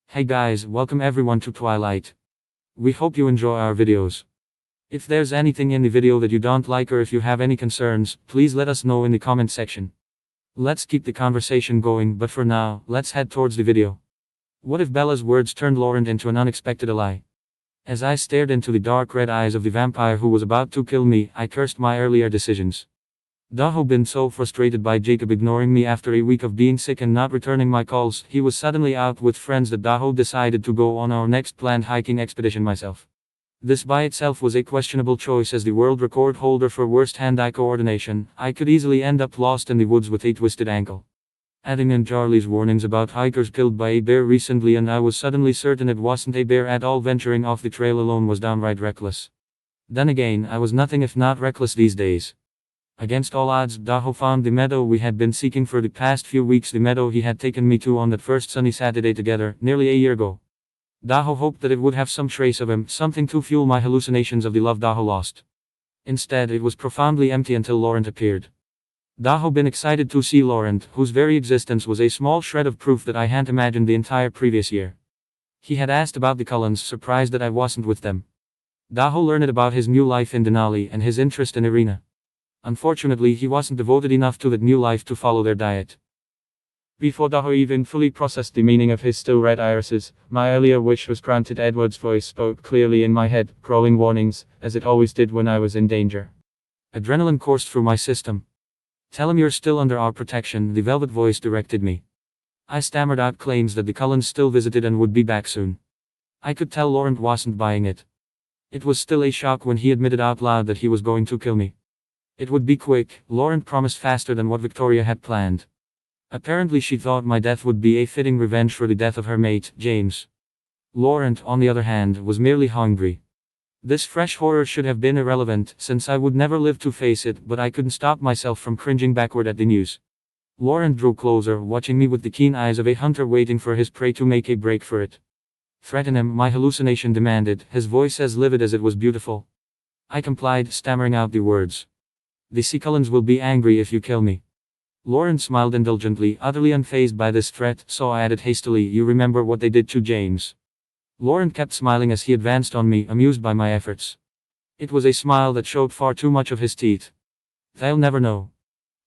Hey guys, welcome everyone to Twilight. We hope you enjoy our videos. If there's anything in the video that you don't like or if you have any concerns, please let us know in the comment section. Let's keep the conversation going, but for now, let's head towards the video. What if Bella's words turned Laurent into an unexpected ally? As I stared into the dark red eyes of the vampire who was about to kill me, I cursed my earlier decisions. Daho been so frustrated by Jacob ignoring me after a week of being sick and not returning my calls, he was suddenly out with friends that Daho decided to go on our next planned hiking expedition myself. This by itself was a questionable choice as the world record holder for worst hand-eye coordination. I could easily end up lost in the woods with a twisted ankle. Adding in Charlie's warnings about hikers killed by a bear recently, and I was suddenly certain it wasn't a bear at all. Venturing off the trail alone was downright reckless. Then again, I was nothing if not reckless these days. Against all odds, Daho found the meadow we had been seeking for the past few weeks, the meadow he had taken me to on that first sunny Saturday together, nearly a year ago. Daho hoped that it would have some trace of him, something to fuel my hallucinations of the love Daho lost. Instead, it was profoundly empty until Laurent appeared. Daho been excited to see Laurent, whose very existence was a small shred of proof that I hadn't imagined the entire previous year. He had asked about the Cullens, surprised that I wasn't with them. Daho learned about his new life in Denali and his interest in Irina. Unfortunately, he wasn't devoted enough to that new life to follow their diet. Before Daho even fully processed the meaning of his still red irises, my earlier wish was granted. Edward's voice spoke clearly in my head, crawling warnings, as it always did when I was in danger. Adrenaline coursed through my system. "Tell him you're still under our protection," the velvet voice directed me. I stammered out claims that the Cullens still visited and would be back soon. I could tell Laurent wasn't buying it. It was still a shock when he admitted out loud that he was going to kill me. It would be quick, Laurent promised, faster than what Victoria had planned. Apparently she thought my death would be a fitting revenge for the death of her mate, James. Laurent, on the other hand, was merely hungry. This fresh horror should have been irrelevant, since I would never live to face it, but I couldn't stop myself from cringing backward at the news. Laurent drew closer, watching me with the keen eyes of a hunter waiting for his prey to make a break for it. "Threaten him," my hallucination demanded, his voice as livid as it was beautiful. I complied, stammering out the words. "The Cullens will be angry if you kill me." Laurent smiled indulgently, utterly unfazed by this threat, so I added hastily, "You remember what they did to James?" Laurent kept smiling as he advanced on me, amused by my efforts. It was a smile that showed far too much of his teeth. "They'll never know.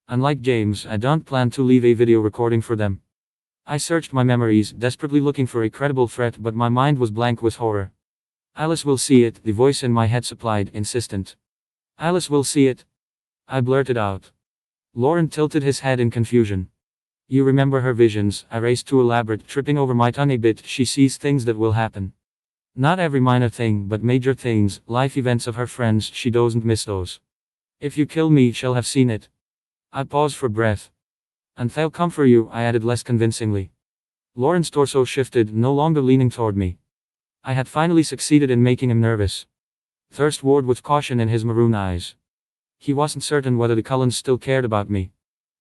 Unlike James, I don't plan to leave a video recording for them." I searched my memories, desperately looking for a credible threat, but my mind was blank with horror. "Alice will see it," the voice in my head supplied, insistent. "Alice will see it," I blurted out. Laurent tilted his head in confusion. "You remember her visions," I raced to elaborate, tripping over my tongue a bit. "She sees things that will happen. Not every minor thing, but major things, life events of her friends. She doesn't miss those. If you kill me, she'll have seen it." I paused for breath. "And they'll come for you," I added less convincingly. Laurent's torso shifted, no longer leaning toward me. I had finally succeeded in making him nervous. Thirst warred with caution in his maroon eyes. He wasn't certain whether the Cullens still cared about me.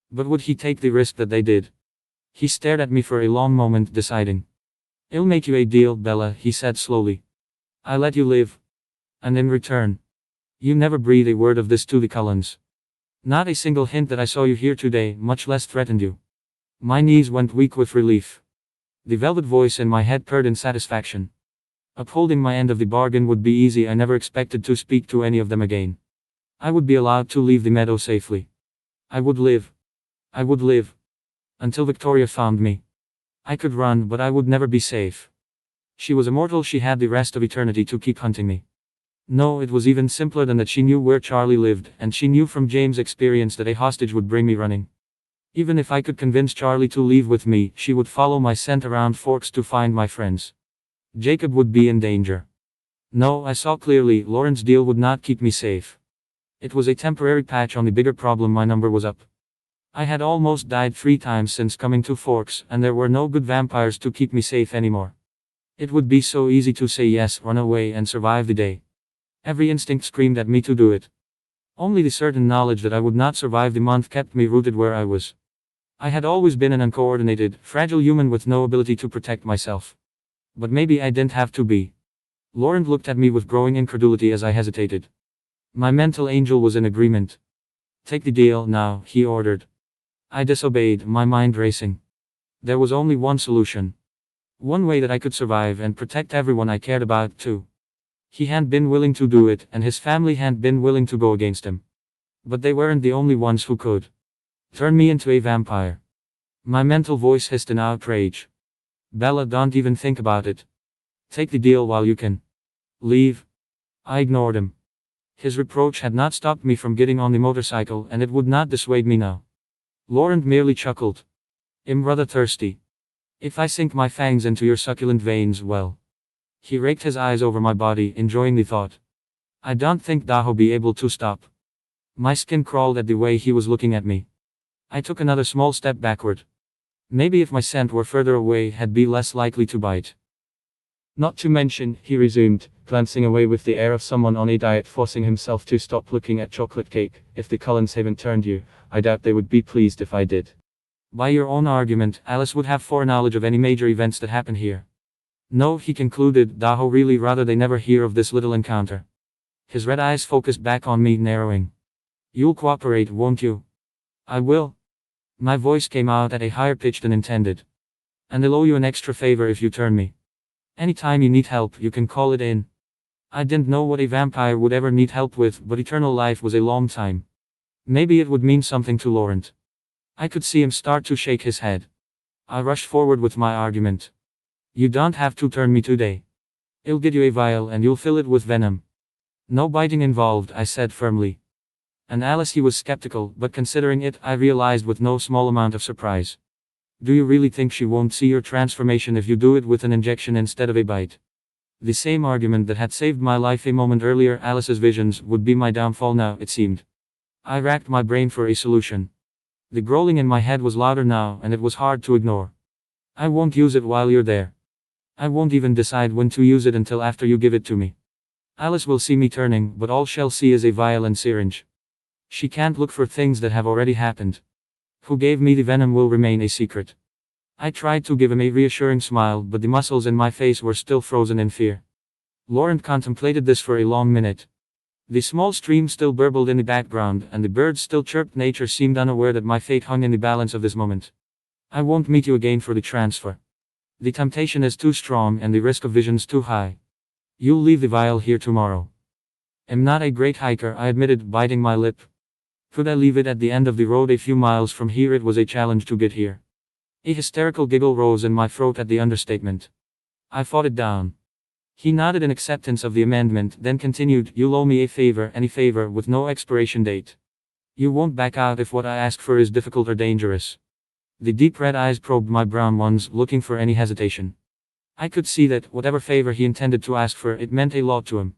But would he take the risk that they did? He stared at me for a long moment, deciding. "I'll make you a deal, Bella," he said slowly. "I let you live. And in return, you never breathe a word of this to the Cullens. Not a single hint that I saw you here today, much less threatened you." My knees went weak with relief. The velvet voice in my head purred in satisfaction. Upholding my end of the bargain would be easy. I never expected to speak to any of them again. I would be allowed to leave the meadow safely. I would live. I would live. Until Victoria found me. I could run, but I would never be safe. She was immortal. She had the rest of eternity to keep hunting me. No, it was even simpler than that. She knew where Charlie lived, and she knew from James' experience that a hostage would bring me running. Even if I could convince Charlie to leave with me, she would follow my scent around Forks to find my friends. Jacob would be in danger. No, I saw clearly, Laurent's deal would not keep me safe. It was a temporary patch on the bigger problem. My number was up. I had almost died 3 times since coming to Forks, and there were no good vampires to keep me safe anymore. It would be so easy to say yes, run away, and survive the day. Every instinct screamed at me to do it. Only the certain knowledge that I would not survive the month kept me rooted where I was. I had always been an uncoordinated, fragile human with no ability to protect myself. But maybe I didn't have to be. Laurent looked at me with growing incredulity as I hesitated. My mental angel was in agreement. "Take the deal now," he ordered. I disobeyed, my mind racing. There was only one solution. One way that I could survive and protect everyone I cared about too. He hadn't been willing to do it, and his family hadn't been willing to go against him. But they weren't the only ones who could turn me into a vampire. My mental voice hissed in outrage. Bella, don't even think about it. Take the deal while you can. Leave. I ignored him. His reproach had not stopped me from getting on the motorcycle, and it would not dissuade me now. Laurent merely chuckled. I'm rather thirsty. If I sink my fangs into your succulent veins, well. He raked his eyes over my body, enjoying the thought. I don't think Daho'll be able to stop. My skin crawled at the way he was looking at me. I took another small step backward. Maybe if my scent were further away, I'd be less likely to bite. Not to mention, he resumed, glancing away with the air of someone on a diet forcing himself to stop looking at chocolate cake, if the Cullens haven't turned you, I doubt they would be pleased if I did. By your own argument, Alice would have foreknowledge of any major events that happen here. No, he concluded, Daho really rather they never hear of this little encounter. His red eyes focused back on me, narrowing. You'll cooperate, won't you? I will. My voice came out at a higher pitch than intended. And I'll owe you an extra favor if you turn me. Anytime you need help, you can call it in. I didn't know what a vampire would ever need help with, but eternal life was a long time. Maybe it would mean something to Laurent. I could see him start to shake his head. I rushed forward with my argument. You don't have to turn me today. I'll get you a vial and you'll fill it with venom. No biting involved, I said firmly. And Alice, he was skeptical, but considering it, I realized with no small amount of surprise. Do you really think she won't see your transformation if you do it with an injection instead of a bite? The same argument that had saved my life a moment earlier, Alice's visions, would be my downfall now, it seemed. I racked my brain for a solution. The growling in my head was louder now, and it was hard to ignore. I won't use it while you're there. I won't even decide when to use it until after you give it to me. Alice will see me turning, but all she'll see is a vial and syringe. She can't look for things that have already happened. Who gave me the venom will remain a secret. I tried to give him a reassuring smile, but the muscles in my face were still frozen in fear. Laurent contemplated this for a long minute. The small stream still burbled in the background, and the birds still chirped. Nature seemed unaware that my fate hung in the balance of this moment. I won't meet you again for the transfer. The temptation is too strong and the risk of visions too high. You'll leave the vial here tomorrow. I'm not a great hiker, I admitted, biting my lip. Could I leave it at the end of the road a few miles from here? It was a challenge to get here. A hysterical giggle rose in my throat at the understatement. I fought it down. He nodded in acceptance of the amendment, then continued, You'll owe me a favor, any favor with no expiration date. You won't back out if what I ask for is difficult or dangerous. The deep red eyes probed my brown ones, looking for any hesitation. I could see that, whatever favor he intended to ask for, it meant a lot to him.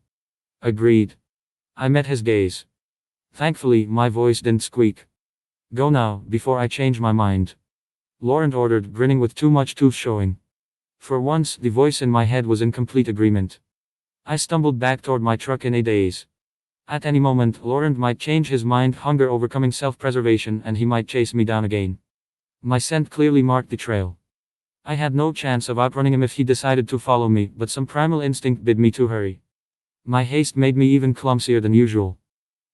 Agreed. I met his gaze. Thankfully, my voice didn't squeak. Go now, before I change my mind. Laurent ordered, grinning with too much tooth showing. For once, the voice in my head was in complete agreement. I stumbled back toward my truck in a daze. At any moment, Laurent might change his mind, hunger overcoming self-preservation, and he might chase me down again. My scent clearly marked the trail. I had no chance of outrunning him if he decided to follow me, but some primal instinct bid me to hurry. My haste made me even clumsier than usual.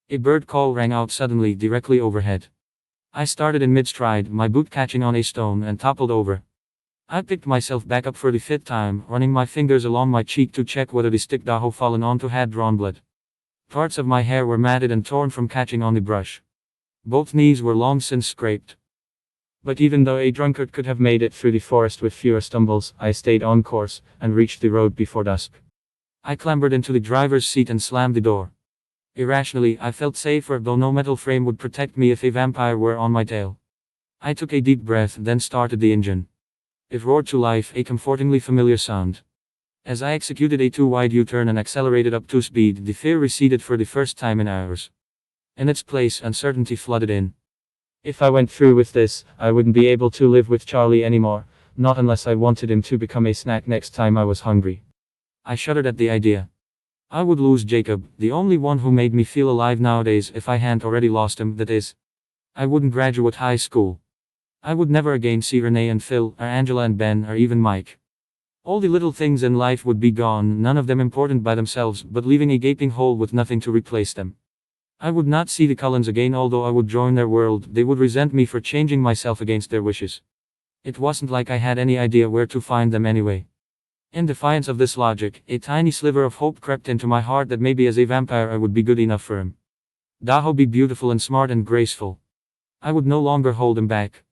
A bird call rang out suddenly directly overhead. I started in mid-stride, my boot catching on a stone, and toppled over. I picked myself back up for the fifth time, running my fingers along my cheek to check whether the stick Daho fallen onto had drawn blood. Parts of my hair were matted and torn from catching on the brush. Both knees were long since scraped. But even though a drunkard could have made it through the forest with fewer stumbles, I stayed on course, and reached the road before dusk. I clambered into the driver's seat and slammed the door. Irrationally, I felt safer, though no metal frame would protect me if a vampire were on my tail. I took a deep breath, then started the engine. It roared to life, a comfortingly familiar sound. As I executed a too-wide U-turn and accelerated up to speed, the fear receded for the first time in hours. In its place, uncertainty flooded in. If I went through with this, I wouldn't be able to live with Charlie anymore, not unless I wanted him to become a snack next time I was hungry. I shuddered at the idea. I would lose Jacob, the only one who made me feel alive nowadays, if I hadn't already lost him, that is. I wouldn't graduate high school. I would never again see Renee and Phil, or Angela and Ben, or even Mike. All the little things in life would be gone, none of them important by themselves, but leaving a gaping hole with nothing to replace them. I would not see the Cullens again, although I would join their world. They would resent me for changing myself against their wishes. It wasn't like I had any idea where to find them anyway. In defiance of this logic, a tiny sliver of hope crept into my heart that maybe as a vampire I would be good enough for him. Daho be beautiful and smart and graceful. I would no longer hold him back.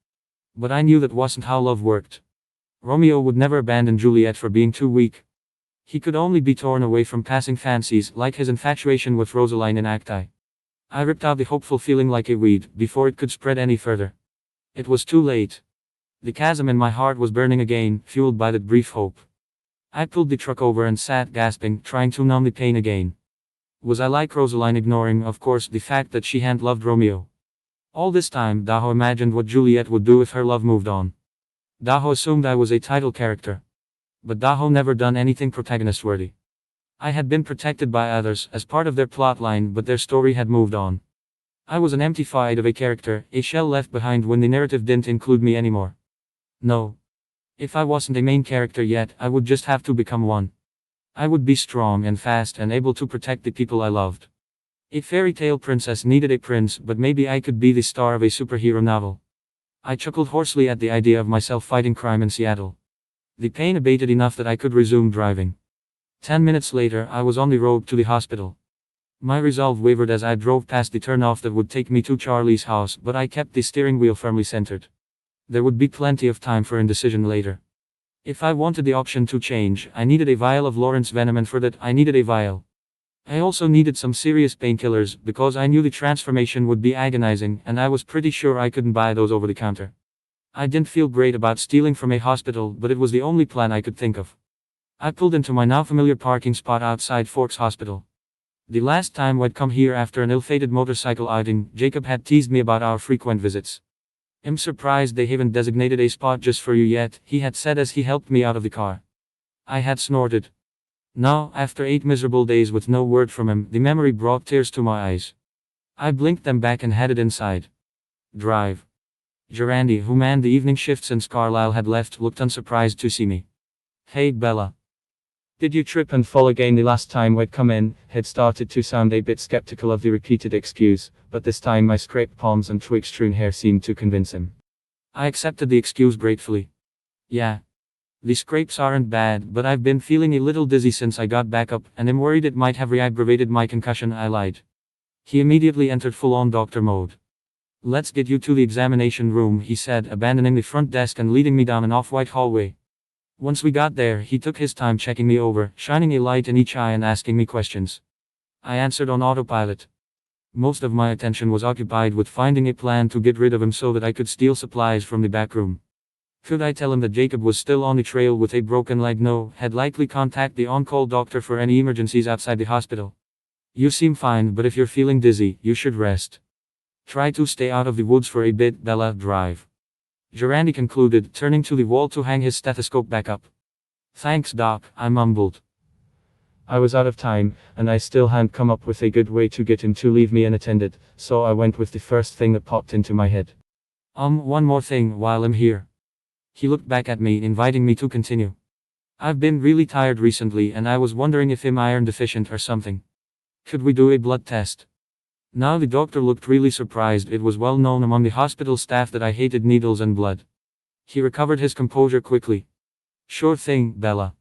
But I knew that wasn't how love worked. Romeo would never abandon Juliet for being too weak. He could only be torn away from passing fancies, like his infatuation with Rosaline in Act I. I ripped out the hopeful feeling like a weed, before it could spread any further. It was too late. The chasm in my heart was burning again, fueled by that brief hope. I pulled the truck over and sat gasping, trying to numb the pain again. Was I like Rosaline, ignoring, of course, the fact that she hadn't loved Romeo? All this time, Daho imagined what Juliet would do if her love moved on. Daho assumed I was a title character. But Daho never done anything protagonist-worthy. I had been protected by others, as part of their plotline, but their story had moved on. I was an empty void of a character, a shell left behind when the narrative didn't include me anymore. No. If I wasn't a main character yet, I would just have to become one. I would be strong and fast and able to protect the people I loved. A fairy tale princess needed a prince, but maybe I could be the star of a superhero novel. I chuckled hoarsely at the idea of myself fighting crime in Seattle. The pain abated enough that I could resume driving. 10 minutes later, I was on the road to the hospital. My resolve wavered as I drove past the turnoff that would take me to Charlie's house, but I kept the steering wheel firmly centered. There would be plenty of time for indecision later. If I wanted the option to change, I needed a vial of Laurent's venom, and for that, I needed a vial. I also needed some serious painkillers, because I knew the transformation would be agonizing, and I was pretty sure I couldn't buy those over the counter. I didn't feel great about stealing from a hospital, but it was the only plan I could think of. I pulled into my now familiar parking spot outside Forks Hospital. The last time I'd come here after an ill-fated motorcycle outing, Jacob had teased me about our frequent visits. "I'm surprised they haven't designated a spot just for you yet," he had said as he helped me out of the car. I had snorted. Now, after 8 miserable days with no word from him, the memory brought tears to my eyes. I blinked them back and headed inside. Drive. Gerandi, who manned the evening shift since Carlisle had left, looked unsurprised to see me. "Hey, Bella. Did you trip and fall again?" The last time I'd come in, had started to sound a bit skeptical of the repeated excuse, but this time my scraped palms and twig-strewn hair seemed to convince him. I accepted the excuse gratefully. "Yeah. The scrapes aren't bad, but I've been feeling a little dizzy since I got back up, and I'm worried it might have re-aggravated my concussion." I lied. He immediately entered full-on doctor mode. "Let's get you to the examination room," he said, abandoning the front desk and leading me down an off-white hallway. Once we got there, he took his time checking me over, shining a light in each eye and asking me questions. I answered on autopilot. Most of my attention was occupied with finding a plan to get rid of him so that I could steal supplies from the back room. Could I tell him that Jacob was still on the trail with a broken leg? No, had likely contact the on-call doctor for any emergencies outside the hospital. "You seem fine, but if you're feeling dizzy, you should rest. Try to stay out of the woods for a bit, Bella. Drive." Gerandi concluded, turning to the wall to hang his stethoscope back up. "Thanks, Doc," I mumbled. I was out of time, and I still hadn't come up with a good way to get him to leave me unattended, so I went with the first thing that popped into my head. One more thing while I'm here." He looked back at me, inviting me to continue. "I've been really tired recently, and I was wondering if I'm iron deficient or something. Could we do a blood test?" Now the doctor looked really surprised. It was well known among the hospital staff that I hated needles and blood. He recovered his composure quickly. "Sure thing, Bella.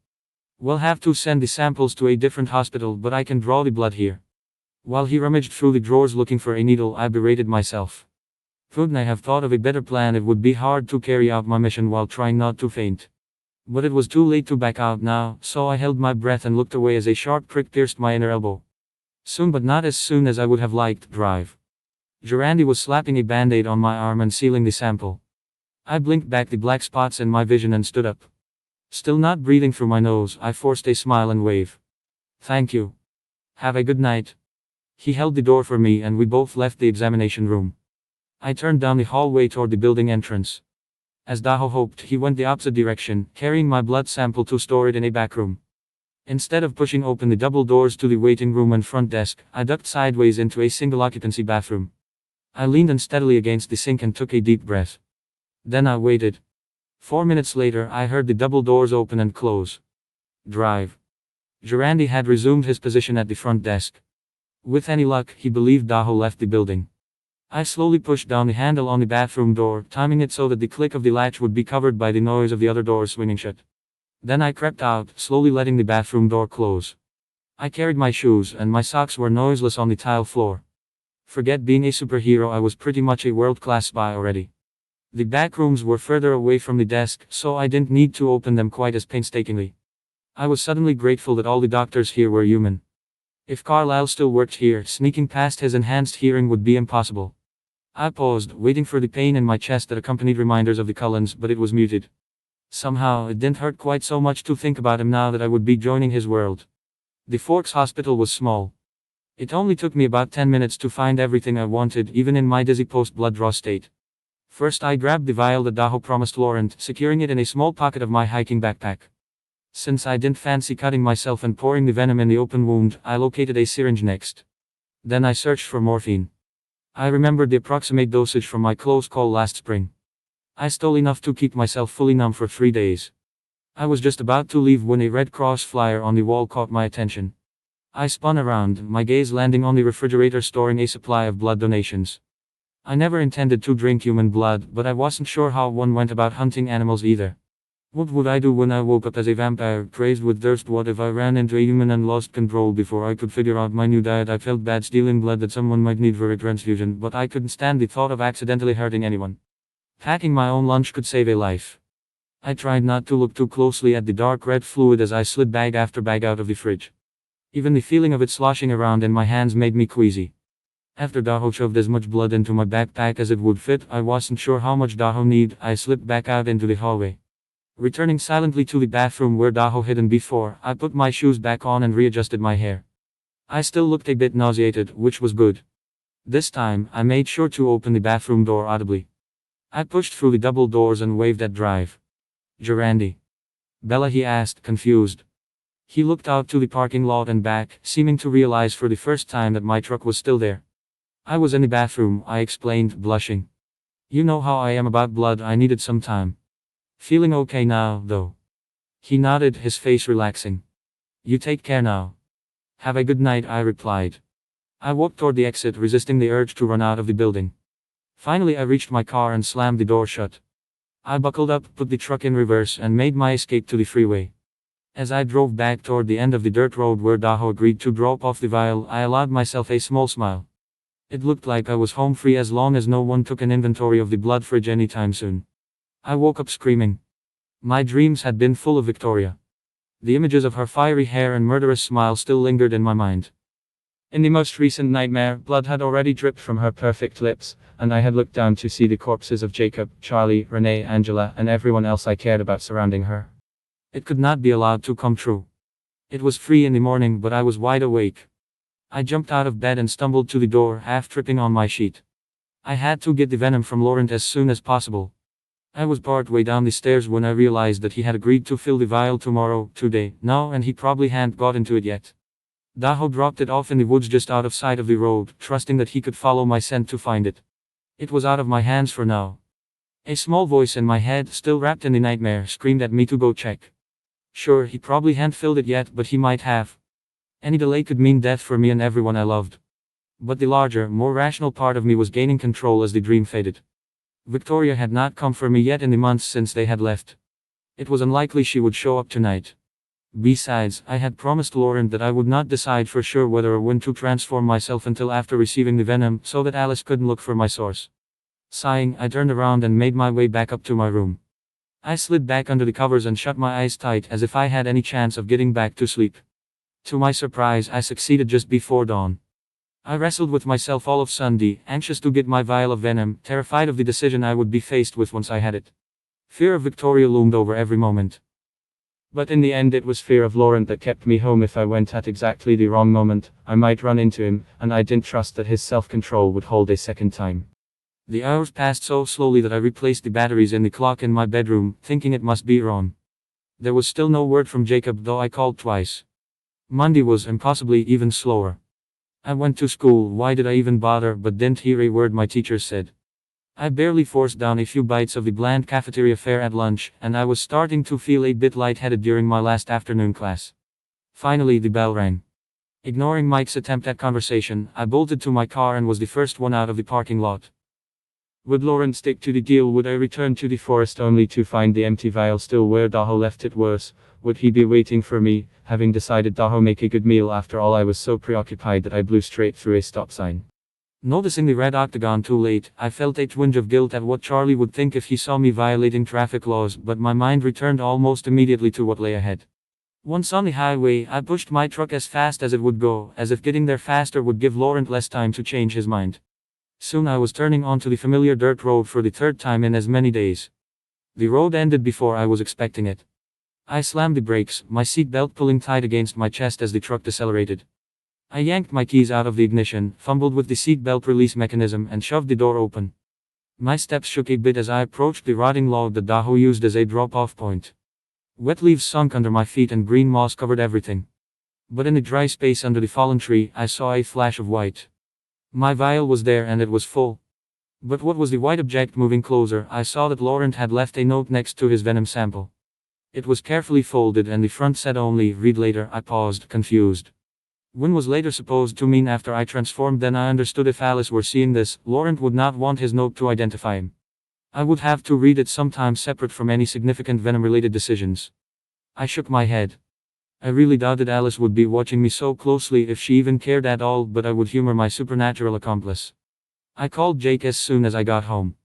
We'll have to send the samples to a different hospital, but I can draw the blood here." While he rummaged through the drawers looking for a needle, I berated myself. Couldn't I have thought of a better plan? It would be hard to carry out my mission while trying not to faint. But it was too late to back out now, so I held my breath and looked away as a sharp prick pierced my inner elbow. Soon, but not as soon as I would have liked. Drive. Gerandi was slapping a band-aid on my arm and sealing the sample. I blinked back the black spots in my vision and stood up. Still not breathing through my nose, I forced a smile and wave. "Thank you. Have a good night." He held the door for me and we both left the examination room. I turned down the hallway toward the building entrance. As Daho hoped, he went the opposite direction, carrying my blood sample to store it in a back room. Instead of pushing open the double doors to the waiting room and front desk, I ducked sideways into a single-occupancy bathroom. I leaned unsteadily against the sink and took a deep breath. Then I waited. 4 minutes later, I heard the double doors open and close. Drive. Gerandi had resumed his position at the front desk. With any luck, he believed Daho left the building. I slowly pushed down the handle on the bathroom door, timing it so that the click of the latch would be covered by the noise of the other doors swinging shut. Then I crept out, slowly letting the bathroom door close. I carried my shoes, and my socks were noiseless on the tile floor. Forget being a superhero, I was pretty much a world-class spy already. The back rooms were further away from the desk, so I didn't need to open them quite as painstakingly. I was suddenly grateful that all the doctors here were human. If Carlisle still worked here, sneaking past his enhanced hearing would be impossible. I paused, waiting for the pain in my chest that accompanied reminders of the Cullens, but it was muted. Somehow, it didn't hurt quite so much to think about him now that I would be joining his world. The Forks Hospital was small. It only took me about 10 minutes to find everything I wanted, even in my dizzy post-blood draw state. First I grabbed the vial that Daho promised Laurent, securing it in a small pocket of my hiking backpack. Since I didn't fancy cutting myself and pouring the venom in the open wound, I located a syringe next. Then I searched for morphine. I remembered the approximate dosage from my close call last spring. I stole enough to keep myself fully numb for 3 days. I was just about to leave when a Red Cross flyer on the wall caught my attention. I spun around, my gaze landing on the refrigerator storing a supply of blood donations. I never intended to drink human blood, but I wasn't sure how one went about hunting animals either. What would I do when I woke up as a vampire, crazed with thirst? What if I ran into a human and lost control before I could figure out my new diet? I felt bad stealing blood that someone might need for a transfusion, but I couldn't stand the thought of accidentally hurting anyone. Packing my own lunch could save a life. I tried not to look too closely at the dark red fluid as I slid bag after bag out of the fridge. Even the feeling of it sloshing around in my hands made me queasy. After Daho shoved as much blood into my backpack as it would fit, I wasn't sure how much Daho needed. I slipped back out into the hallway. Returning silently to the bathroom where Daho hidden before, I put my shoes back on and readjusted my hair. I still looked a bit nauseated, which was good. This time, I made sure to open the bathroom door audibly. I pushed through the double doors and waved at Drive. Gerandi. Bella, he asked, confused. He looked out to the parking lot and back, seeming to realize for the first time that my truck was still there. I was in the bathroom, I explained, blushing. You know how I am about blood, I needed some time. Feeling okay now, though. He nodded, his face relaxing. You take care now. Have a good night, I replied. I walked toward the exit, resisting the urge to run out of the building. Finally I reached my car and slammed the door shut. I buckled up, put the truck in reverse, and made my escape to the freeway. As I drove back toward the end of the dirt road where Daho agreed to drop off the vial, I allowed myself a small smile. It looked like I was home free as long as no one took an inventory of the blood fridge anytime soon. I woke up screaming. My dreams had been full of Victoria. The images of her fiery hair and murderous smile still lingered in my mind. In the most recent nightmare, blood had already dripped from her perfect lips, and I had looked down to see the corpses of Jacob, Charlie, Renee, Angela, and everyone else I cared about surrounding her. It could not be allowed to come true. It was 3 in the morning, but I was wide awake. I jumped out of bed and stumbled to the door, half tripping on my sheet. I had to get the venom from Laurent as soon as possible. I was part way down the stairs when I realized that he had agreed to fill the vial today, now, and he probably hadn't got into it yet. Daho dropped it off in the woods just out of sight of the road, trusting that he could follow my scent to find it. It was out of my hands for now. A small voice in my head, still wrapped in the nightmare, screamed at me to go check. Sure, he probably hadn't filled it yet, but he might have. Any delay could mean death for me and everyone I loved. But the larger, more rational part of me was gaining control as the dream faded. Victoria had not come for me yet in the months since they had left. It was unlikely she would show up tonight. Besides, I had promised Laurent that I would not decide for sure whether or when to transform myself until after receiving the venom, so that Alice couldn't look for my source. Sighing, I turned around and made my way back up to my room. I slid back under the covers and shut my eyes tight as if I had any chance of getting back to sleep. To my surprise, I succeeded just before dawn. I wrestled with myself all of Sunday, anxious to get my vial of venom, terrified of the decision I would be faced with once I had it. Fear of Victoria loomed over every moment. But in the end it was fear of Laurent that kept me home. If I went at exactly the wrong moment, I might run into him, and I didn't trust that his self-control would hold a second time. The hours passed so slowly that I replaced the batteries in the clock in my bedroom, thinking it must be wrong. There was still no word from Jacob, though I called twice. Monday was impossibly even slower. I went to school, why did I even bother, but didn't hear a word my teacher said. I barely forced down a few bites of the bland cafeteria fare at lunch, and I was starting to feel a bit lightheaded during my last afternoon class. Finally the bell rang. Ignoring Mike's attempt at conversation, I bolted to my car and was the first one out of the parking lot. Would Laurent stick to the deal? Would I return to the forest only to find the empty vial still where Daho left it? Worse, would he be waiting for me, having decided Daho make a good meal? After all, I was so preoccupied that I blew straight through a stop sign. Noticing the red octagon too late, I felt a twinge of guilt at what Charlie would think if he saw me violating traffic laws, but my mind returned almost immediately to what lay ahead. Once on the highway, I pushed my truck as fast as it would go, as if getting there faster would give Laurent less time to change his mind. Soon I was turning onto the familiar dirt road for the third time in as many days. The road ended before I was expecting it. I slammed the brakes, my seatbelt pulling tight against my chest as the truck decelerated. I yanked my keys out of the ignition, fumbled with the seatbelt release mechanism, and shoved the door open. My steps shook a bit as I approached the rotting log that Daho used as a drop-off point. Wet leaves sunk under my feet and green moss covered everything. But in the dry space under the fallen tree, I saw a flash of white. My vial was there and it was full. But what was the white object? Moving closer, I saw that Laurent had left a note next to his venom sample. It was carefully folded and the front said only, "Read later." I paused, confused. When was later supposed to mean? After I transformed? Then I understood. If Alice were seeing this, Laurent would not want his note to identify him. I would have to read it sometime separate from any significant venom-related decisions. I shook my head. I really doubted Alice would be watching me so closely, if she even cared at all, but I would humor my supernatural accomplice. I called Jake as soon as I got home.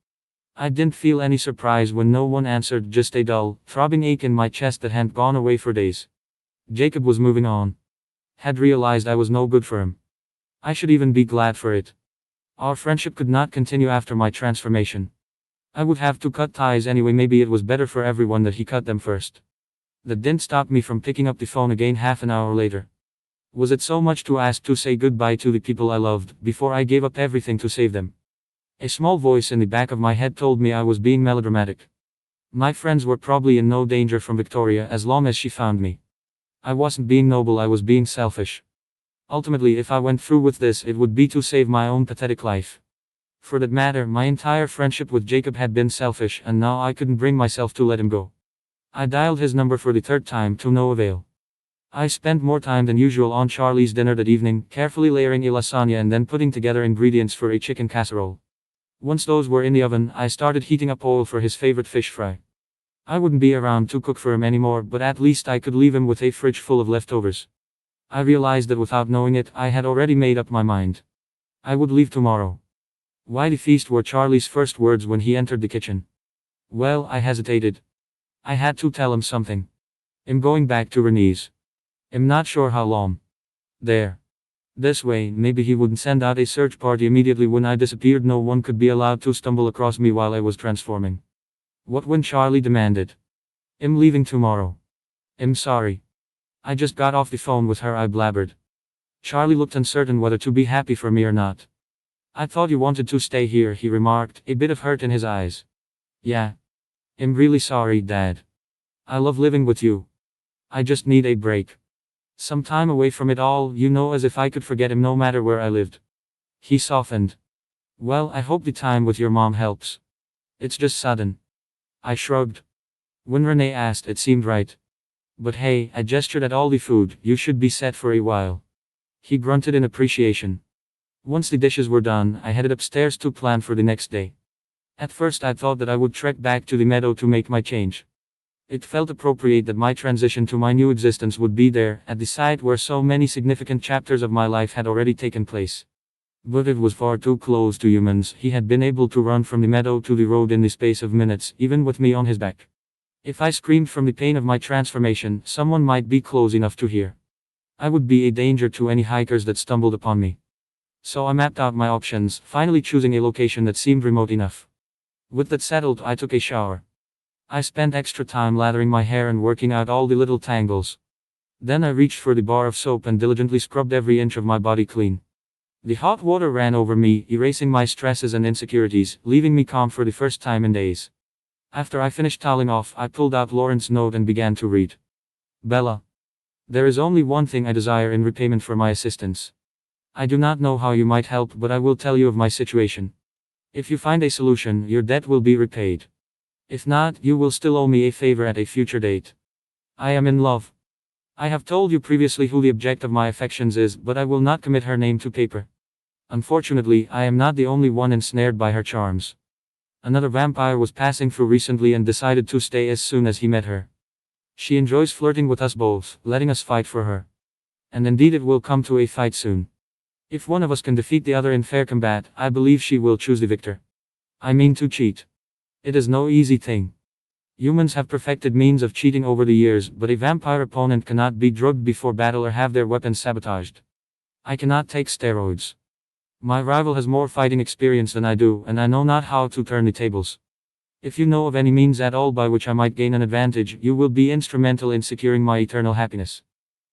I didn't feel any surprise when no one answered, just a dull, throbbing ache in my chest that hadn't gone away for days. Jacob was moving on. Had realized I was no good for him. I should even be glad for it. Our friendship could not continue after my transformation. I would have to cut ties anyway. Maybe it was better for everyone that he cut them first. That didn't stop me from picking up the phone again half an hour later. Was it so much to ask to say goodbye to the people I loved, before I gave up everything to save them? A small voice in the back of my head told me I was being melodramatic. My friends were probably in no danger from Victoria as long as she found me. I wasn't being noble, I was being selfish. Ultimately, if I went through with this, it would be to save my own pathetic life. For that matter, my entire friendship with Jacob had been selfish, and now I couldn't bring myself to let him go. I dialed his number for the third time, to no avail. I spent more time than usual on Charlie's dinner that evening, carefully layering a lasagna and then putting together ingredients for a chicken casserole. Once those were in the oven, I started heating up oil for his favorite fish fry. I wouldn't be around to cook for him anymore, but at least I could leave him with a fridge full of leftovers. I realized that without knowing it, I had already made up my mind. I would leave tomorrow. "Why the feast?" were Charlie's first words when he entered the kitchen. Well, I hesitated. I had to tell him something. I'm going back to Renee's. I'm not sure how long. There. This way, maybe he wouldn't send out a search party immediately when I disappeared. No one could be allowed to stumble across me while I was transforming. What when Charlie demanded? I'm leaving tomorrow. I'm sorry. I just got off the phone with her, I blabbered. Charlie looked uncertain whether to be happy for me or not. I thought you wanted to stay here, he remarked, a bit of hurt in his eyes. Yeah. I'm really sorry, Dad. I love living with you. I just need a break. Some time away from it all, as if I could forget him no matter where I lived. He softened. Well, I hope the time with your mom helps. It's just sudden. I shrugged. When Renee asked, it seemed right. But hey, I gestured at all the food, you should be set for a while. He grunted in appreciation. Once the dishes were done, I headed upstairs to plan for the next day. At first I thought that I would trek back to the meadow to make my change. It felt appropriate that my transition to my new existence would be there, at the site where so many significant chapters of my life had already taken place. But it was far too close to humans. He had been able to run from the meadow to the road in the space of minutes, even with me on his back. If I screamed from the pain of my transformation, someone might be close enough to hear. I would be a danger to any hikers that stumbled upon me. So I mapped out my options, finally choosing a location that seemed remote enough. With that settled, I took a shower. I spent extra time lathering my hair and working out all the little tangles. Then I reached for the bar of soap and diligently scrubbed every inch of my body clean. The hot water ran over me, erasing my stresses and insecurities, leaving me calm for the first time in days. After I finished toweling off, I pulled out Laurent's note and began to read. Bella. There is only one thing I desire in repayment for my assistance. I do not know how you might help, but I will tell you of my situation. If you find a solution, your debt will be repaid. If not, you will still owe me a favor at a future date. I am in love. I have told you previously who the object of my affections is, but I will not commit her name to paper. Unfortunately, I am not the only one ensnared by her charms. Another vampire was passing through recently and decided to stay as soon as he met her. She enjoys flirting with us both, letting us fight for her. And indeed it will come to a fight soon. If one of us can defeat the other in fair combat, I believe she will choose the victor. I mean to cheat. It is no easy thing. Humans have perfected means of cheating over the years, but a vampire opponent cannot be drugged before battle or have their weapons sabotaged. I cannot take steroids. My rival has more fighting experience than I do, and I know not how to turn the tables. If you know of any means at all by which I might gain an advantage, you will be instrumental in securing my eternal happiness.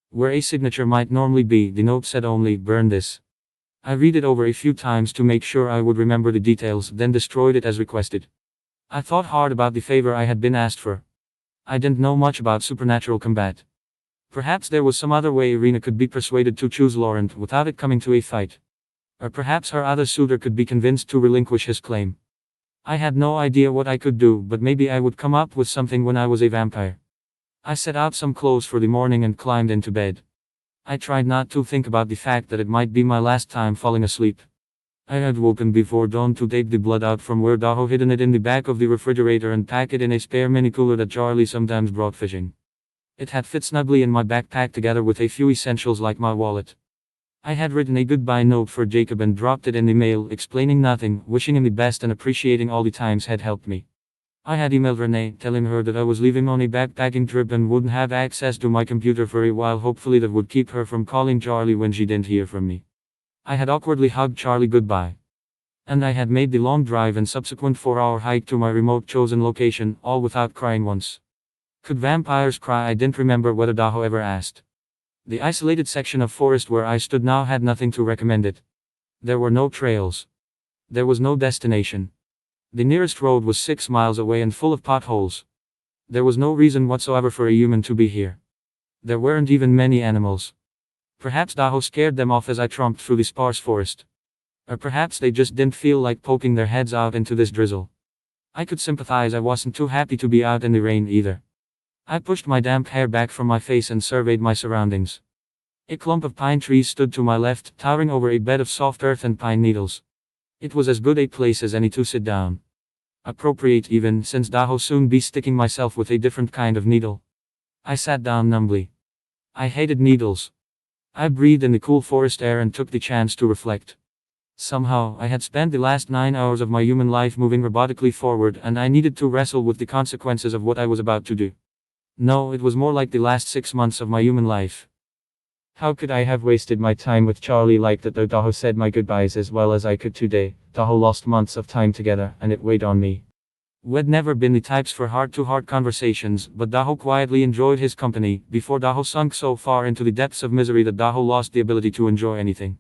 Where a signature might normally be, the note said only, "Burn this." I read it over a few times to make sure I would remember the details, then destroyed it as requested. I thought hard about the favor I had been asked for. I didn't know much about supernatural combat. Perhaps there was some other way Irina could be persuaded to choose Laurent without it coming to a fight. Or perhaps her other suitor could be convinced to relinquish his claim. I had no idea what I could do, but maybe I would come up with something when I was a vampire. I set out some clothes for the morning and climbed into bed. I tried not to think about the fact that it might be my last time falling asleep. I had woken before dawn to take the blood out from where Daho hidden it in the back of the refrigerator and pack it in a spare mini cooler that Charlie sometimes brought fishing. It had fit snugly in my backpack together with a few essentials like my wallet. I had written a goodbye note for Jacob and dropped it in the mail, explaining nothing, wishing him the best and appreciating all the times had helped me. I had emailed Renee, telling her that I was leaving on a backpacking trip and wouldn't have access to my computer for a while. Hopefully that would keep her from calling Charlie when she didn't hear from me. I had awkwardly hugged Charlie goodbye. And I had made the long drive and subsequent 4-hour hike to my remote chosen location, all without crying once. Could vampires cry? I didn't remember whether Daho ever asked. The isolated section of forest where I stood now had nothing to recommend it. There were no trails. There was no destination. The nearest road was 6 miles away and full of potholes. There was no reason whatsoever for a human to be here. There weren't even many animals. Perhaps Daho scared them off as I tromped through the sparse forest. Or perhaps they just didn't feel like poking their heads out into this drizzle. I could sympathize. I wasn't too happy to be out in the rain either. I pushed my damp hair back from my face and surveyed my surroundings. A clump of pine trees stood to my left, towering over a bed of soft earth and pine needles. It was as good a place as any to sit down. Appropriate even, since Daho soon be sticking myself with a different kind of needle. I sat down numbly. I hated needles. I breathed in the cool forest air and took the chance to reflect. Somehow, I had spent the last 9 hours of my human life moving robotically forward, and I needed to wrestle with the consequences of what I was about to do. No, it was more like the last 6 months of my human life. How could I have wasted my time with Charlie like that? Though Daho said my goodbyes as well as I could today, Daho lost months of time together, and it weighed on me. We'd never been the types for heart-to-heart conversations, but Daho quietly enjoyed his company, before Daho sunk so far into the depths of misery that Daho lost the ability to enjoy anything.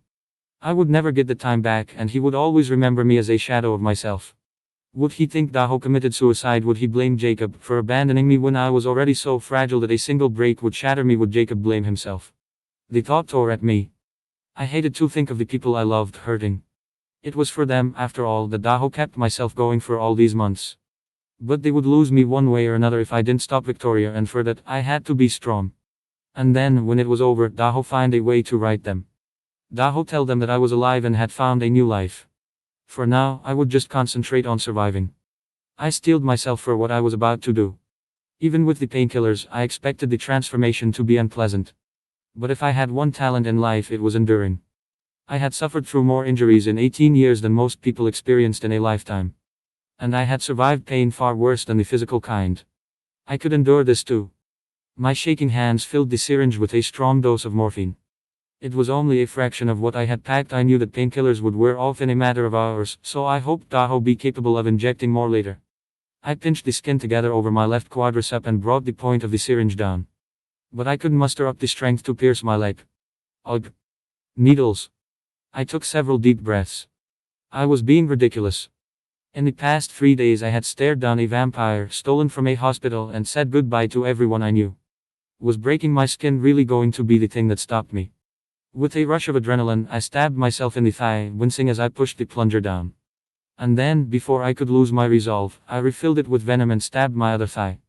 I would never get the time back, and he would always remember me as a shadow of myself. Would he think Daho committed suicide? Would he blame Jacob for abandoning me when I was already so fragile that a single break would shatter me? Would Jacob blame himself? The thought tore at me. I hated to think of the people I loved hurting. It was for them, after all, that Daho kept myself going for all these months. But they would lose me one way or another if I didn't stop Victoria, and for that, I had to be strong. And then, when it was over, Daho find a way to right them. Daho tell them that I was alive and had found a new life. For now, I would just concentrate on surviving. I steeled myself for what I was about to do. Even with the painkillers, I expected the transformation to be unpleasant. But if I had one talent in life, it was enduring. I had suffered through more injuries in 18 years than most people experienced in a lifetime. And I had survived pain far worse than the physical kind. I could endure this too. My shaking hands filled the syringe with a strong dose of morphine. It was only a fraction of what I had packed. I knew that painkillers would wear off in a matter of hours, so I hoped Daho be capable of injecting more later. I pinched the skin together over my left quadricep and brought the point of the syringe down. But I couldn't muster up the strength to pierce my leg. Ugh. Needles. I took several deep breaths. I was being ridiculous. In the past 3 days I had stared down a vampire, stolen from a hospital, and said goodbye to everyone I knew. Was breaking my skin really going to be the thing that stopped me? With a rush of adrenaline, I stabbed myself in the thigh, wincing as I pushed the plunger down. And then, before I could lose my resolve, I refilled it with venom and stabbed my other thigh.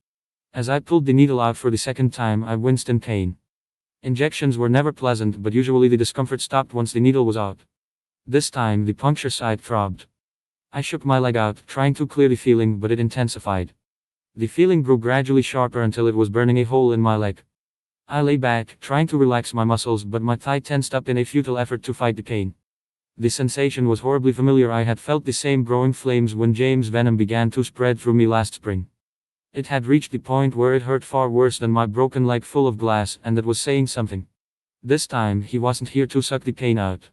As I pulled the needle out for the second time, I winced in pain. Injections were never pleasant, but usually the discomfort stopped once the needle was out. This time, the puncture site throbbed. I shook my leg out, trying to clear the feeling, but it intensified. The feeling grew gradually sharper until it was burning a hole in my leg. I lay back, trying to relax my muscles, but my thigh tensed up in a futile effort to fight the pain. The sensation was horribly familiar. I had felt the same growing flames when James' venom began to spread through me last spring. It had reached the point where it hurt far worse than my broken leg full of glass, and that was saying something. This time, he wasn't here to suck the pain out.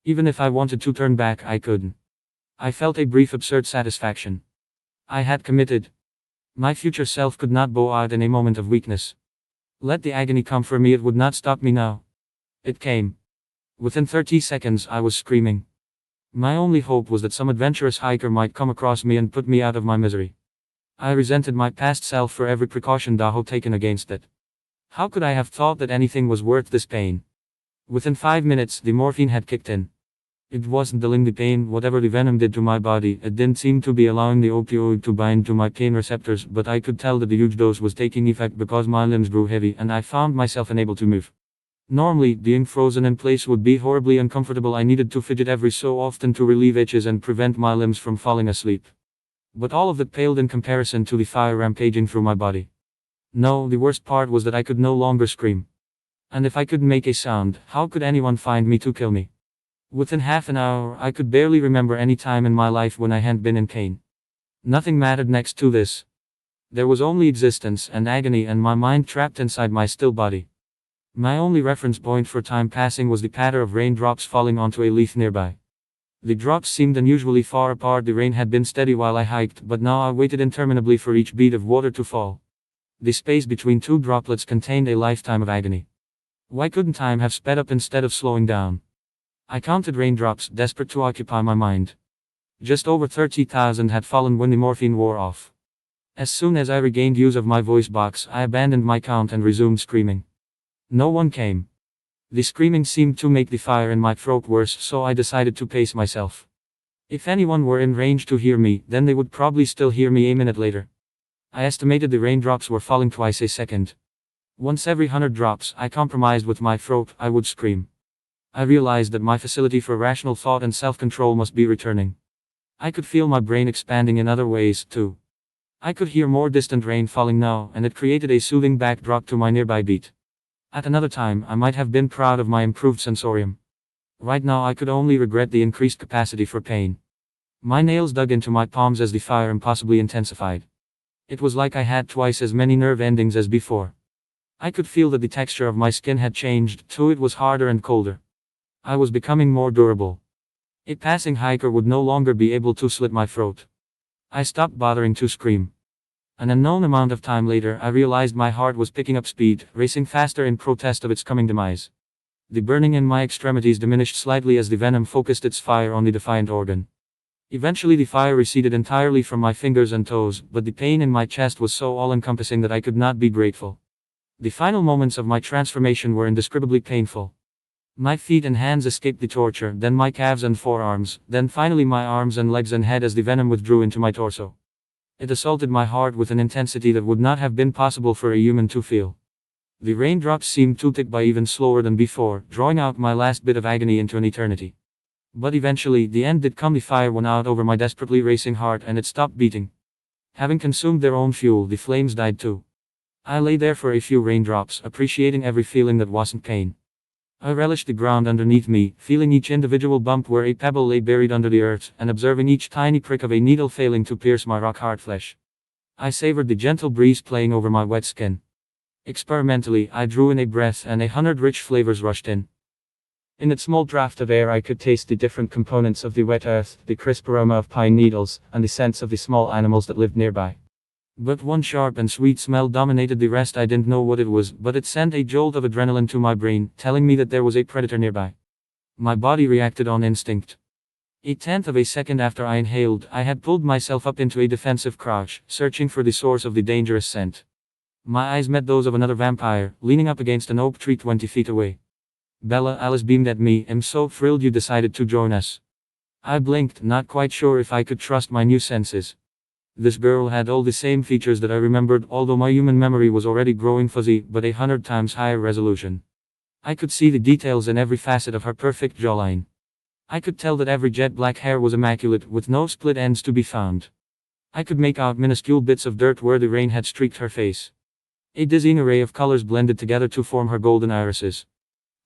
Even if I wanted to turn back, I couldn't. I felt a brief absurd satisfaction. I had committed. My future self could not bow out in a moment of weakness. Let the agony come for me, it would not stop me now. It came. Within 30 seconds I was screaming. My only hope was that some adventurous hiker might come across me and put me out of my misery. I resented my past self for every precaution Daho taken against it. How could I have thought that anything was worth this pain? Within 5 minutes the morphine had kicked in. It wasn't dulling the pain. Whatever the venom did to my body, it didn't seem to be allowing the opioid to bind to my pain receptors, but I could tell that the huge dose was taking effect because my limbs grew heavy and I found myself unable to move. Normally, being frozen in place would be horribly uncomfortable. I needed to fidget every so often to relieve itches and prevent my limbs from falling asleep. But all of it paled in comparison to the fire rampaging through my body. No, the worst part was that I could no longer scream. And if I couldn't make a sound, how could anyone find me to kill me? Within half an hour, I could barely remember any time in my life when I hadn't been in pain. Nothing mattered next to this. There was only existence and agony and my mind trapped inside my still body. My only reference point for time passing was the patter of raindrops falling onto a leaf nearby. The drops seemed unusually far apart. The rain had been steady while I hiked, but now I waited interminably for each bead of water to fall. The space between two droplets contained a lifetime of agony. Why couldn't time have sped up instead of slowing down? I counted raindrops, desperate to occupy my mind. Just over 30,000 had fallen when the morphine wore off. As soon as I regained use of my voice box, I abandoned my count and resumed screaming. No one came. The screaming seemed to make the fire in my throat worse, so I decided to pace myself. If anyone were in range to hear me, then they would probably still hear me a minute later. I estimated the raindrops were falling twice a second. Once every 100 drops, I compromised with my throat, I would scream. I realized that my facility for rational thought and self-control must be returning. I could feel my brain expanding in other ways, too. I could hear more distant rain falling now, and it created a soothing backdrop to my nearby beat. At another time, I might have been proud of my improved sensorium. Right now I could only regret the increased capacity for pain. My nails dug into my palms as the fire impossibly intensified. It was like I had twice as many nerve endings as before. I could feel that the texture of my skin had changed, too. It was harder and colder. I was becoming more durable. A passing hiker would no longer be able to slit my throat. I stopped bothering to scream. An unknown amount of time later, I realized my heart was picking up speed, racing faster in protest of its coming demise. The burning in my extremities diminished slightly as the venom focused its fire on the defiant organ. Eventually the fire receded entirely from my fingers and toes, but the pain in my chest was so all-encompassing that I could not be grateful. The final moments of my transformation were indescribably painful. My feet and hands escaped the torture, then my calves and forearms, then finally my arms and legs and head as the venom withdrew into my torso. It assaulted my heart with an intensity that would not have been possible for a human to feel. The raindrops seemed to tick by even slower than before, drawing out my last bit of agony into an eternity. But eventually, the end did come. The fire went out over my desperately racing heart and it stopped beating. Having consumed their own fuel, the flames died too. I lay there for a few raindrops, appreciating every feeling that wasn't pain. I relished the ground underneath me, feeling each individual bump where a pebble lay buried under the earth, and observing each tiny prick of a needle failing to pierce my rock-hard flesh. I savored the gentle breeze playing over my wet skin. Experimentally, I drew in a breath and 100 rich flavors rushed in. In that small draft of air I could taste the different components of the wet earth, the crisp aroma of pine needles, and the scents of the small animals that lived nearby. But one sharp and sweet smell dominated the rest. I didn't know what it was, but it sent a jolt of adrenaline to my brain, telling me that there was a predator nearby. My body reacted on instinct. A tenth of a second after I inhaled, I had pulled myself up into a defensive crouch, searching for the source of the dangerous scent. My eyes met those of another vampire, leaning up against an oak tree 20 feet away. "Bella," Alice beamed at me, "I'm so thrilled you decided to join us." I blinked, not quite sure if I could trust my new senses. This girl had all the same features that I remembered, although my human memory was already growing fuzzy, but 100 times higher resolution. I could see the details in every facet of her perfect jawline. I could tell that every jet black hair was immaculate, with no split ends to be found. I could make out minuscule bits of dirt where the rain had streaked her face. A dizzying array of colors blended together to form her golden irises.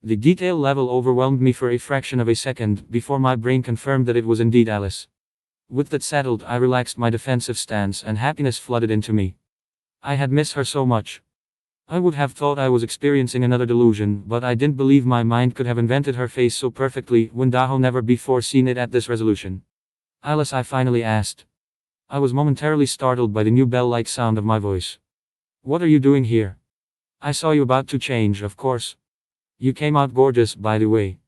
The detail level overwhelmed me for a fraction of a second before my brain confirmed that it was indeed Alice. With that settled, I relaxed my defensive stance and happiness flooded into me. I had missed her so much. I would have thought I was experiencing another delusion, but I didn't believe my mind could have invented her face so perfectly when Daho never before seen it at this resolution. Alice, I finally asked. I was momentarily startled by the new bell-like sound of my voice. What are you doing here? I saw you about to change, of course. You came out gorgeous, by the way.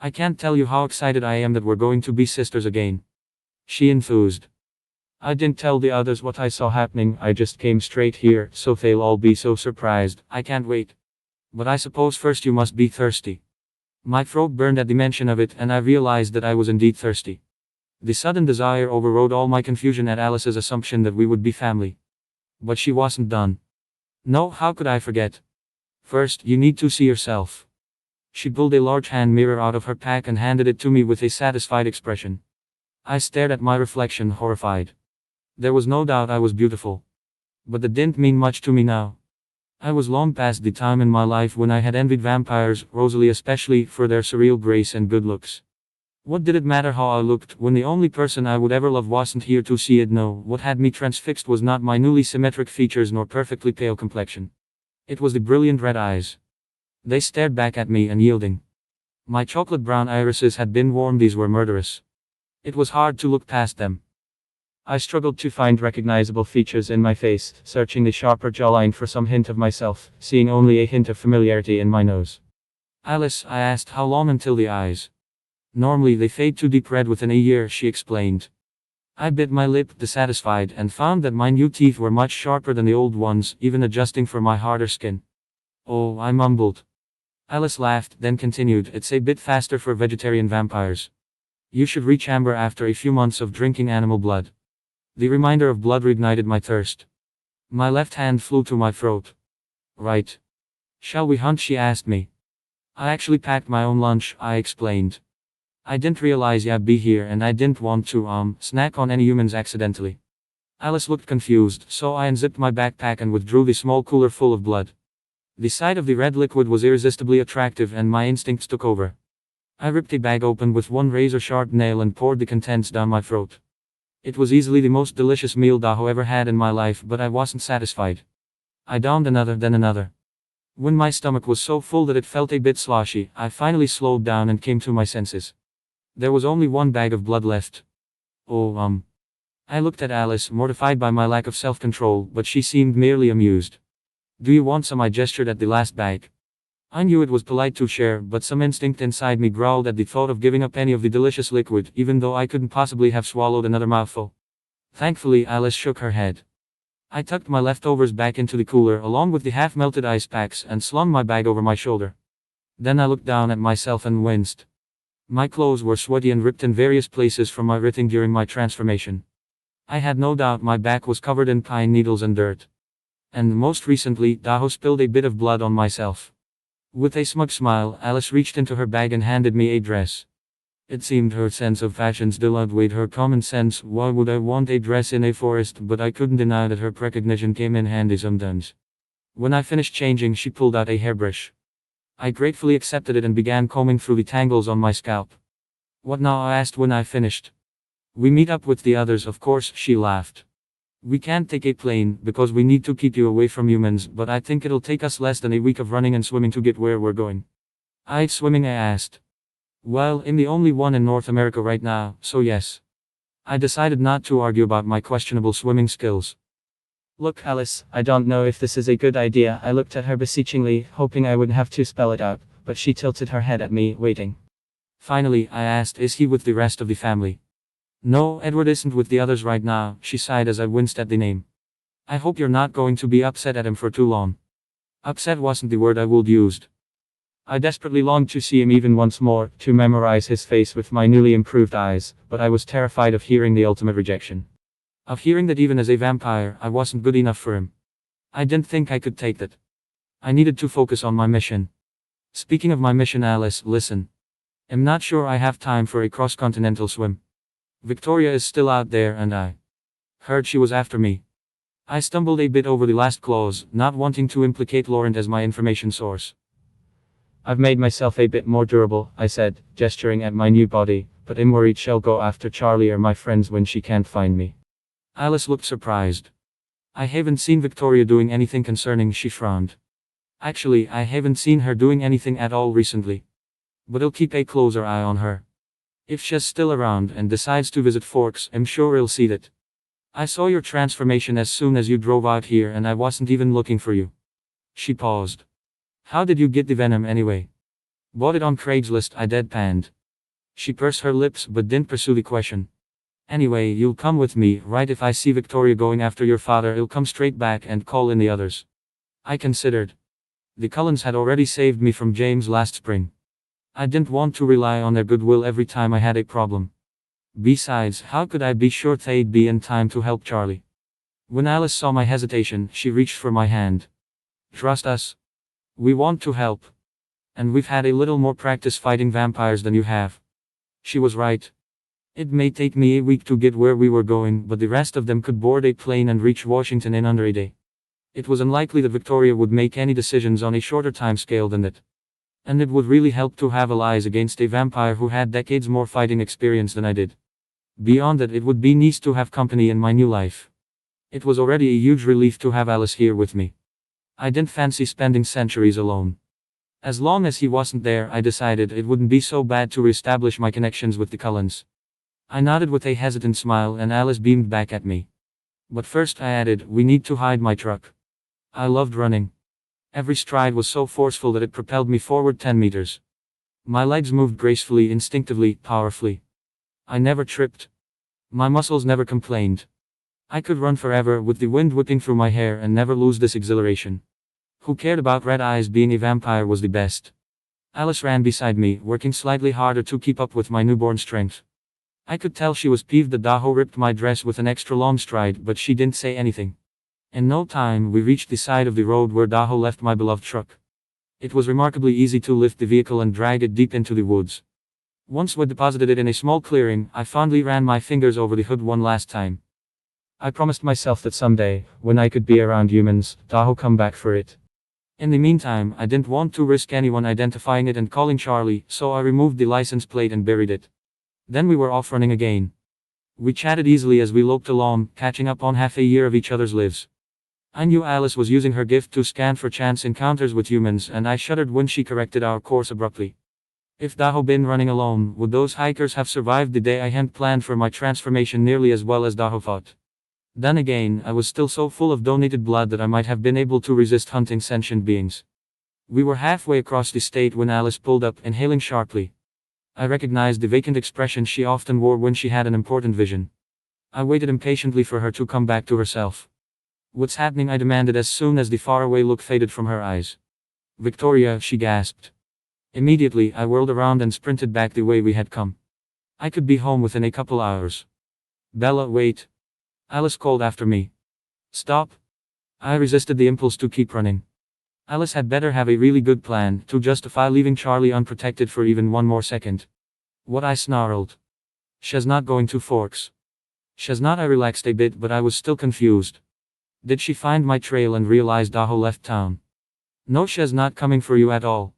I can't tell you how excited I am that we're going to be sisters again. She enthused. I didn't tell the others what I saw happening, I just came straight here, so they'll all be so surprised. I can't wait. But I suppose first you must be thirsty. My throat burned at the mention of it, and I realized that I was indeed thirsty. The sudden desire overrode all my confusion at Alice's assumption that we would be family. But she wasn't done. No, how could I forget? First, you need to see yourself. She pulled a large hand mirror out of her pack and handed it to me with a satisfied expression. I stared at my reflection, horrified. There was no doubt I was beautiful. But that didn't mean much to me now. I was long past the time in my life when I had envied vampires, Rosalie especially, for their surreal grace and good looks. What did it matter how I looked, when the only person I would ever love wasn't here to see it? No, what had me transfixed was not my newly symmetric features nor perfectly pale complexion. It was the brilliant red eyes. They stared back at me unyielding. My chocolate brown irises had been warm, these were murderous. It was hard to look past them. I struggled to find recognizable features in my face, searching the sharper jawline for some hint of myself, seeing only a hint of familiarity in my nose. Alice, I asked, how long until the eyes? Normally they fade to deep red within a year, she explained. I bit my lip, dissatisfied, and found that my new teeth were much sharper than the old ones, even adjusting for my harder skin. Oh, I mumbled. Alice laughed, then continued, it's a bit faster for vegetarian vampires. You should reach amber after a few months of drinking animal blood. The reminder of blood reignited my thirst. My left hand flew to my throat. Right. Shall we hunt? She asked me. I actually packed my own lunch, I explained. I didn't realize you'd be here and I didn't want to, snack on any humans accidentally. Alice looked confused, so I unzipped my backpack and withdrew the small cooler full of blood. The sight of the red liquid was irresistibly attractive and my instincts took over. I ripped a bag open with one razor-sharp nail and poured the contents down my throat. It was easily the most delicious meal Daho ever had in my life, but I wasn't satisfied. I downed another, then another. When my stomach was so full that it felt a bit sloshy, I finally slowed down and came to my senses. There was only one bag of blood left. Oh, I looked at Alice, mortified by my lack of self-control, but she seemed merely amused. Do you want some? I gestured at the last bag. I knew it was polite to share, but some instinct inside me growled at the thought of giving up any of the delicious liquid, even though I couldn't possibly have swallowed another mouthful. Thankfully, Alice shook her head. I tucked my leftovers back into the cooler along with the half-melted ice packs and slung my bag over my shoulder. Then I looked down at myself and winced. My clothes were sweaty and ripped in various places from my writhing during my transformation. I had no doubt my back was covered in pine needles and dirt. And most recently, Daho spilled a bit of blood on myself. With a smug smile, Alice reached into her bag and handed me a dress. It seemed her sense of fashion still outweighed her common sense. Why would I want a dress in a forest? But I couldn't deny that her precognition came in handy sometimes. When I finished changing, she pulled out a hairbrush. I gratefully accepted it and began combing through the tangles on my scalp. What now? I asked when I finished. We meet up with the others, of course, she laughed. We can't take a plane, because we need to keep you away from humans, but I think it'll take us less than a week of running and swimming to get where we're going. Swimming? I asked. Well, I'm the only one in North America right now, so yes. I decided not to argue about my questionable swimming skills. Look, Alice, I don't know if this is a good idea. I looked at her beseechingly, hoping I wouldn't have to spell it out, but she tilted her head at me, waiting. Finally, I asked, is he with the rest of the family? No, Edward isn't with the others right now, she sighed as I winced at the name. I hope you're not going to be upset at him for too long. Upset wasn't the word I would used. I desperately longed to see him even once more, to memorize his face with my newly improved eyes, but I was terrified of hearing the ultimate rejection. Of hearing that even as a vampire, I wasn't good enough for him. I didn't think I could take that. I needed to focus on my mission. Speaking of my mission, Alice, listen. I'm not sure I have time for a cross-continental swim. Victoria is still out there and I heard she was after me. I stumbled a bit over the last clause, not wanting to implicate Laurent as my information source. I've made myself a bit more durable, I said, gesturing at my new body, but I'm worried she'll go after Charlie or my friends when she can't find me. Alice looked surprised. I haven't seen Victoria doing anything concerning, she frowned. Actually, I haven't seen her doing anything at all recently. But I'll keep a closer eye on her. If she's still around and decides to visit Forks, I'm sure I'll see that. I saw your transformation as soon as you drove out here and I wasn't even looking for you. She paused. How did you get the venom anyway? Bought it on Craigslist, I deadpanned. She pursed her lips but didn't pursue the question. Anyway, you'll come with me, right? If I see Victoria going after your father, I'll come straight back and call in the others. I considered. The Cullens had already saved me from James last spring. I didn't want to rely on their goodwill every time I had a problem. Besides, how could I be sure they'd be in time to help Charlie? When Alice saw my hesitation, she reached for my hand. Trust us. We want to help. And we've had a little more practice fighting vampires than you have. She was right. It may take me a week to get where we were going, but the rest of them could board a plane and reach Washington in under a day. It was unlikely that Victoria would make any decisions on a shorter time scale than that. And it would really help to have allies against a vampire who had decades more fighting experience than I did. Beyond that, it would be nice to have company in my new life. It was already a huge relief to have Alice here with me. I didn't fancy spending centuries alone. As long as he wasn't there, I decided it wouldn't be so bad to reestablish my connections with the Cullens. I nodded with a hesitant smile and Alice beamed back at me. But first, I added, we need to hide my truck. I loved running. Every stride was so forceful that it propelled me forward 10 meters. My legs moved gracefully, instinctively, powerfully. I never tripped. My muscles never complained. I could run forever with the wind whipping through my hair and never lose this exhilaration. Who cared about red eyes? Being a vampire was the best. Alice ran beside me, working slightly harder to keep up with my newborn strength. I could tell she was peeved that Daho ripped my dress with an extra long stride, but she didn't say anything. In no time, we reached the side of the road where Daho left my beloved truck. It was remarkably easy to lift the vehicle and drag it deep into the woods. Once we deposited it in a small clearing, I fondly ran my fingers over the hood one last time. I promised myself that someday, when I could be around humans, Daho come back for it. In the meantime, I didn't want to risk anyone identifying it and calling Charlie, so I removed the license plate and buried it. Then we were off running again. We chatted easily as we loped along, catching up on half a year of each other's lives. I knew Alice was using her gift to scan for chance encounters with humans, and I shuddered when she corrected our course abruptly. If Daho been running alone, would those hikers have survived the day I hadn't planned for my transformation nearly as well as Daho thought? Then again, I was still so full of donated blood that I might have been able to resist hunting sentient beings. We were halfway across the state when Alice pulled up, inhaling sharply. I recognized the vacant expression she often wore when she had an important vision. I waited impatiently for her to come back to herself. What's happening? I demanded as soon as the faraway look faded from her eyes. Victoria, she gasped. Immediately, I whirled around and sprinted back the way we had come. I could be home within a couple hours. Bella, wait. Alice called after me. Stop. I resisted the impulse to keep running. Alice had better have a really good plan to justify leaving Charlie unprotected for even one more second. What? I snarled. She's not going to Forks. She's not. I relaxed a bit, but I was still confused. Did she find my trail and realize Daho left town? No, she's not coming for you at all.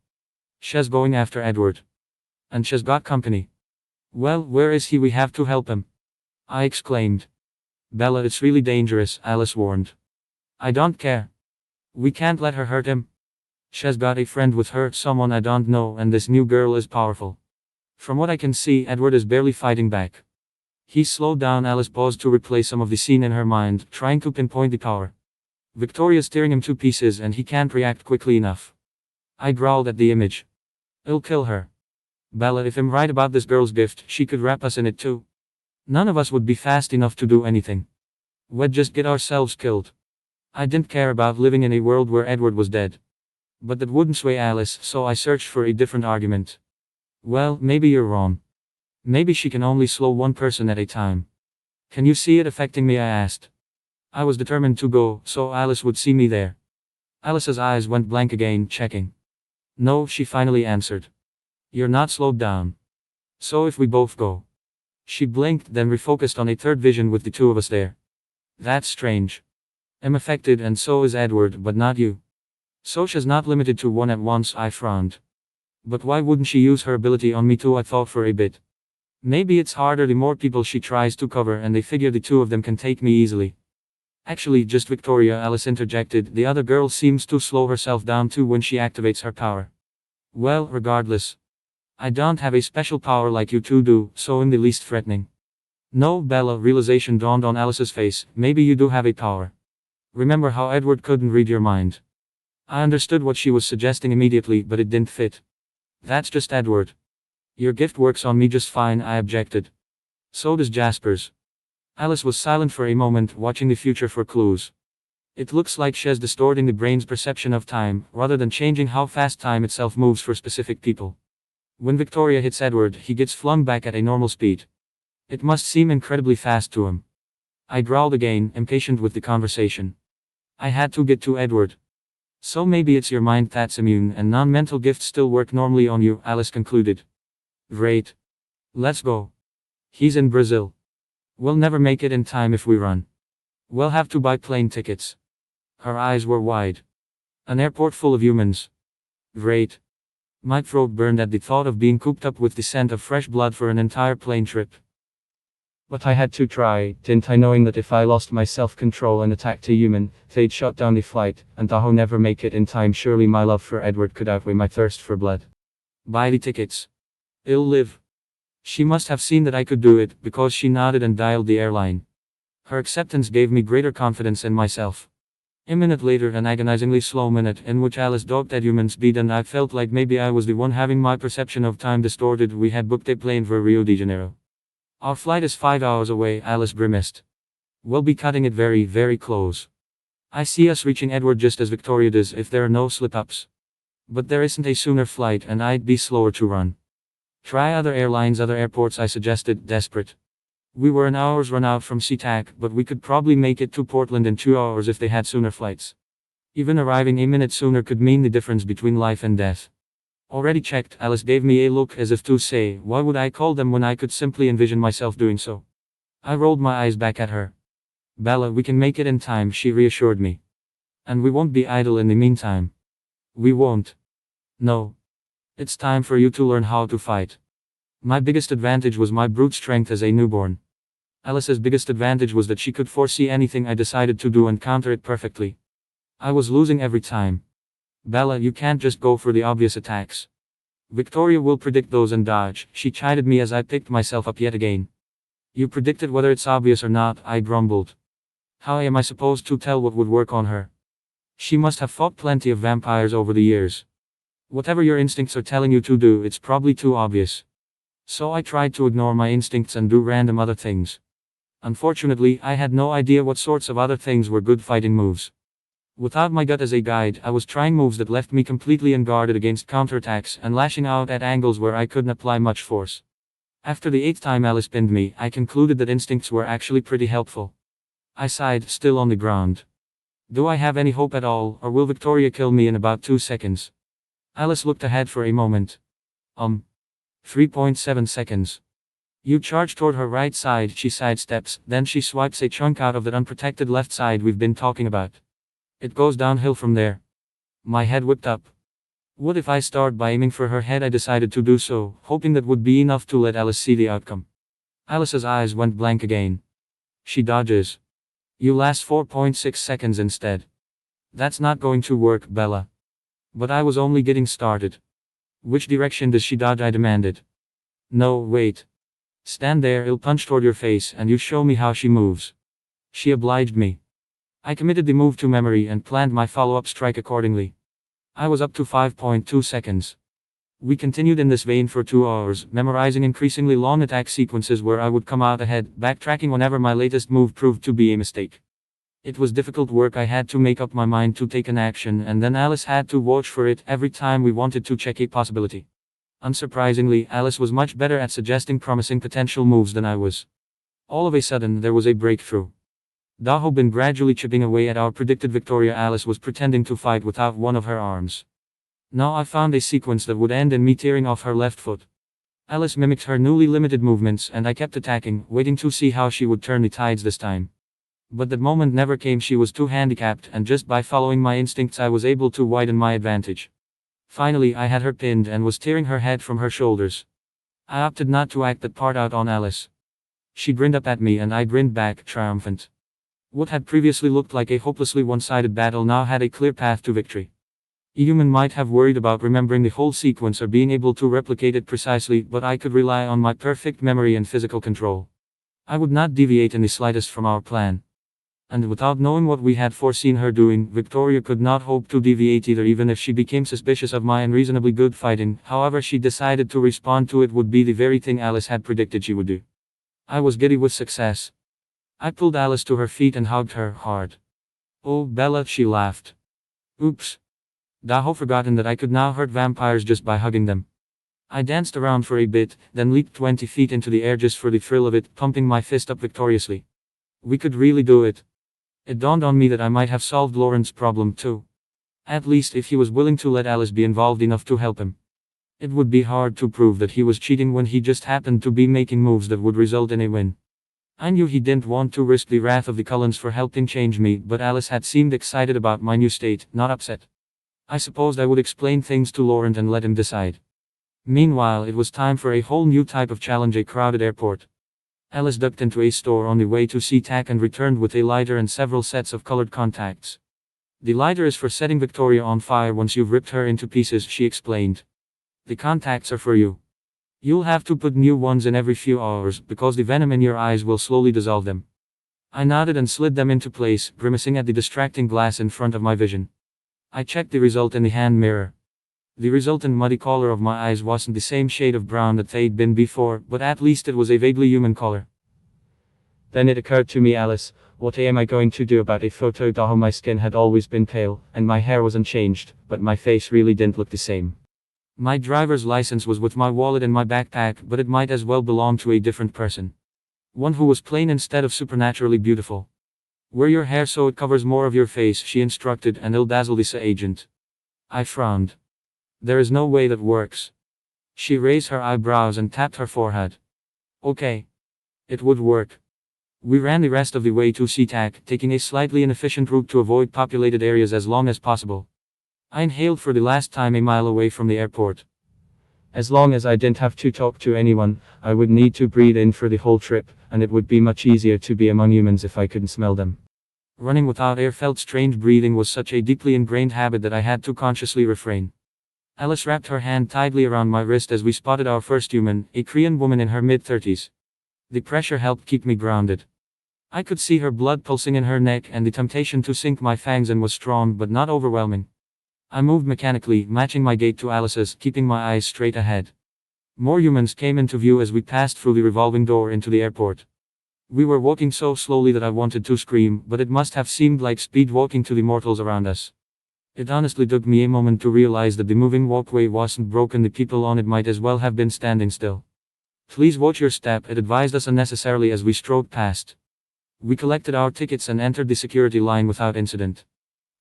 She's going after Edward. And she's got company. Well, where is he? We have to help him. I exclaimed. Bella, it's really dangerous, Alice warned. I don't care. We can't let her hurt him. She's got a friend with her, someone I don't know, and this new girl is powerful. From what I can see, Edward is barely fighting back. He slowed down. Alice paused to replay some of the scene in her mind, trying to pinpoint the power. Victoria's tearing him to pieces and he can't react quickly enough. I growled at the image. I'll kill her. Bella, if I'm right about this girl's gift, she could wrap us in it too. None of us would be fast enough to do anything. We'd just get ourselves killed. I didn't care about living in a world where Edward was dead. But that wouldn't sway Alice, so I searched for a different argument. Well, maybe you're wrong. Maybe she can only slow one person at a time. Can you see it affecting me? I asked. I was determined to go, so Alice would see me there. Alice's eyes went blank again, checking. No, she finally answered. You're not slowed down. So if we both go. She blinked, then refocused on a third vision with the two of us there. That's strange. I'm affected and so is Edward, but not you. Sosha's not limited to one at once, I frowned. But why wouldn't she use her ability on me too, I thought for a bit. Maybe it's harder the more people she tries to cover and they figure the two of them can take me easily. Actually, just Victoria, Alice interjected, the other girl seems to slow herself down too when she activates her power. Well, regardless. I don't have a special power like you two do, so I'm the least threatening. No, Bella, realization dawned on Alice's face, maybe you do have a power. Remember how Edward couldn't read your mind? I understood what she was suggesting immediately, but it didn't fit. That's just Edward. Your gift works on me just fine, I objected. So does Jasper's. Alice was silent for a moment, watching the future for clues. It looks like she's distorting the brain's perception of time, rather than changing how fast time itself moves for specific people. When Victoria hits Edward, he gets flung back at a normal speed. It must seem incredibly fast to him. I growled again, impatient with the conversation. I had to get to Edward. So maybe it's your mind that's immune and non-mental gifts still work normally on you, Alice concluded. Great. Let's go. He's in Brazil. We'll never make it in time if we run. We'll have to buy plane tickets. Her eyes were wide. An airport full of humans. Great. My throat burned at the thought of being cooped up with the scent of fresh blood for an entire plane trip. But I had to try, didn't I, knowing that if I lost my self-control and attacked a human, they'd shut down the flight, and I'll never make it in time. Surely my love for Edward could outweigh my thirst for blood. Buy the tickets. I'll live. She must have seen that I could do it, because she nodded and dialed the airline. Her acceptance gave me greater confidence in myself. A minute later, an agonizingly slow minute in which Alice dogged at human speed, and I felt like maybe I was the one having my perception of time distorted. We had booked a plane for Rio de Janeiro. Our flight is 5 hours away, Alice grimaced. We'll be cutting it very, very close. I see us reaching Edward just as Victoria does if there are no slip-ups. But there isn't a sooner flight and I'd be slower to run. Try other airlines, other airports, I suggested, desperate. We were an hour's run out from SeaTac, but we could probably make it to Portland in 2 hours if they had sooner flights. Even arriving a minute sooner could mean the difference between life and death. Already checked, Alice gave me a look as if to say, why would I call them when I could simply envision myself doing so? I rolled my eyes back at her. Bella, we can make it in time, she reassured me. And we won't be idle in the meantime. We won't. No. It's time for you to learn how to fight. My biggest advantage was my brute strength as a newborn. Alice's biggest advantage was that she could foresee anything I decided to do and counter it perfectly. I was losing every time. Bella, you can't just go for the obvious attacks. Victoria will predict those and dodge, she chided me as I picked myself up yet again. You predicted whether it's obvious or not, I grumbled. How am I supposed to tell what would work on her? She must have fought plenty of vampires over the years. Whatever your instincts are telling you to do, it's probably too obvious. So I tried to ignore my instincts and do random other things. Unfortunately, I had no idea what sorts of other things were good fighting moves. Without my gut as a guide, I was trying moves that left me completely unguarded against counterattacks and lashing out at angles where I couldn't apply much force. After the 8th time Alice pinned me, I concluded that instincts were actually pretty helpful. I sighed, still on the ground. Do I have any hope at all, or will Victoria kill me in about 2 seconds? Alice looked ahead for a moment. 3.7 seconds. You charge toward her right side, she sidesteps, then she swipes a chunk out of that unprotected left side we've been talking about. It goes downhill from there. My head whipped up. What if I start by aiming for her head? I decided to do so, hoping that would be enough to let Alice see the outcome. Alice's eyes went blank again. She dodges. You last 4.6 seconds instead. That's not going to work, Bella. But I was only getting started. Which direction does she dodge? I demanded. No, wait. Stand there, I'll punch toward your face and you show me how she moves. She obliged me. I committed the move to memory and planned my follow-up strike accordingly. I was up to 5.2 seconds. We continued in this vein for 2 hours, memorizing increasingly long attack sequences where I would come out ahead, backtracking whenever my latest move proved to be a mistake. It was difficult work. I had to make up my mind to take an action and then Alice had to watch for it every time we wanted to check a possibility. Unsurprisingly, Alice was much better at suggesting promising potential moves than I was. All of a sudden, there was a breakthrough. Daho been gradually chipping away at our predicted Victoria. Alice was pretending to fight without one of her arms. Now I found a sequence that would end in me tearing off her left foot. Alice mimicked her newly limited movements, and I kept attacking, waiting to see how she would turn the tides this time. But that moment never came. She was too handicapped, and just by following my instincts I was able to widen my advantage. Finally I had her pinned and was tearing her head from her shoulders. I opted not to act that part out on Alice. She grinned up at me and I grinned back, triumphant. What had previously looked like a hopelessly one-sided battle now had a clear path to victory. A human might have worried about remembering the whole sequence or being able to replicate it precisely, but I could rely on my perfect memory and physical control. I would not deviate in the slightest from our plan. And without knowing what we had foreseen her doing, Victoria could not hope to deviate either. Even if she became suspicious of my unreasonably good fighting, however she decided to respond to it would be the very thing Alice had predicted she would do. I was giddy with success. I pulled Alice to her feet and hugged her hard. "Oh, Bella," she laughed. "Oops. Daho forgotten that I could now hurt vampires just by hugging them." I danced around for a bit, then leaped 20 feet into the air just for the thrill of it, pumping my fist up victoriously. We could really do it. It dawned on me that I might have solved Laurent's problem too. At least if he was willing to let Alice be involved enough to help him. It would be hard to prove that he was cheating when he just happened to be making moves that would result in a win. I knew he didn't want to risk the wrath of the Cullens for helping change me, but Alice had seemed excited about my new state, not upset. I supposed I would explain things to Laurent and let him decide. Meanwhile, it was time for a whole new type of challenge: a crowded airport. Alice ducked into a store on the way to SeaTac and returned with a lighter and several sets of colored contacts. "The lighter is for setting Victoria on fire once you've ripped her into pieces," she explained. "The contacts are for you. You'll have to put new ones in every few hours, because the venom in your eyes will slowly dissolve them." I nodded and slid them into place, grimacing at the distracting glass in front of my vision. I checked the result in the hand mirror. The resultant muddy color of my eyes wasn't the same shade of brown that they'd been before, but at least it was a vaguely human color. Then it occurred to me, "Alice, what am I going to do about a photo? Daho, my skin had always been pale, and my hair was unchanged, but my face really didn't look the same. My driver's license was with my wallet in my backpack, but it might as well belong to a different person. One who was plain instead of supernaturally beautiful. Wear your hair so it covers more of your face," she instructed, "and it'll dazzle the agent." I frowned. "There is no way that works." She raised her eyebrows and tapped her forehead. "Okay. It would work." We ran the rest of the way to SeaTac, taking a slightly inefficient route to avoid populated areas as long as possible. I inhaled for the last time a mile away from the airport. As long as I didn't have to talk to anyone, I would need to breathe in for the whole trip, and it would be much easier to be among humans if I couldn't smell them. Running without air felt strange. Breathing was such a deeply ingrained habit that I had to consciously refrain. Alice wrapped her hand tightly around my wrist as we spotted our first human, a Korean woman in her mid-30s. The pressure helped keep me grounded. I could see her blood pulsing in her neck, and the temptation to sink my fangs in was strong but not overwhelming. I moved mechanically, matching my gait to Alice's, keeping my eyes straight ahead. More humans came into view as we passed through the revolving door into the airport. We were walking so slowly that I wanted to scream, but it must have seemed like speed walking to the mortals around us. It honestly took me a moment to realize that the moving walkway wasn't broken. The people on it might as well have been standing still. "Please watch your step," it advised us unnecessarily as we strode past. We collected our tickets and entered the security line without incident.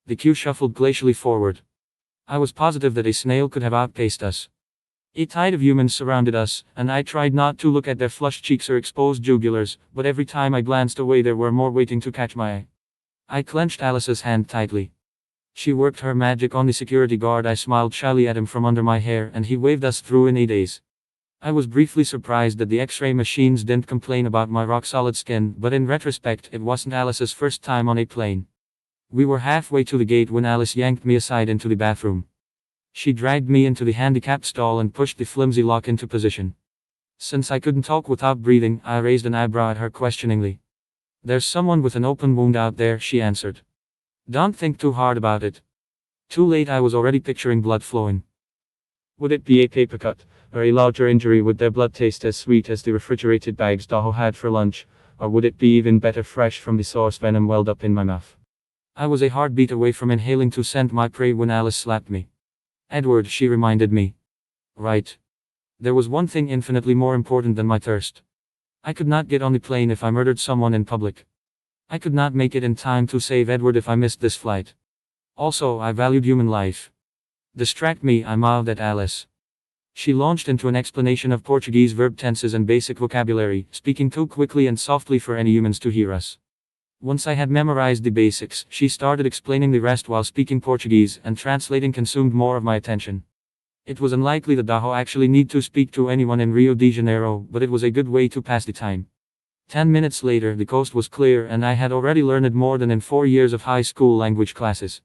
The queue shuffled glacially forward. I was positive that a snail could have outpaced us. A tide of humans surrounded us, and I tried not to look at their flushed cheeks or exposed jugulars, but every time I glanced away there were more waiting to catch my eye. I clenched Alice's hand tightly. She worked her magic on the security guard. I smiled shyly at him from under my hair, and he waved us through in a daze. I was briefly surprised that the X-ray machines didn't complain about my rock-solid skin, but in retrospect it wasn't Alice's first time on a plane. We were halfway to the gate when Alice yanked me aside into the bathroom. She dragged me into the handicapped stall and pushed the flimsy lock into position. Since I couldn't talk without breathing, I raised an eyebrow at her questioningly. "There's someone with an open wound out there," she answered. "Don't think too hard about it." Too late, I was already picturing blood flowing. Would it be a paper cut, or a larger injury? Would their blood taste as sweet as the refrigerated bags Daho had for lunch, or would it be even better fresh from the source? Venom welled up in my mouth. I was a heartbeat away from inhaling to scent my prey when Alice slapped me. "Edward," she reminded me. Right. There was one thing infinitely more important than my thirst. I could not get on the plane if I murdered someone in public. I could not make it in time to save Edward if I missed this flight. Also, I valued human life. Distract me, I mouthed at Alice. She launched into an explanation of Portuguese verb tenses and basic vocabulary, speaking too quickly and softly for any humans to hear us. Once I had memorized the basics, she started explaining the rest while speaking Portuguese, and translating consumed more of my attention. It was unlikely that Daho actually need to speak to anyone in Rio de Janeiro, but it was a good way to pass the time. 10 minutes later, the coast was clear, and I had already learned more than in 4 years of high school language classes.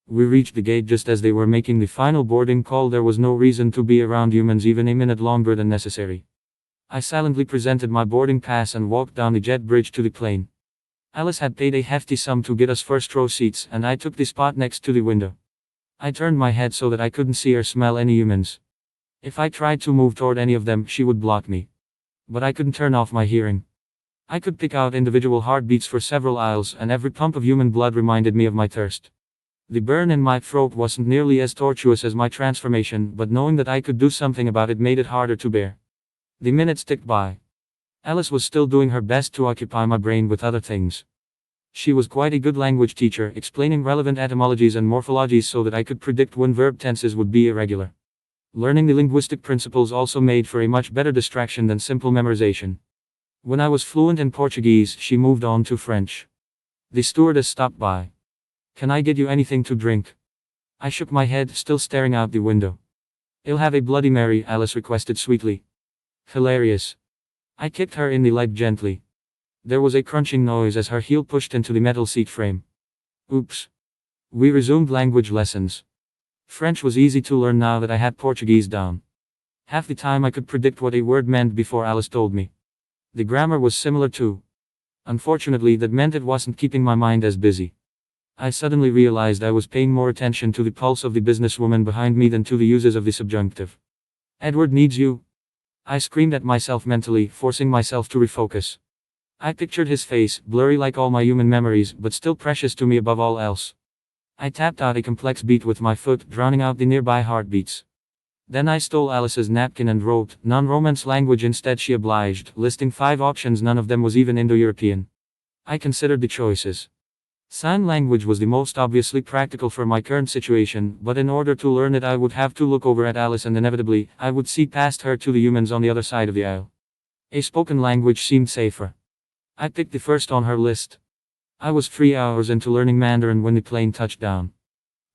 We reached the gate just as they were making the final boarding call. There was no reason to be around humans even a minute longer than necessary. I silently presented my boarding pass and walked down the jet bridge to the plane. Alice had paid a hefty sum to get us first row seats, and I took the spot next to the window. I turned my head so that I couldn't see or smell any humans. If I tried to move toward any of them, she would block me. But I couldn't turn off my hearing. I could pick out individual heartbeats for several aisles, and every pump of human blood reminded me of my thirst. The burn in my throat wasn't nearly as tortuous as my transformation, but knowing that I could do something about it made it harder to bear. The minutes ticked by. Alice was still doing her best to occupy my brain with other things. She was quite a good language teacher, explaining relevant etymologies and morphologies so that I could predict when verb tenses would be irregular. Learning the linguistic principles also made for a much better distraction than simple memorization. When I was fluent in Portuguese, she moved on to French. The stewardess stopped by. "Can I get you anything to drink?" I shook my head, still staring out the window. "I'll have a Bloody Mary," Alice requested sweetly. Hilarious. I kicked her in the leg gently. There was a crunching noise as her heel pushed into the metal seat frame. Oops. We resumed language lessons. French was easy to learn now that I had Portuguese down. Half the time I could predict what a word meant before Alice told me. The grammar was similar too. Unfortunately, that meant it wasn't keeping my mind as busy. I suddenly realized I was paying more attention to the pulse of the businesswoman behind me than to the uses of the subjunctive. "Edward needs you," I screamed at myself mentally, forcing myself to refocus. I pictured his face, blurry like all my human memories, but still precious to me above all else. I tapped out a complex beat with my foot, drowning out the nearby heartbeats. Then I stole Alice's napkin and wrote, "Non-Romance language" instead. She obliged, listing 5 options. None of them was even Indo-European. I considered the choices. Sign language was the most obviously practical for my current situation, but in order to learn it I would have to look over at Alice and inevitably, I would see past her to the humans on the other side of the aisle. A spoken language seemed safer. I picked the first on her list. I was 3 hours into learning Mandarin when the plane touched down.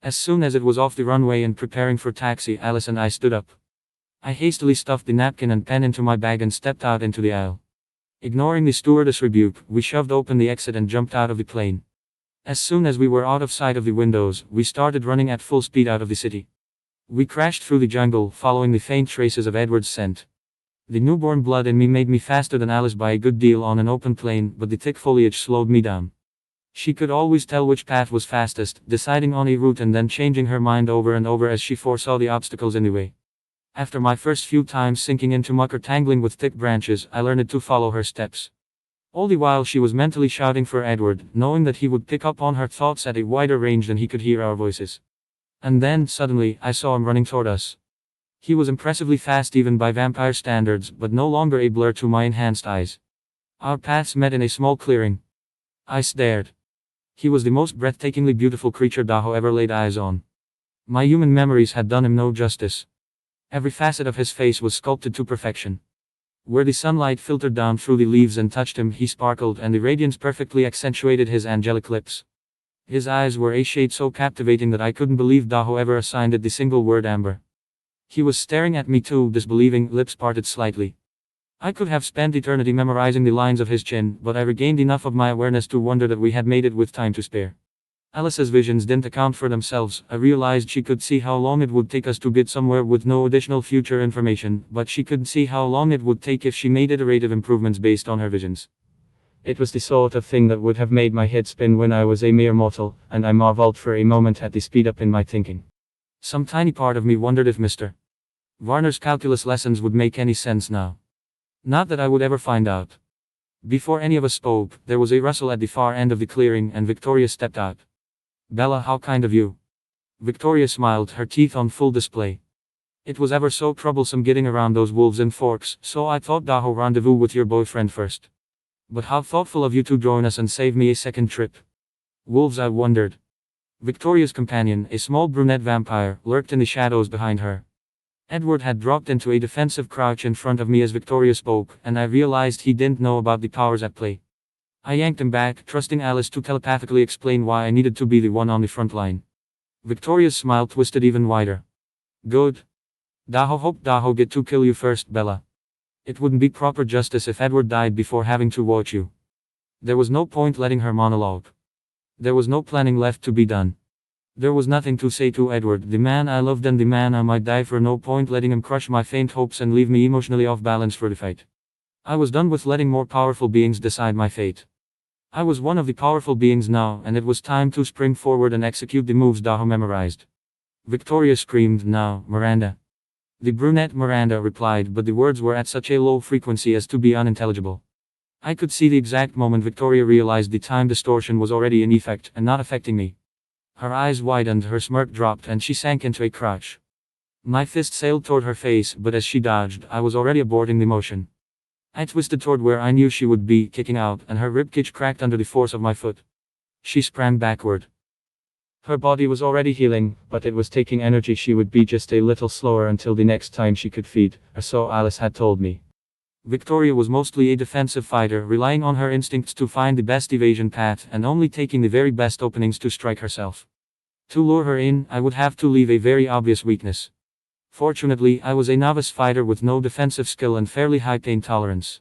As soon as it was off the runway and preparing for taxi, Alice and I stood up. I hastily stuffed the napkin and pen into my bag and stepped out into the aisle. Ignoring the stewardess' rebuke, we shoved open the exit and jumped out of the plane. As soon as we were out of sight of the windows, we started running at full speed out of the city. We crashed through the jungle, following the faint traces of Edward's scent. The newborn blood in me made me faster than Alice by a good deal on an open plain, but the thick foliage slowed me down. She could always tell which path was fastest, deciding on a route and then changing her mind over and over as she foresaw the obstacles in the way. After my first few times sinking into muck or tangling with thick branches, I learned to follow her steps. All the while she was mentally shouting for Edward, knowing that he would pick up on her thoughts at a wider range than he could hear our voices. And then, suddenly, I saw him running toward us. He was impressively fast even by vampire standards, but no longer a blur to my enhanced eyes. Our paths met in a small clearing. I stared. He was the most breathtakingly beautiful creature Daho ever laid eyes on. My human memories had done him no justice. Every facet of his face was sculpted to perfection. Where the sunlight filtered down through the leaves and touched him, he sparkled, and the radiance perfectly accentuated his angelic lips. His eyes were a shade so captivating that I couldn't believe Daho ever assigned it the single word amber. He was staring at me too, disbelieving, lips parted slightly. I could have spent eternity memorizing the lines of his chin, but I regained enough of my awareness to wonder that we had made it with time to spare. Alice's visions didn't account for themselves. I realized she could see how long it would take us to get somewhere with no additional future information, but she couldn't see how long it would take if she made iterative improvements based on her visions. It was the sort of thing that would have made my head spin when I was a mere mortal, and I marveled for a moment at the speed up in my thinking. Some tiny part of me wondered if Mr. Varner's calculus lessons would make any sense now. Not that I would ever find out. Before any of us spoke, there was a rustle at the far end of the clearing and Victoria stepped out. "Bella, how kind of you." Victoria smiled, her teeth on full display. "It was ever so troublesome getting around those wolves and forks, so I thought Daho rendezvous with your boyfriend first. But how thoughtful of you to join us and save me a second trip." Wolves, I wondered. Victoria's companion, a small brunette vampire, lurked in the shadows behind her. Edward had dropped into a defensive crouch in front of me as Victoria spoke, and I realized he didn't know about the powers at play. I yanked him back, trusting Alice to telepathically explain why I needed to be the one on the front line. Victoria's smile twisted even wider. Good. Daho hope Daho get to kill you first, Bella. It wouldn't be proper justice if Edward died before having to watch you. There was no point letting her monologue. There was no planning left to be done. There was nothing to say to Edward, the man I loved and the man I might die for. No point letting him crush my faint hopes and leave me emotionally off balance for the fight. I was done with letting more powerful beings decide my fate. I was one of the powerful beings now, and it was time to spring forward and execute the moves Daho memorized. Victoria screamed, "Now, Miranda." The brunette Miranda replied, but the words were at such a low frequency as to be unintelligible. I could see the exact moment Victoria realized the time distortion was already in effect, and not affecting me. Her eyes widened, her smirk dropped, and she sank into a crouch. My fist sailed toward her face, but as she dodged, I was already aborting the motion. I twisted toward where I knew she would be, kicking out, and her ribcage cracked under the force of my foot. She sprang backward. Her body was already healing, but it was taking energy. She would be just a little slower until the next time she could feed, or so Alice had told me. Victoria was mostly a defensive fighter, relying on her instincts to find the best evasion path and only taking the very best openings to strike herself. To lure her in, I would have to leave a very obvious weakness. Fortunately, I was a novice fighter with no defensive skill and fairly high pain tolerance.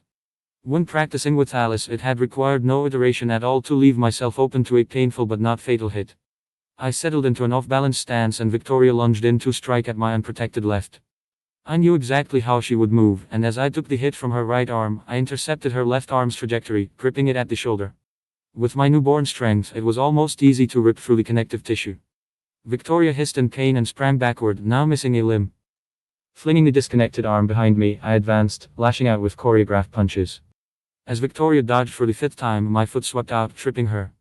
When practicing with Alice, it had required no iteration at all to leave myself open to a painful but not fatal hit. I settled into an off-balance stance and Victoria lunged in to strike at my unprotected left. I knew exactly how she would move, and as I took the hit from her right arm, I intercepted her left arm's trajectory, gripping it at the shoulder. With my newborn strength, it was almost easy to rip through the connective tissue. Victoria hissed in pain and sprang backward, now missing a limb. Flinging the disconnected arm behind me, I advanced, lashing out with choreographed punches. As Victoria dodged for the fifth time, my foot swept out, tripping her.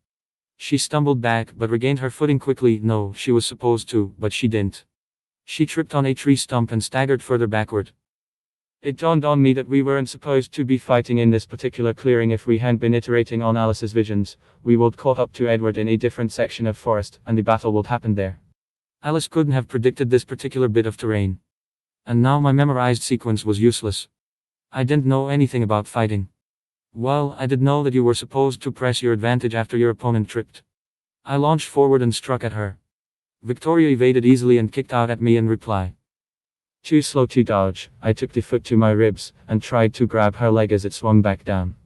She stumbled back, but regained her footing quickly. No, she was supposed to, but she didn't. She tripped on a tree stump and staggered further backward. It dawned on me that we weren't supposed to be fighting in this particular clearing. If we hadn't been iterating on Alice's visions, we would caught up to Edward in a different section of forest, and the battle would happen there. Alice couldn't have predicted this particular bit of terrain. And now my memorized sequence was useless. I didn't know anything about fighting. Well, I did know that you were supposed to press your advantage after your opponent tripped. I launched forward and struck at her. Victoria evaded easily and kicked out at me in reply. Too slow to dodge, I took the foot to my ribs, and tried to grab her leg as it swung back down.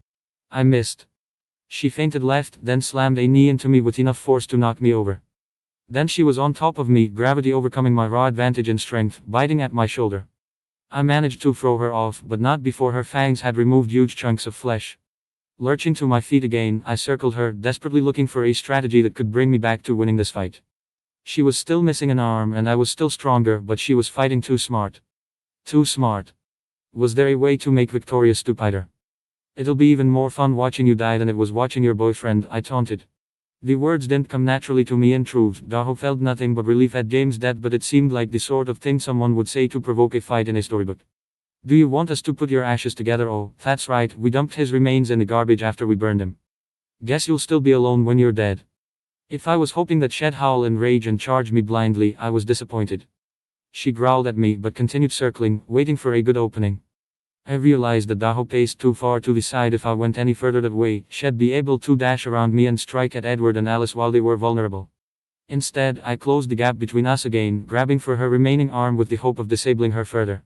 I missed. She feinted left, then slammed a knee into me with enough force to knock me over. Then she was on top of me, gravity overcoming my raw advantage in strength, biting at my shoulder. I managed to throw her off, but not before her fangs had removed huge chunks of flesh. Lurching to my feet again, I circled her, desperately looking for a strategy that could bring me back to winning this fight. She was still missing an arm and I was still stronger, but she was fighting too smart. Too smart. Was there a way to make Victoria stupider? It'll be even more fun watching you die than it was watching your boyfriend, I taunted. The words didn't come naturally to me. In truth, Daho felt nothing but relief at James' death, but it seemed like the sort of thing someone would say to provoke a fight in a storybook. Do you want us to put your ashes together? Oh, that's right, we dumped his remains in the garbage after we burned him. Guess you'll still be alone when you're dead. If I was hoping that she'd howl in rage and charge me blindly, I was disappointed. She growled at me but continued circling, waiting for a good opening. I realized that Daho paced too far to the side. If I went any further that way, she'd be able to dash around me and strike at Edward and Alice while they were vulnerable. Instead, I closed the gap between us again, grabbing for her remaining arm with the hope of disabling her further.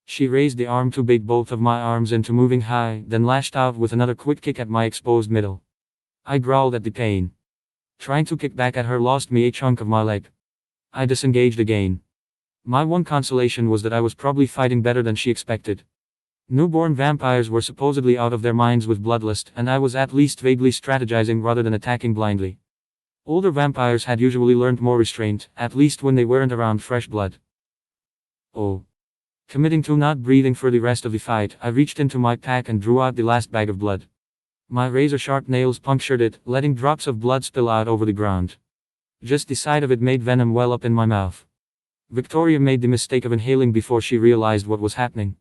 She raised the arm to bait both of my arms into moving high, then lashed out with another quick kick at my exposed middle. I growled at the pain. Trying to kick back at her lost me a chunk of my leg. I disengaged again. My one consolation was that I was probably fighting better than she expected. Newborn vampires were supposedly out of their minds with bloodlust, and I was at least vaguely strategizing rather than attacking blindly. Older vampires had usually learned more restraint, at least when they weren't around fresh blood. Oh. Committing to not breathing for the rest of the fight, I reached into my pack and drew out the last bag of blood. My razor-sharp nails punctured it, letting drops of blood spill out over the ground. Just the sight of it made venom well up in my mouth. Victoria made the mistake of inhaling before she realized what was happening.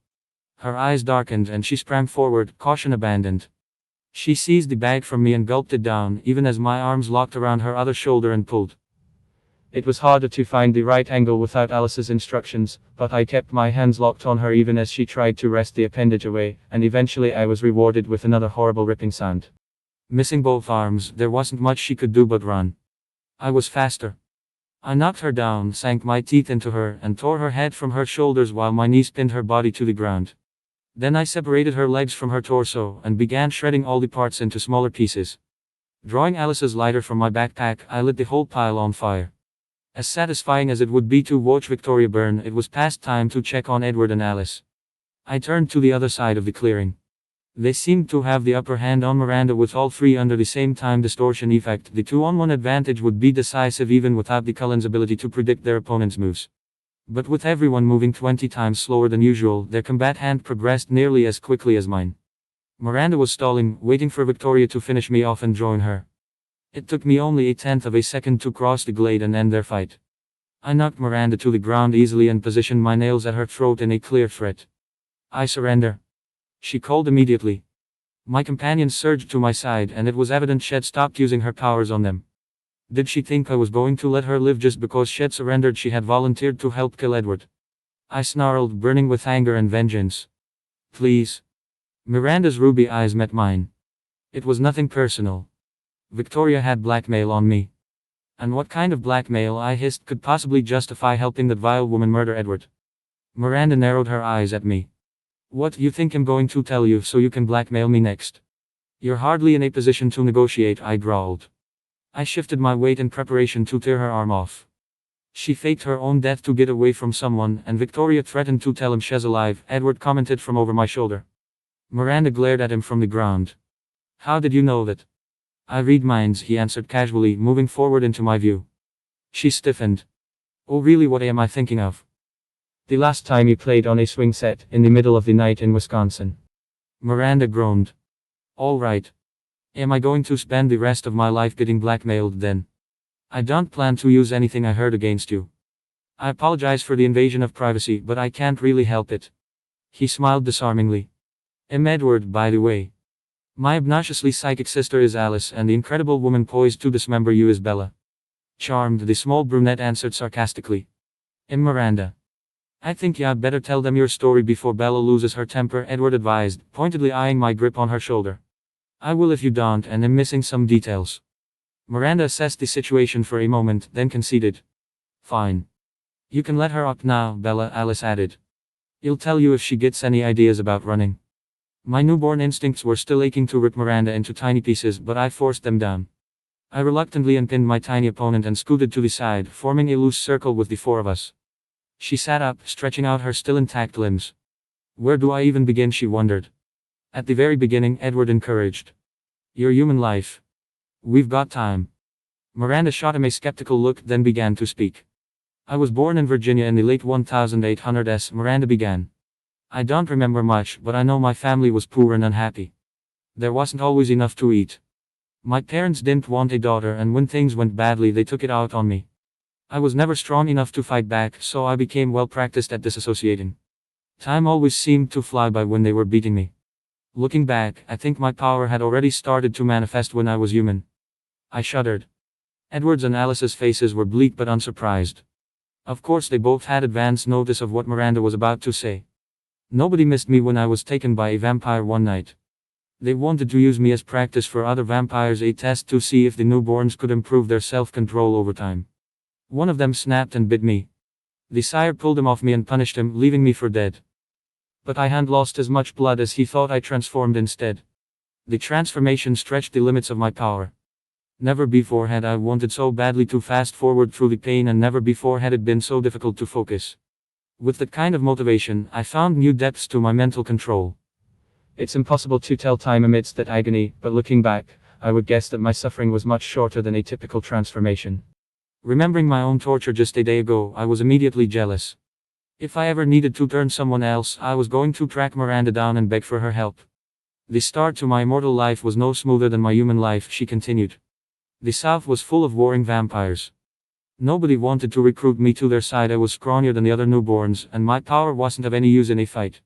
Her eyes darkened and she sprang forward, caution abandoned. She seized the bag from me and gulped it down, even as my arms locked around her other shoulder and pulled. It was harder to find the right angle without Alice's instructions, but I kept my hands locked on her even as she tried to wrest the appendage away, and eventually I was rewarded with another horrible ripping sound. Missing both arms, there wasn't much she could do but run. I was faster. I knocked her down, sank my teeth into her, and tore her head from her shoulders while my knees pinned her body to the ground. Then I separated her legs from her torso, and began shredding all the parts into smaller pieces. Drawing Alice's lighter from my backpack, I lit the whole pile on fire. As satisfying as it would be to watch Victoria burn, it was past time to check on Edward and Alice. I turned to the other side of the clearing. They seemed to have the upper hand on Miranda with all three under the same time distortion effect. The 2-on-1 advantage would be decisive even without the Cullens' ability to predict their opponent's moves. But with everyone moving 20 times slower than usual, their combat hand progressed nearly as quickly as mine. Miranda was stalling, waiting for Victoria to finish me off and join her. It took me only 1/10 of a second to cross the glade and end their fight. I knocked Miranda to the ground easily and positioned my nails at her throat in a clear threat. "I surrender," she called immediately. My companions surged to my side, and it was evident she'd stopped using her powers on them. Did she think I was going to let her live just because she'd surrendered? She had volunteered to help kill Edward. I snarled, burning with anger and vengeance. "Please." Miranda's ruby eyes met mine. "It was nothing personal. Victoria had blackmail on me." "And what kind of blackmail," I hissed, "could possibly justify helping that vile woman murder Edward?" Miranda narrowed her eyes at me. "What, you think I'm going to tell you so you can blackmail me next? You're hardly in a position to negotiate," I growled. I shifted my weight in preparation to tear her arm off. "She faked her own death to get away from someone, and Victoria threatened to tell him she's alive," Edward commented from over my shoulder. Miranda glared at him from the ground. "How did you know that?" "I read minds," he answered casually, moving forward into my view. She stiffened. "Oh really, what am I thinking of?" "The last time you played on a swing set, in the middle of the night in Wisconsin." Miranda groaned. "All right. Am I going to spend the rest of my life getting blackmailed then?" "I don't plan to use anything I heard against you. I apologize for the invasion of privacy, but I can't really help it." He smiled disarmingly. "I'm Edward, by the way. My obnoxiously psychic sister is Alice, and the incredible woman poised to dismember you is Bella." "Charmed," the small brunette answered sarcastically. "I'm Miranda." "I think you'd better tell them your story before Bella loses her temper," Edward advised, pointedly eyeing my grip on her shoulder. "I will if you don't, and I'm missing some details." Miranda assessed the situation for a moment, then conceded. "Fine. You can let her up now, Bella," Alice added. "I'll tell you if she gets any ideas about running." My newborn instincts were still aching to rip Miranda into tiny pieces, but I forced them down. I reluctantly unpinned my tiny opponent and scooted to the side, forming a loose circle with the four of us. She sat up, stretching out her still intact limbs. "Where do I even begin?" she wondered. "At the very beginning," Edward encouraged. "Your human life. We've got time." Miranda shot him a skeptical look, then began to speak. "I was born in Virginia in the late 1800s," Miranda began. "I don't remember much, but I know my family was poor and unhappy. There wasn't always enough to eat. My parents didn't want a daughter, and when things went badly they took it out on me. I was never strong enough to fight back, so I became well practiced at disassociating. Time always seemed to fly by when they were beating me. Looking back, I think my power had already started to manifest when I was human." I shuddered. Edward's and Alice's faces were bleak but unsurprised. Of course they both had advance notice of what Miranda was about to say. Nobody missed me when I was taken by a vampire one night. They wanted to use me as practice for other vampires, a test to see if the newborns could improve their self-control over time. One of them snapped and bit me. The sire pulled him off me and punished him, leaving me for dead. But I hadn't lost as much blood as he thought. I transformed instead. The transformation stretched the limits of my power. Never before had I wanted so badly to fast forward through the pain, and never before had it been so difficult to focus. With that kind of motivation, I found new depths to my mental control. It's impossible to tell time amidst that agony, but looking back, I would guess that my suffering was much shorter than a typical transformation. Remembering my own torture just a day ago, I was immediately jealous. If I ever needed to turn someone else, I was going to track Miranda down and beg for her help. The start to my immortal life was no smoother than my human life, she continued. The South was full of warring vampires. Nobody wanted to recruit me to their side. I was scrawnier than the other newborns, and my power wasn't of any use in a fight.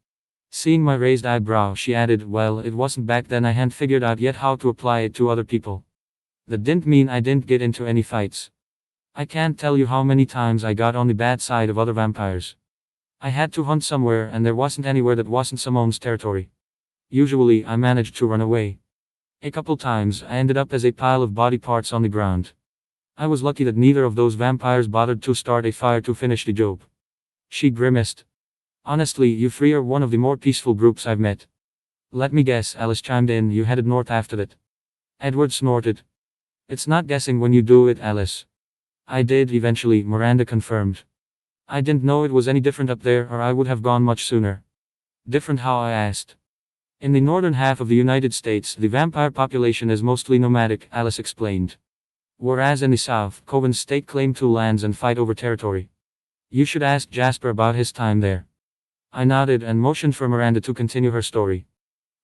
Seeing my raised eyebrow, she added, "Well, it wasn't back then. I hadn't figured out yet how to apply it to other people. That didn't mean I didn't get into any fights." I can't tell you how many times I got on the bad side of other vampires. I had to hunt somewhere and there wasn't anywhere that wasn't someone's territory. Usually, I managed to run away. A couple times, I ended up as a pile of body parts on the ground. I was lucky that neither of those vampires bothered to start a fire to finish the job. She grimaced. Honestly, you three are one of the more peaceful groups I've met. Let me guess, Alice chimed in, you headed north after that. Edward snorted. It's not guessing when you do it, Alice. I did eventually, Miranda confirmed. I didn't know it was any different up there or I would have gone much sooner. Different how, I asked. In the northern half of the United States, the vampire population is mostly nomadic, Alice explained. Whereas in the south, Coven's state claim two lands and fight over territory. You should ask Jasper about his time there. I nodded and motioned for Miranda to continue her story.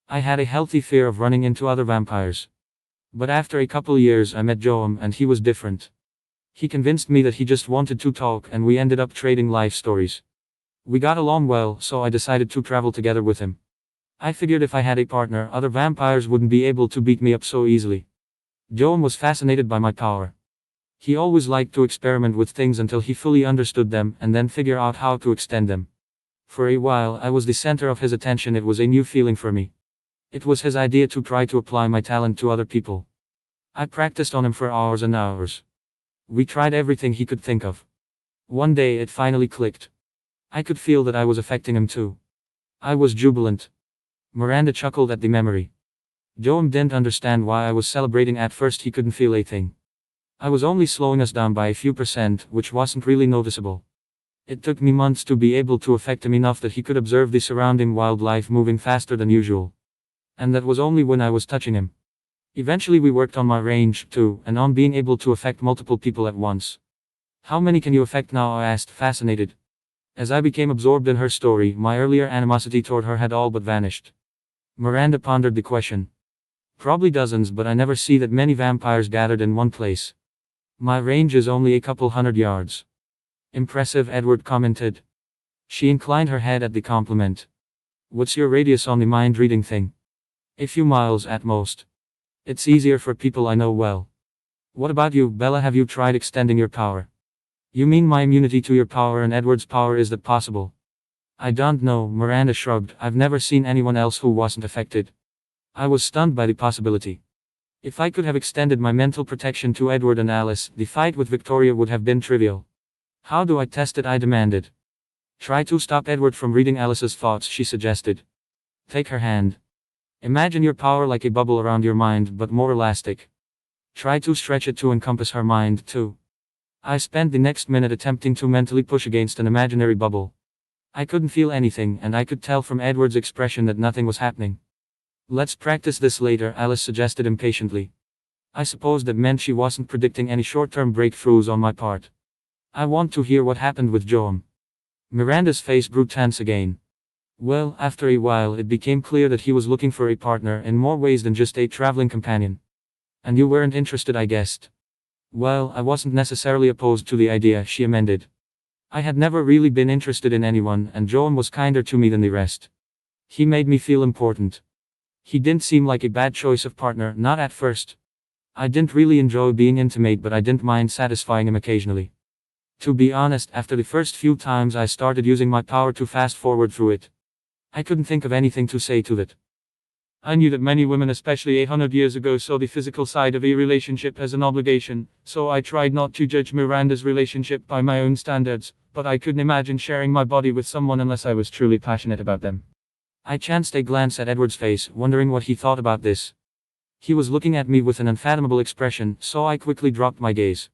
I had a healthy fear of running into other vampires. But after a couple years I met Joam and he was different. He convinced me that he just wanted to talk and we ended up trading life stories. We got along well, so I decided to travel together with him. I figured if I had a partner, other vampires wouldn't be able to beat me up so easily. Joam was fascinated by my power. He always liked to experiment with things until he fully understood them and then figure out how to extend them. For a while I was the center of his attention. It was a new feeling for me. It was his idea to try to apply my talent to other people. I practiced on him for hours and hours. We tried everything he could think of. One day it finally clicked. I could feel that I was affecting him too. I was jubilant. Miranda chuckled at the memory. Joam didn't understand why I was celebrating. At first he couldn't feel a thing. I was only slowing us down by a few percent, which wasn't really noticeable. It took me months to be able to affect him enough that he could observe the surrounding wildlife moving faster than usual. And that was only when I was touching him. Eventually we worked on my range, too, and on being able to affect multiple people at once. How many can you affect now? I asked, fascinated. As I became absorbed in her story, my earlier animosity toward her had all but vanished. Miranda pondered the question. Probably dozens, but I never see that many vampires gathered in one place. My range is only a couple 100 yards. Impressive, Edward commented. She inclined her head at the compliment. What's your radius on the mind-reading thing? A few miles at most. It's easier for people I know well. What about you, Bella? Have you tried extending your power? You mean my immunity to your power and Edward's power? Is that possible? I don't know, Miranda shrugged. I've never seen anyone else who wasn't affected. I was stunned by the possibility. If I could have extended my mental protection to Edward and Alice, the fight with Victoria would have been trivial. How do I test it? I demanded. Try to stop Edward from reading Alice's thoughts, she suggested. Take her hand. Imagine your power like a bubble around your mind, but more elastic. Try to stretch it to encompass her mind, too. I spent the next minute attempting to mentally push against an imaginary bubble. I couldn't feel anything, and I could tell from Edward's expression that nothing was happening. Let's practice this later, Alice suggested impatiently. I suppose that meant she wasn't predicting any short-term breakthroughs on my part. I want to hear what happened with Joam. Miranda's face grew tense again. Well, after a while it became clear that he was looking for a partner in more ways than just a traveling companion. And you weren't interested, I guessed. Well, I wasn't necessarily opposed to the idea, she amended. I had never really been interested in anyone, and Joam was kinder to me than the rest. He made me feel important. He didn't seem like a bad choice of partner, not at first. I didn't really enjoy being intimate, but I didn't mind satisfying him occasionally. To be honest, after the first few times I started using my power to fast forward through it. I couldn't think of anything to say to that. I knew that many women, especially 800 years ago, saw the physical side of a relationship as an obligation, so I tried not to judge Miranda's relationship by my own standards, but I couldn't imagine sharing my body with someone unless I was truly passionate about them. I chanced a glance at Edward's face, wondering what he thought about this. He was looking at me with an unfathomable expression, so I quickly dropped my gaze.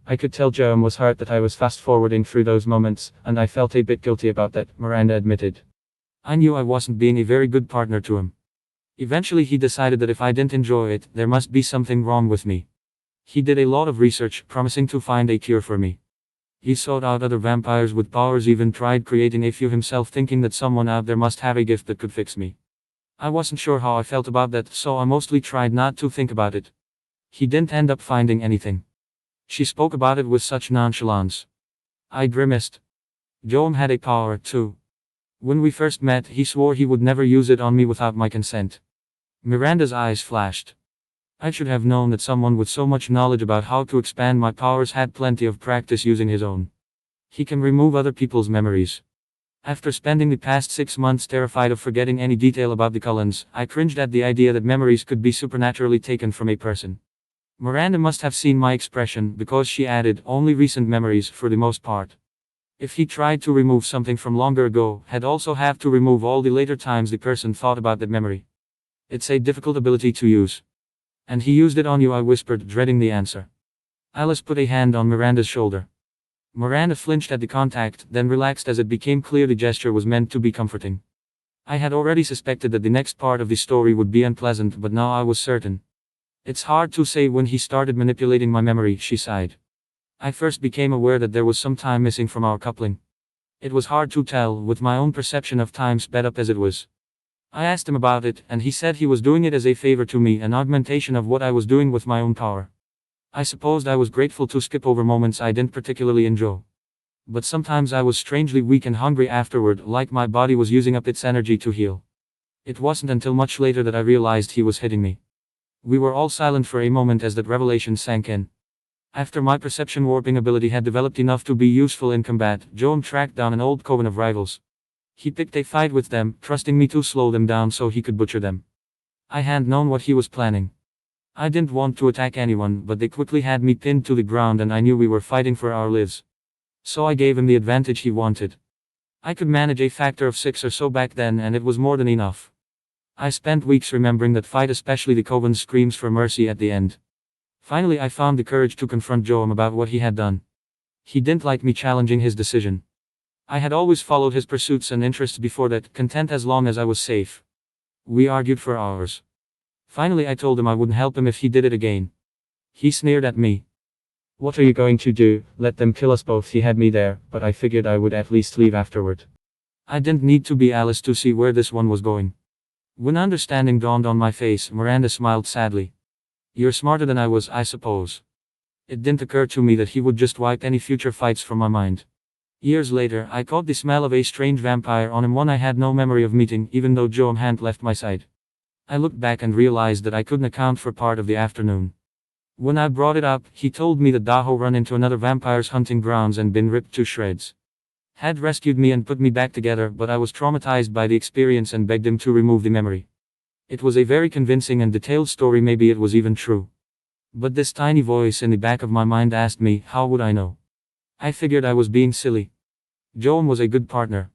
I could tell Joam was hurt that I was fast-forwarding through those moments, and I felt a bit guilty about that, Miranda admitted. I knew I wasn't being a very good partner to him. Eventually he decided that if I didn't enjoy it, there must be something wrong with me. He did a lot of research, promising to find a cure for me. He sought out other vampires with powers, even tried creating a few himself, thinking that someone out there must have a gift that could fix me. I wasn't sure how I felt about that, so I mostly tried not to think about it. He didn't end up finding anything. She spoke about it with such nonchalance. I grimaced. Joam had a power, too. When we first met, he swore he would never use it on me without my consent. Miranda's eyes flashed. I should have known that someone with so much knowledge about how to expand my powers had plenty of practice using his own. He can remove other people's memories. After spending the past 6 months terrified of forgetting any detail about the Cullens, I cringed at the idea that memories could be supernaturally taken from a person. Miranda must have seen my expression, because she added, only recent memories, for the most part. If he tried to remove something from longer ago, he'd also have to remove all the later times the person thought about that memory. It's a difficult ability to use. And he used it on you, I whispered, dreading the answer. Alice put a hand on Miranda's shoulder. Miranda flinched at the contact, then relaxed as it became clear the gesture was meant to be comforting. I had already suspected that the next part of the story would be unpleasant, but now I was certain. It's hard to say when he started manipulating my memory, she sighed. I first became aware that there was some time missing from our coupling. It was hard to tell, with my own perception of time sped up as it was. I asked him about it, and he said he was doing it as a favor to me, an augmentation of what I was doing with my own power. I supposed I was grateful to skip over moments I didn't particularly enjoy. But sometimes I was strangely weak and hungry afterward, like my body was using up its energy to heal. It wasn't until much later that I realized he was hitting me. We were all silent for a moment as that revelation sank in. After my perception warping ability had developed enough to be useful in combat, Joam tracked down an old coven of rivals. He picked a fight with them, trusting me to slow them down so he could butcher them. I hadn't known what he was planning. I didn't want to attack anyone, but they quickly had me pinned to the ground and I knew we were fighting for our lives. So I gave him the advantage he wanted. I could manage a factor of 6 or so back then, and it was more than enough. I spent weeks remembering that fight, especially the coven's screams for mercy at the end. Finally I found the courage to confront Joam about what he had done. He didn't like me challenging his decision. I had always followed his pursuits and interests before that, content as long as I was safe. We argued for hours. Finally I told him I wouldn't help him if he did it again. He sneered at me. What are you going to do? Let them kill us both. He had me there, but I figured I would at least leave afterward. I didn't need to be Alice to see where this one was going. When understanding dawned on my face, Miranda smiled sadly. You're smarter than I was, I suppose. It didn't occur to me that he would just wipe any future fights from my mind. Years later, I caught the smell of a strange vampire on him, one I had no memory of meeting, even though Joam hadn't left my side. I looked back and realized that I couldn't account for part of the afternoon. When I brought it up, he told me that Daho run into another vampire's hunting grounds and been ripped to shreds. Had rescued me and put me back together, but I was traumatized by the experience and begged him to remove the memory. It was a very convincing and detailed story, maybe it was even true. But this tiny voice in the back of my mind asked me, how would I know? I figured I was being silly. Joam was a good partner.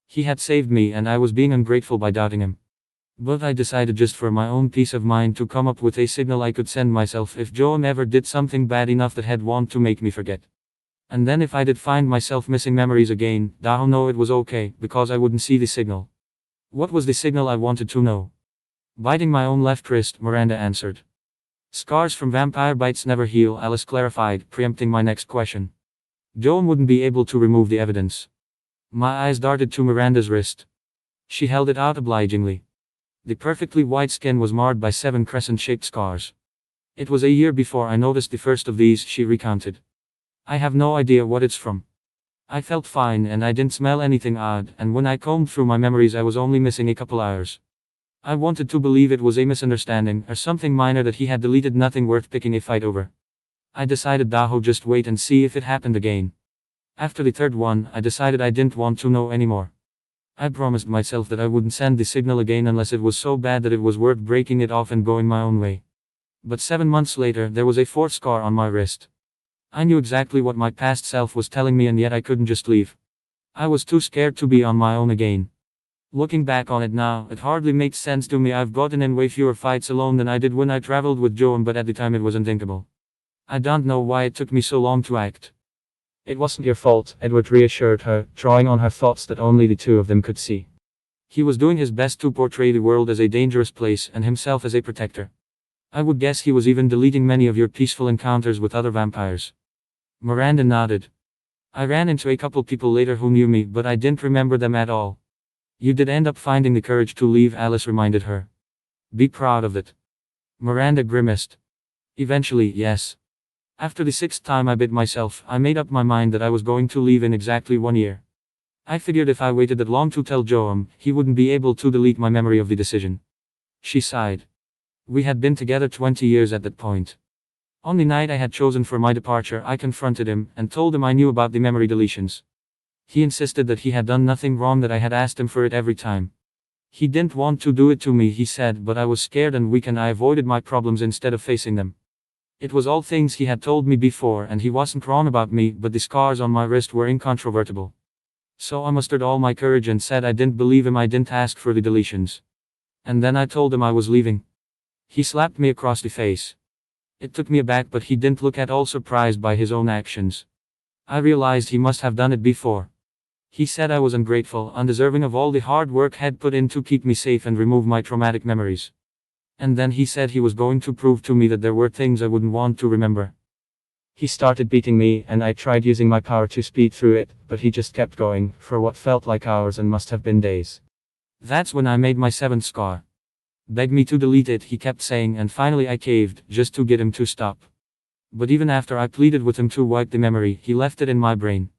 He had saved me and I was being ungrateful by doubting him. But I decided, just for my own peace of mind, to come up with a signal I could send myself if Joam ever did something bad enough that he'd want to make me forget. And then if I did find myself missing memories again, Daho know it was okay, because I wouldn't see the signal. What was the signal I wanted to know? Biting my own left wrist, Miranda answered. Scars from vampire bites never heal, Alice clarified, preempting my next question. Joam wouldn't be able to remove the evidence. My eyes darted to Miranda's wrist. She held it out obligingly. The perfectly white skin was marred by 7 crescent-shaped scars. It was a year before I noticed the first of these, she recounted. I have no idea what it's from. I felt fine and I didn't smell anything odd, and when I combed through my memories I was only missing a couple hours. I wanted to believe it was a misunderstanding, or something minor that he had deleted, nothing worth picking a fight over. I decided Daho just wait and see if it happened again. After the third one, I decided I didn't want to know anymore. I promised myself that I wouldn't send the signal again unless it was so bad that it was worth breaking it off and going my own way. But 7 months later, there was a 4th scar on my wrist. I knew exactly what my past self was telling me, and yet I couldn't just leave. I was too scared to be on my own again. Looking back on it now, it hardly makes sense to me. I've gotten in way fewer fights alone than I did when I traveled with Joam, but at the time it was unthinkable. I don't know why it took me so long to act. It wasn't your fault, Edward reassured her, drawing on her thoughts that only the two of them could see. He was doing his best to portray the world as a dangerous place and himself as a protector. I would guess he was even deleting many of your peaceful encounters with other vampires. Miranda nodded. I ran into a couple people later who knew me, but I didn't remember them at all. You did end up finding the courage to leave, Alice reminded her. Be proud of it. Miranda grimaced. Eventually, yes. After the 6th time I bit myself, I made up my mind that I was going to leave in exactly 1 year. I figured if I waited that long to tell Joam, he wouldn't be able to delete my memory of the decision. She sighed. We had been together 20 years at that point. On the night I had chosen for my departure, I confronted him and told him I knew about the memory deletions. He insisted that he had done nothing wrong, that I had asked him for it every time. He didn't want to do it to me, he said, but I was scared and weak and I avoided my problems instead of facing them. It was all things he had told me before, and he wasn't wrong about me, but the scars on my wrist were incontrovertible. So I mustered all my courage and said I didn't believe him, I didn't ask for the deletions. And then I told him I was leaving. He slapped me across the face. It took me aback, but he didn't look at all surprised by his own actions. I realized he must have done it before. He said I was ungrateful, undeserving of all the hard work had put in to keep me safe and remove my traumatic memories. And then he said he was going to prove to me that there were things I wouldn't want to remember. He started beating me, and I tried using my power to speed through it, but he just kept going, for what felt like hours and must have been days. That's when I made my 7th scar. Begged me to delete it, he kept saying, and finally I caved, just to get him to stop. But even after I pleaded with him to wipe the memory, he left it in my brain.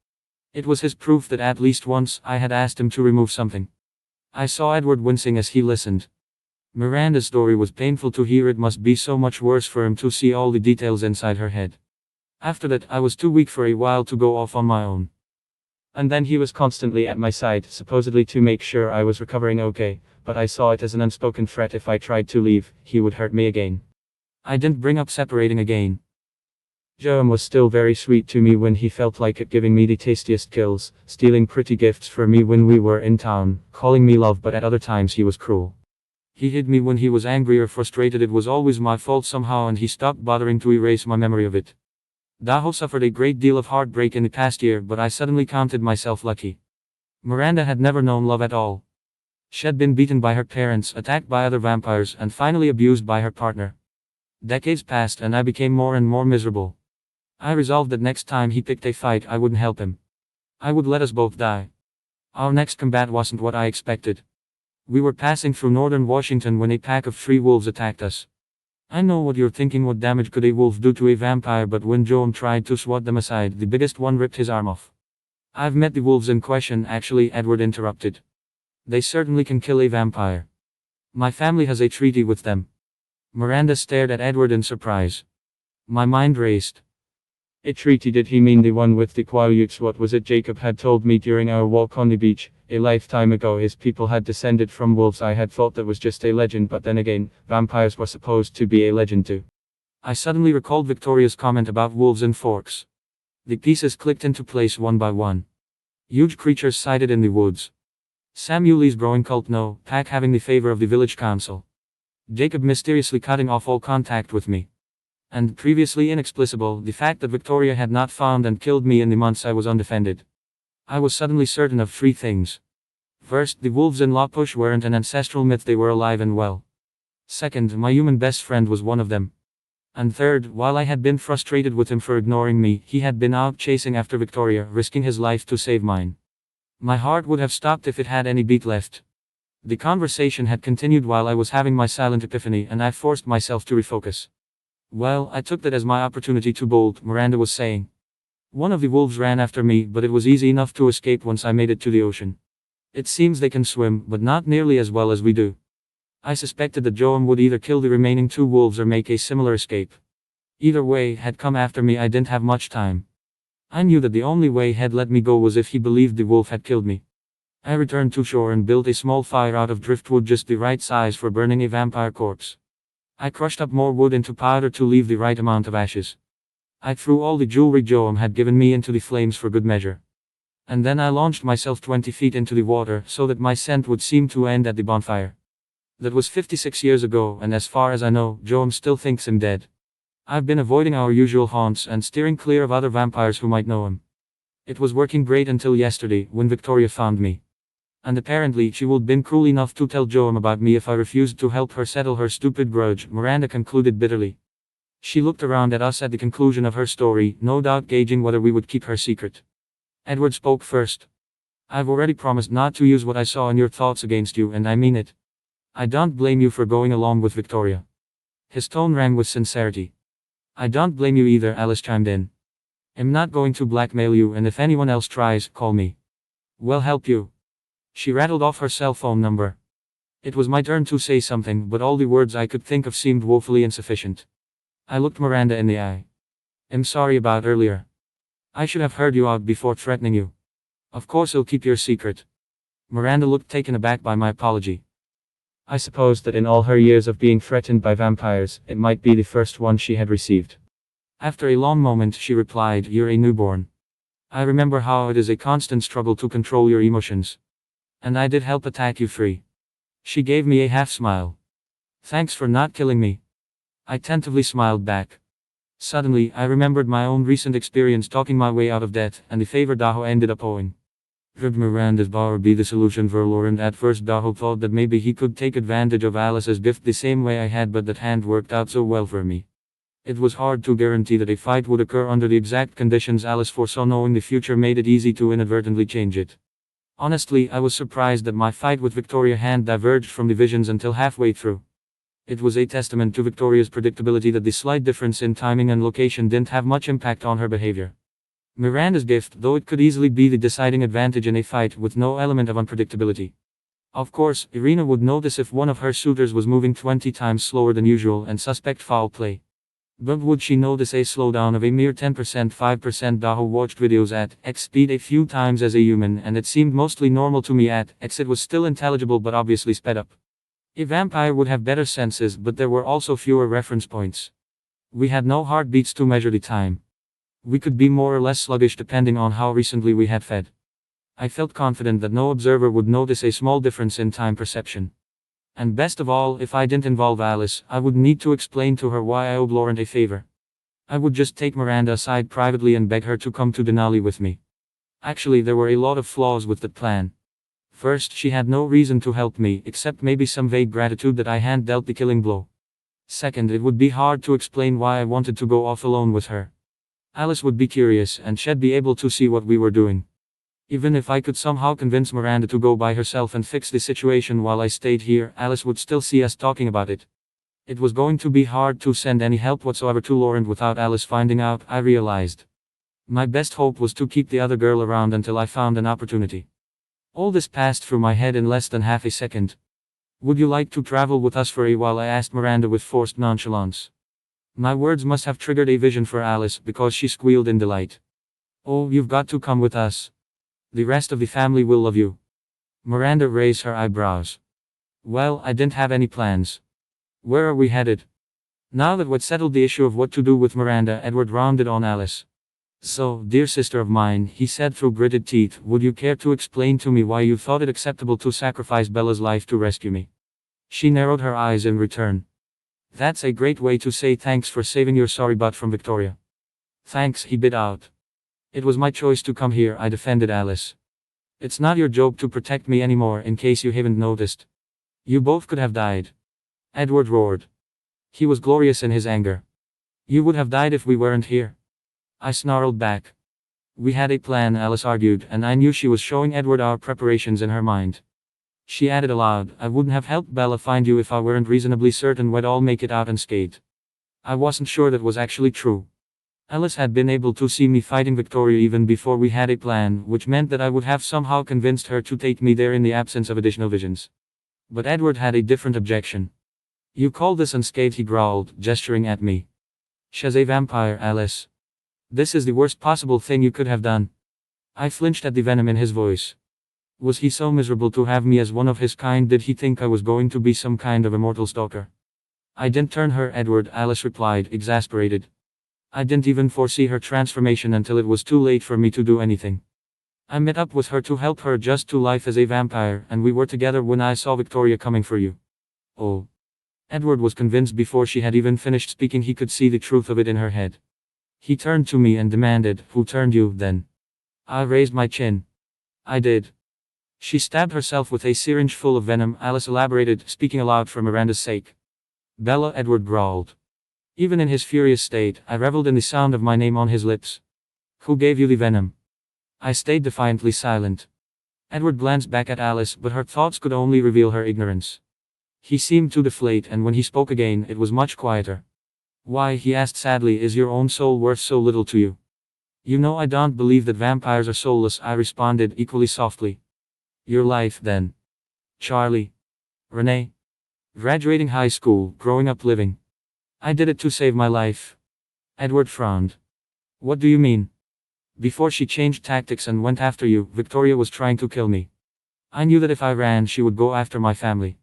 It was his proof that at least once I had asked him to remove something. I saw Edward wincing as he listened. Miranda's story was painful to hear. It must be so much worse for him to see all the details inside her head. After that, I was too weak for a while to go off on my own. And then he was constantly at my side, supposedly to make sure I was recovering okay, but I saw it as an unspoken threat. If I tried to leave, he would hurt me again. I didn't bring up separating again. Joam was still very sweet to me when he felt like it, giving me the tastiest kills, stealing pretty gifts for me when we were in town, calling me love, but at other times he was cruel. He hit me when he was angry or frustrated. It was always my fault somehow, and he stopped bothering to erase my memory of it. Daho suffered a great deal of heartbreak in the past year, but I suddenly counted myself lucky. Miranda had never known love at all. She had been beaten by her parents, attacked by other vampires, and finally abused by her partner. Decades passed and I became more and more miserable. I resolved that next time he picked a fight, I wouldn't help him. I would let us both die. Our next combat wasn't what I expected. We were passing through northern Washington when a pack of 3 wolves attacked us. I know what you're thinking, what damage could a wolf do to a vampire? But when Joam tried to swat them aside, the biggest one ripped his arm off. I've met the wolves in question, actually, Edward interrupted. They certainly can kill a vampire. My family has a treaty with them. Miranda stared at Edward in surprise. My mind raced. A treaty? Did he mean the one with the Quileutes? What was it Jacob had told me during our walk on the beach? A lifetime ago his people had descended from wolves. I had thought that was just a legend, but then again, vampires were supposed to be a legend too. I suddenly recalled Victoria's comment about wolves and forks. The pieces clicked into place one by one. Huge creatures sighted in the woods. Samuel's growing cult, no pack having the favor of the village council. Jacob mysteriously cutting off all contact with me. And previously inexplicable, the fact that Victoria had not found and killed me in the months I was undefended. I was suddenly certain of 3 things. First, the wolves in La Push weren't an ancestral myth, they were alive and well. Second, my human best friend was one of them. And third, while I had been frustrated with him for ignoring me, he had been out chasing after Victoria, risking his life to save mine. My heart would have stopped if it had any beat left. The conversation had continued while I was having my silent epiphany, and I forced myself to refocus. Well, I took that as my opportunity to bolt, Miranda was saying. One of the wolves ran after me, but it was easy enough to escape once I made it to the ocean. It seems they can swim, but not nearly as well as we do. I suspected that Joam would either kill the remaining 2 wolves or make a similar escape. Either way, had come after me, I didn't have much time. I knew that the only way he'd let me go was if he believed the wolf had killed me. I returned to shore and built a small fire out of driftwood, just the right size for burning a vampire corpse. I crushed up more wood into powder to leave the right amount of ashes. I threw all the jewelry Joam had given me into the flames for good measure. And then I launched myself 20 feet into the water so that my scent would seem to end at the bonfire. That was 56 years ago, and as far as I know, Joam still thinks him dead. I've been avoiding our usual haunts and steering clear of other vampires who might know him. It was working great until yesterday, when Victoria found me. And apparently she would been cruel enough to tell Joam about me if I refused to help her settle her stupid grudge, Miranda concluded bitterly. She looked around at us at the conclusion of her story, no doubt gauging whether we would keep her secret. Edward spoke first. I've already promised not to use what I saw in your thoughts against you, and I mean it. I don't blame you for going along with Victoria. His tone rang with sincerity. I don't blame you either, Alice chimed in. I'm not going to blackmail you, and if anyone else tries, call me. We'll help you. She rattled off her cell phone number. It was my turn to say something, but all the words I could think of seemed woefully insufficient. I looked Miranda in the eye. I'm sorry about earlier. I should have heard you out before threatening you. Of course I'll keep your secret. Miranda looked taken aback by my apology. I supposed that in all her years of being threatened by vampires, it might be the first one she had received. After a long moment, she replied, "You're a newborn. I remember how it is a constant struggle to control your emotions. And I did help attack you free." She gave me a half smile. "Thanks for not killing me." I tentatively smiled back. Suddenly, I remembered my own recent experience talking my way out of debt, and the favor Daho ended up owing. Could Miranda's power be the solution for Laurent? At first Daho thought that maybe he could take advantage of Alice's gift the same way I had, but that hadn't worked out so well for me. It was hard to guarantee that a fight would occur under the exact conditions Alice foresaw. Knowing the future made it easy to inadvertently change it. Honestly, I was surprised that my fight with Victoria hadn't diverged from the visions until halfway through. It was a testament to Victoria's predictability that the slight difference in timing and location didn't have much impact on her behavior. Miranda's gift, though it could easily be the deciding advantage in a fight with no element of unpredictability. Of course, Irina would notice if one of her suitors was moving 20 times slower than usual and suspect foul play. But would she notice a slowdown of a mere 10%? 5%? Daho watched videos at X speed a few times as a human, and it seemed mostly normal to me at X. It was still intelligible but obviously sped up. A vampire would have better senses, but there were also fewer reference points. We had no heartbeats to measure the time. We could be more or less sluggish depending on how recently we had fed. I felt confident that no observer would notice a small difference in time perception. And best of all, if I didn't involve Alice, I would need to explain to her why I owed Laurent a favor. I would just take Miranda aside privately and beg her to come to Denali with me. Actually, there were a lot of flaws with that plan. First, she had no reason to help me, except maybe some vague gratitude that I hadn't dealt the killing blow. Second, it would be hard to explain why I wanted to go off alone with her. Alice would be curious, and she'd be able to see what we were doing. Even if I could somehow convince Miranda to go by herself and fix the situation while I stayed here, Alice would still see us talking about it. It was going to be hard to send any help whatsoever to Laurent without Alice finding out, I realized. My best hope was to keep the other girl around until I found an opportunity. All this passed through my head in less than half a second. "Would you like to travel with us for a while?" I asked Miranda with forced nonchalance. My words must have triggered a vision for Alice, because she squealed in delight. "Oh, you've got to come with us. The rest of the family will love you." Miranda raised her eyebrows. Well, I didn't have any plans. Where are we headed? Now that we'd settled the issue of what to do with Miranda, Edward rounded on Alice. "So, dear sister of mine," he said through gritted teeth, "would you care to explain to me why you thought it acceptable to sacrifice Bella's life to rescue me?" She narrowed her eyes in return. "That's a great way to say thanks for saving your sorry butt from Victoria." "Thanks," he bit out. "It was my choice to come here," I defended Alice. "It's not your job to protect me anymore, in case you haven't noticed. You both could have died." Edward roared. He was glorious in his anger. "You would have died if we weren't here." I snarled back. "We had a plan," Alice argued, and I knew she was showing Edward our preparations in her mind. She added aloud, "I wouldn't have helped Bella find you if I weren't reasonably certain we'd all make it out unscathed." I wasn't sure that was actually true. Alice had been able to see me fighting Victoria even before we had a plan, which meant that I would have somehow convinced her to take me there in the absence of additional visions. But Edward had a different objection. "You call this unscathed?" he growled, gesturing at me. "She's a vampire, Alice. This is the worst possible thing you could have done." I flinched at the venom in his voice. Was he so miserable to have me as one of his kind? Did he think I was going to be some kind of immortal stalker? "I didn't turn her, Edward," Alice replied, exasperated. "I didn't even foresee her transformation until it was too late for me to do anything. I met up with her to help her adjust to life as a vampire, and we were together when I saw Victoria coming for you." "Oh." Edward was convinced before she had even finished speaking. He could see the truth of it in her head. He turned to me and demanded, "Who turned you, then?" I raised my chin. "I did." "She stabbed herself with a syringe full of venom," Alice elaborated, speaking aloud for Miranda's sake. "Bella," Edward growled. Even in his furious state, I reveled in the sound of my name on his lips. "Who gave you the venom?" I stayed defiantly silent. Edward glanced back at Alice, but her thoughts could only reveal her ignorance. He seemed to deflate, and when he spoke again, it was much quieter. "Why," he asked sadly, "is your own soul worth so little to you?" "You know I don't believe that vampires are soulless," I responded, equally softly. "Your life, then." "Charlie." Renee. Graduating high school, growing up living. I did it to save my life. Edward frowned. What do you mean? Before she changed tactics and went after you, Victoria was trying to kill me. I knew that if I ran, she would go after my family.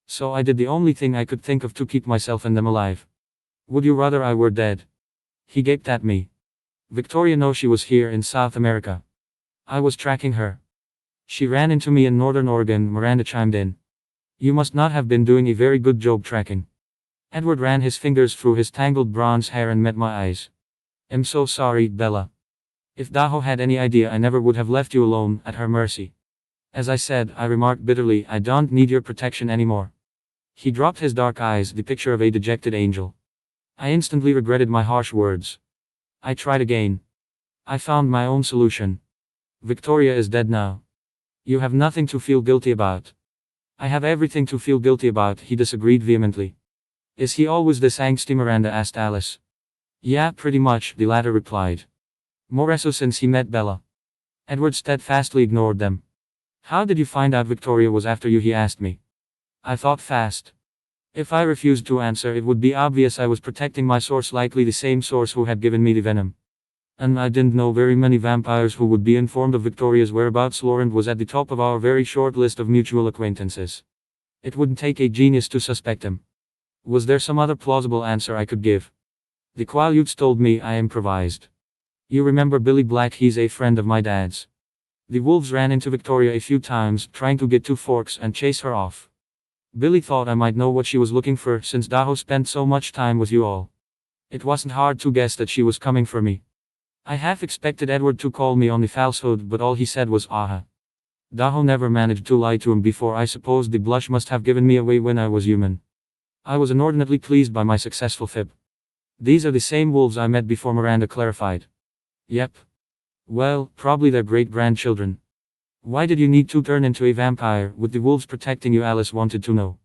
So I did the only thing I could think of to keep myself and them alive. Would you rather I were dead? He gaped at me. Victoria knows she was here in South America. I was tracking her. She ran into me in Northern Oregon, Miranda chimed in. You must not have been doing a very good job tracking. Edward ran his fingers through his tangled bronze hair and met my eyes. I'm so sorry, Bella. If Daho had any idea, I never would have left you alone, at her mercy. As I said, I remarked bitterly, I don't need your protection anymore. He dropped his dark eyes, the picture of a dejected angel. I instantly regretted my harsh words. I tried again. I found my own solution. Victoria is dead now. You have nothing to feel guilty about. I have everything to feel guilty about, he disagreed vehemently. Is he always this angsty, Miranda asked Alice. Yeah, pretty much, the latter replied. More so since he met Bella. Edward steadfastly ignored them. How did you find out Victoria was after you, he asked me. I thought fast. If I refused to answer, it would be obvious I was protecting my source, likely the same source who had given me the venom. And I didn't know very many vampires who would be informed of Victoria's whereabouts. Laurent was at the top of our very short list of mutual acquaintances. It wouldn't take a genius to suspect him. Was there some other plausible answer I could give? The Quileutes told me, I improvised. You remember Billy Black, he's a friend of my dad's. The wolves ran into Victoria a few times, trying to get 2 forks and chase her off. Billy thought I might know what she was looking for, since Daho spent so much time with you all. It wasn't hard to guess that she was coming for me. I half expected Edward to call me on the falsehood, but all he said was aha. Daho never managed to lie to him before. I suppose the blush must have given me away when I was human. I was inordinately pleased by my successful fib. These are the same wolves I met before, Miranda clarified. Yep. Well, probably their great-grandchildren. Why did you need to turn into a vampire, with the wolves protecting you? Alice wanted to know.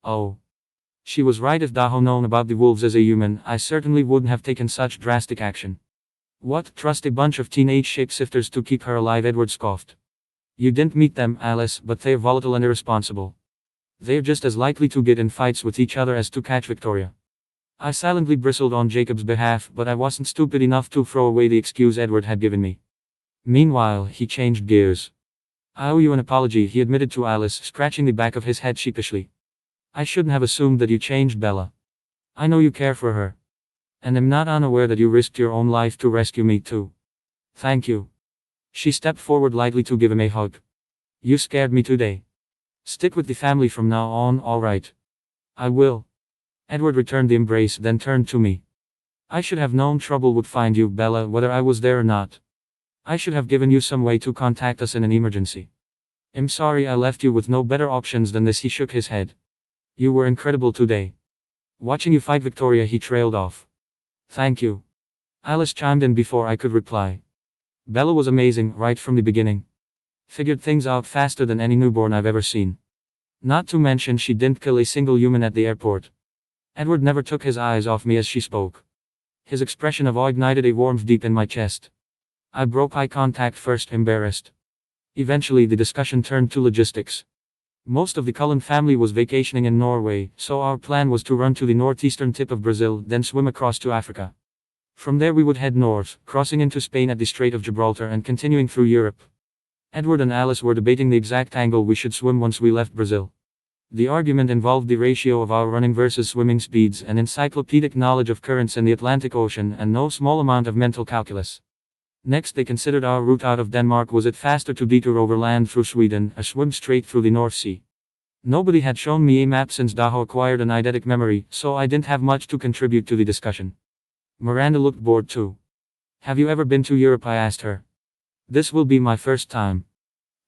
Oh. She was right. If Daho known about the wolves as a human, I certainly wouldn't have taken such drastic action. What, trust a bunch of teenage shapeshifters to keep her alive? Edward scoffed. You didn't meet them, Alice, but they're volatile and irresponsible. They're just as likely to get in fights with each other as to catch Victoria. I silently bristled on Jacob's behalf, but I wasn't stupid enough to throw away the excuse Edward had given me. Meanwhile, he changed gears. I owe you an apology, he admitted to Alice, scratching the back of his head sheepishly. I shouldn't have assumed that you changed Bella. I know you care for her. And am not unaware that you risked your own life to rescue me too. Thank you. She stepped forward lightly to give him a hug. You scared me today. Stick with the family from now on, alright? I will. Edward returned the embrace, then turned to me. I should have known trouble would find you, Bella, whether I was there or not. I should have given you some way to contact us in an emergency. I'm sorry I left you with no better options than this. He shook his head. You were incredible today. Watching you fight Victoria, he trailed off. Thank you. Alice chimed in before I could reply. Bella was amazing, right from the beginning. Figured things out faster than any newborn I've ever seen. Not to mention she didn't kill a single human at the airport. Edward never took his eyes off me as she spoke. His expression of awe ignited a warmth deep in my chest. I broke eye contact first, embarrassed. Eventually the discussion turned to logistics. Most of the Cullen family was vacationing in Norway, so our plan was to run to the northeastern tip of Brazil, then swim across to Africa. From there we would head north, crossing into Spain at the Strait of Gibraltar and continuing through Europe. Edward and Alice were debating the exact angle we should swim once we left Brazil. The argument involved the ratio of our running versus swimming speeds and encyclopedic knowledge of currents in the Atlantic Ocean and no small amount of mental calculus. Next they considered our route out of Denmark. Was it faster to detour overland through Sweden, or swim straight through the North Sea? Nobody had shown me a map since Daho acquired an eidetic memory, so I didn't have much to contribute to the discussion. Miranda looked bored too. Have you ever been to Europe? I asked her. This will be my first time.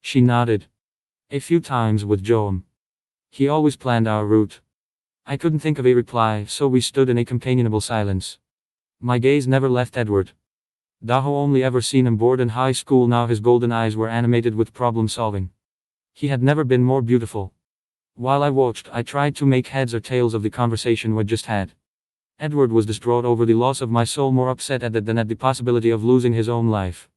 She nodded. A few times with Joam. He always planned our route. I couldn't think of a reply, so we stood in a companionable silence. My gaze never left Edward. Daho only ever seen him bored in high school, now his golden eyes were animated with problem solving. He had never been more beautiful. While I watched, I tried to make heads or tails of the conversation we'd just had. Edward was distraught over the loss of my soul, more upset at it than at the possibility of losing his own life.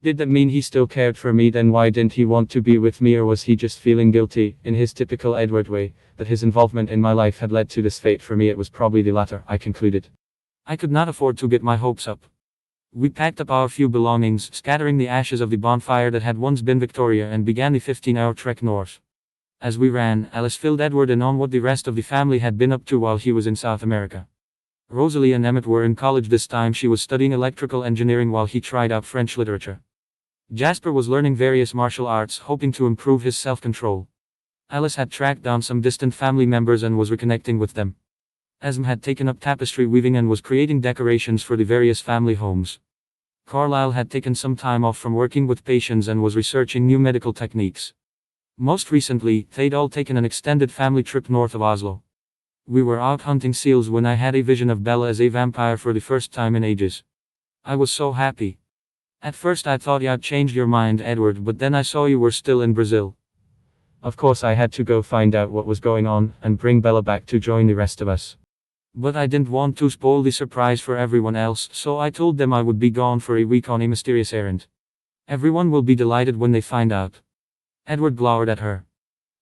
Did that mean he still cared for me? Then why didn't he want to be with me, or was he just feeling guilty, in his typical Edward way, that his involvement in my life had led to this fate? For me it was probably the latter, I concluded. I could not afford to get my hopes up. We packed up our few belongings, scattering the ashes of the bonfire that had once been Victoria, and began the 15-hour trek north. As we ran, Alice filled Edward in on what the rest of the family had been up to while he was in South America. Rosalie and Emmett were in college this time. She was studying electrical engineering while he tried out French literature. Jasper was learning various martial arts, hoping to improve his self-control. Alice had tracked down some distant family members and was reconnecting with them. Esme had taken up tapestry weaving and was creating decorations for the various family homes. Carlisle had taken some time off from working with patients and was researching new medical techniques. Most recently, they'd all taken an extended family trip north of Oslo. We were out hunting seals when I had a vision of Bella as a vampire for the first time in ages. I was so happy. At first I thought you'd changed your mind, Edward, but then I saw you were still in Brazil. Of course I had to go find out what was going on, and bring Bella back to join the rest of us. But I didn't want to spoil the surprise for everyone else, so I told them I would be gone for a week on a mysterious errand. Everyone will be delighted when they find out. Edward glowered at her.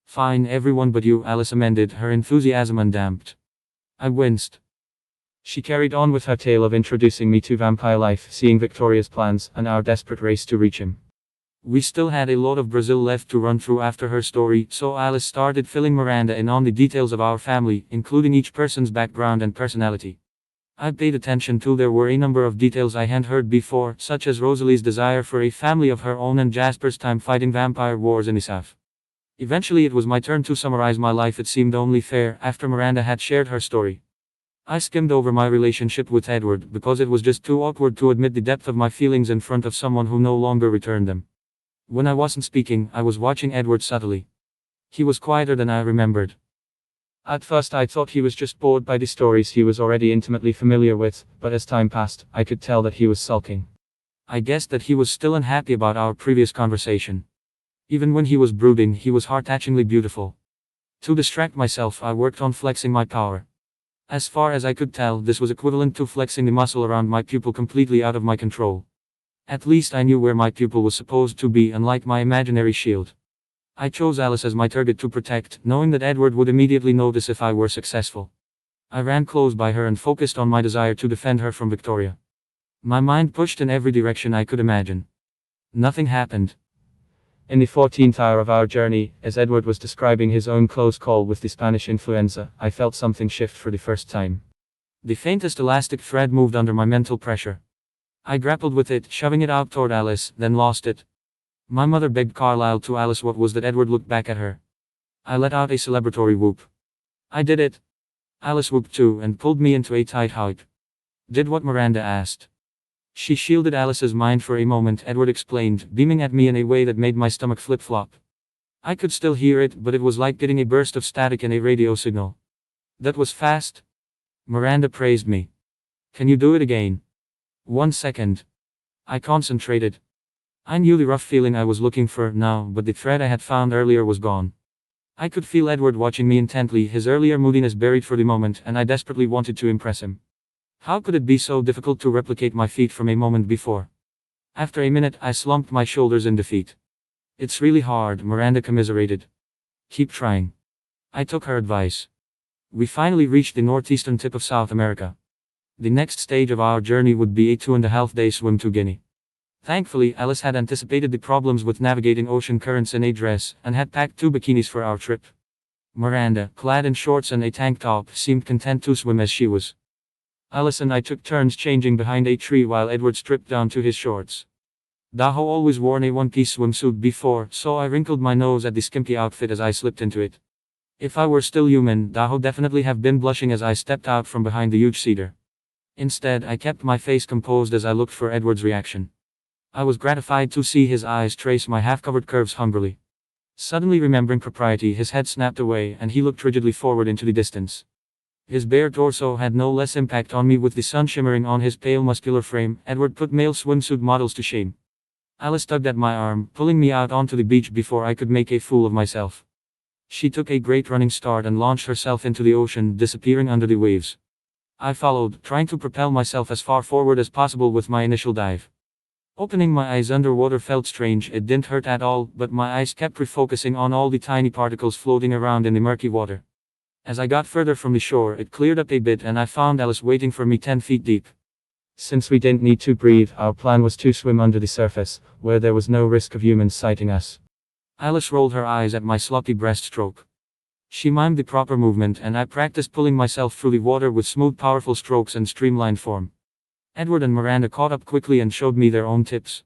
Fine, everyone but you, Alice amended, her enthusiasm undamped. I winced. She carried on with her tale of introducing me to vampire life, seeing Victoria's plans, and our desperate race to reach him. We still had a lot of Brazil left to run through after her story, so Alice started filling Miranda in on the details of our family, including each person's background and personality. I paid attention too. There were a number of details I hadn't heard before, such as Rosalie's desire for a family of her own and Jasper's time fighting vampire wars in the South. Eventually it was my turn to summarize my life. It seemed only fair, after Miranda had shared her story. I skimmed over my relationship with Edward, because it was just too awkward to admit the depth of my feelings in front of someone who no longer returned them. When I wasn't speaking, I was watching Edward subtly. He was quieter than I remembered. At first I thought he was just bored by the stories he was already intimately familiar with, but as time passed, I could tell that he was sulking. I guessed that he was still unhappy about our previous conversation. Even when he was brooding, he was heart-touchingly beautiful. To distract myself, I worked on flexing my power. As far as I could tell, this was equivalent to flexing the muscle around my pupil completely out of my control. At least I knew where my pupil was supposed to be, unlike my imaginary shield. I chose Alice as my target to protect, knowing that Edward would immediately notice if I were successful. I ran close by her and focused on my desire to defend her from Victoria. My mind pushed in every direction I could imagine. Nothing happened. In the 14th hour of our journey, as Edward was describing his own close call with the Spanish influenza, I felt something shift for the first time. The faintest elastic thread moved under my mental pressure. I grappled with it, shoving it out toward Alice, then lost it. My mother begged Carlisle to Alice what was that. Edward looked back at her. I let out a celebratory whoop. I did it. Alice whooped too, and pulled me into a tight hug. Did what Miranda asked. She shielded Alice's mind for a moment, Edward explained, beaming at me in a way that made my stomach flip-flop. I could still hear it, but it was like getting a burst of static in a radio signal. That was fast. Miranda praised me. Can you do it again? 1 second. I concentrated. I knew the rough feeling I was looking for now, but the thread I had found earlier was gone. I could feel Edward watching me intently, his earlier moodiness buried for the moment, and I desperately wanted to impress him. How could it be so difficult to replicate my feat from a moment before? After a minute, I slumped my shoulders in defeat. It's really hard, Miranda commiserated. Keep trying. I took her advice. We finally reached the northeastern tip of South America. The next stage of our journey would be a 2.5-day swim to Guinea. Thankfully, Alice had anticipated the problems with navigating ocean currents in a dress, and had packed 2 bikinis for our trip. Miranda, clad in shorts and a tank top, seemed content to swim as she was. Alice and I took turns changing behind a tree while Edward stripped down to his shorts. Daho always worn a one-piece swimsuit before, so I wrinkled my nose at the skimpy outfit as I slipped into it. If I were still human, Daho definitely have been blushing as I stepped out from behind the huge cedar. Instead, I kept my face composed as I looked for Edward's reaction. I was gratified to see his eyes trace my half-covered curves hungrily. Suddenly remembering propriety, his head snapped away, and he looked rigidly forward into the distance. His bare torso had no less impact on me with the sun shimmering on his pale muscular frame. Edward put male swimsuit models to shame. Alice tugged at my arm, pulling me out onto the beach before I could make a fool of myself. She took a great running start and launched herself into the ocean, disappearing under the waves. I followed, trying to propel myself as far forward as possible with my initial dive. Opening my eyes underwater felt strange. It didn't hurt at all, but my eyes kept refocusing on all the tiny particles floating around in the murky water. As I got further from the shore, it cleared up a bit and I found Alice waiting for me 10 feet deep. Since we didn't need to breathe, our plan was to swim under the surface, where there was no risk of humans sighting us. Alice rolled her eyes at my sloppy breaststroke. She mimed the proper movement and I practiced pulling myself through the water with smooth powerful strokes and streamlined form. Edward and Miranda caught up quickly and showed me their own tips.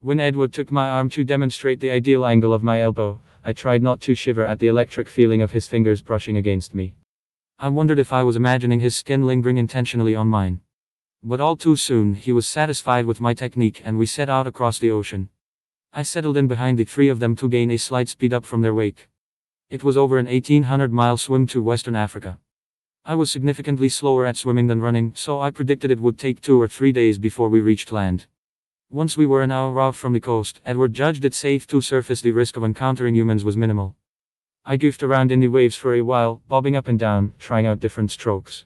When Edward took my arm to demonstrate the ideal angle of my elbow, I tried not to shiver at the electric feeling of his fingers brushing against me. I wondered if I was imagining his skin lingering intentionally on mine. But all too soon, he was satisfied with my technique and we set out across the ocean. I settled in behind the three of them to gain a slight speed up from their wake. It was over an 1,800-mile swim to Western Africa. I was significantly slower at swimming than running, so I predicted it would take 2 or 3 days before we reached land. Once we were an hour out from the coast, Edward judged it safe to surface. The risk of encountering humans was minimal. I goofed around in the waves for a while, bobbing up and down, trying out different strokes.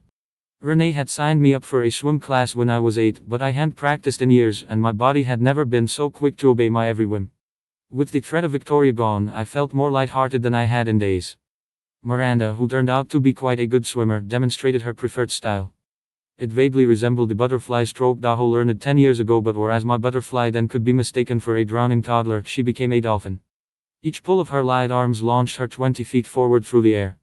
Renee had signed me up for a swim class when I was 8, but I hadn't practiced in years and my body had never been so quick to obey my every whim. With the threat of Victoria gone, I felt more lighthearted than I had in days. Miranda, who turned out to be quite a good swimmer, demonstrated her preferred style. It vaguely resembled the butterfly stroke Daho learned 10 years ago, but whereas my butterfly then could be mistaken for a drowning toddler, she became a dolphin. Each pull of her light arms launched her 20 feet forward through the air.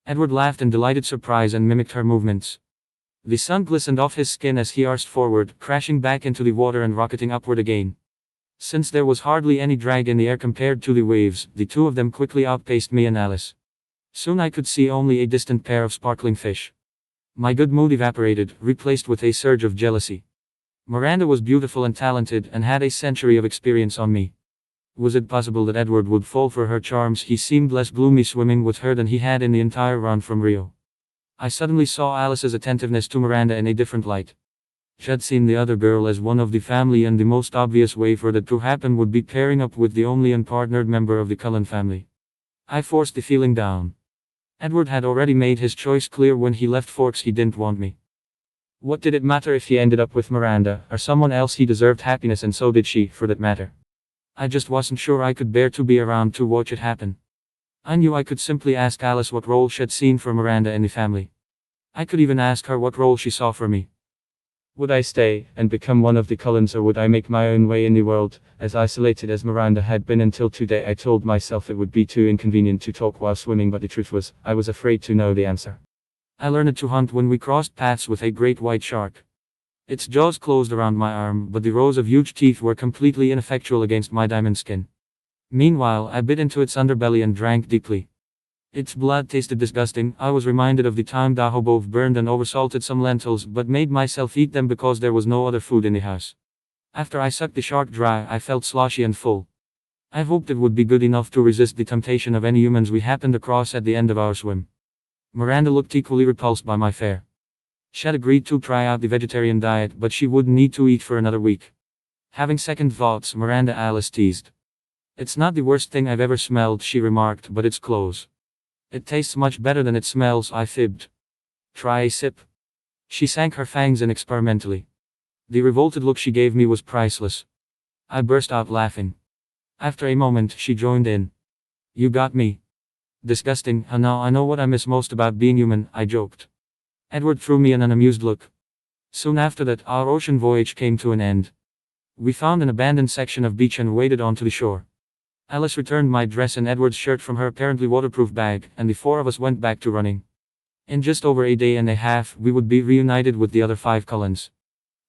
Edward laughed in delighted surprise and mimicked her movements. The sun glistened off his skin as he arced forward, crashing back into the water and rocketing upward again. Since there was hardly any drag in the air compared to the waves, the two of them quickly outpaced me and Alice. Soon I could see only a distant pair of sparkling fish. My good mood evaporated, replaced with a surge of jealousy. Miranda was beautiful and talented and had a century of experience on me. Was it possible that Edward would fall for her charms? He seemed less gloomy swimming with her than he had in the entire run from Rio. I suddenly saw Alice's attentiveness to Miranda in a different light. She had seen the other girl as one of the family, and the most obvious way for that to happen would be pairing up with the only unpartnered member of the Cullen family. I forced the feeling down. Edward had already made his choice clear when he left Forks. He didn't want me. What did it matter if he ended up with Miranda, or someone else? He deserved happiness, and so did she, for that matter. I just wasn't sure I could bear to be around to watch it happen. I knew I could simply ask Alice what role she'd seen for Miranda in the family. I could even ask her what role she saw for me. Would I stay and become one of the Cullens, or would I make my own way in the world? As isolated as Miranda had been until today, I told myself it would be too inconvenient to talk while swimming, but the truth was, I was afraid to know the answer. I learned to hunt when we crossed paths with a great white shark. Its jaws closed around my arm, but the rows of huge teeth were completely ineffectual against my diamond skin. Meanwhile, I bit into its underbelly and drank deeply. Its blood tasted disgusting. I was reminded of the time Daho both burned and oversalted some lentils, but made myself eat them because there was no other food in the house. After I sucked the shark dry, I felt sloshy and full. I hoped it would be good enough to resist the temptation of any humans we happened across at the end of our swim. Miranda looked equally repulsed by my fare. She had agreed to try out the vegetarian diet, but she wouldn't need to eat for another week. Having second thoughts, Alice teased. It's not the worst thing I've ever smelled, she remarked, but it's close. It tastes much better than it smells, I fibbed. Try a sip. She sank her fangs in experimentally. The revolted look she gave me was priceless. I burst out laughing. After a moment, she joined in. You got me. Disgusting. Now I know what I miss most about being human, I joked. Edward threw me an amused look. Soon after that, our ocean voyage came to an end. We found an abandoned section of beach and waded onto the shore. Alice returned my dress and Edward's shirt from her apparently waterproof bag, and the four of us went back to running. In just over a day and a half, we would be reunited with the other 5 Cullens.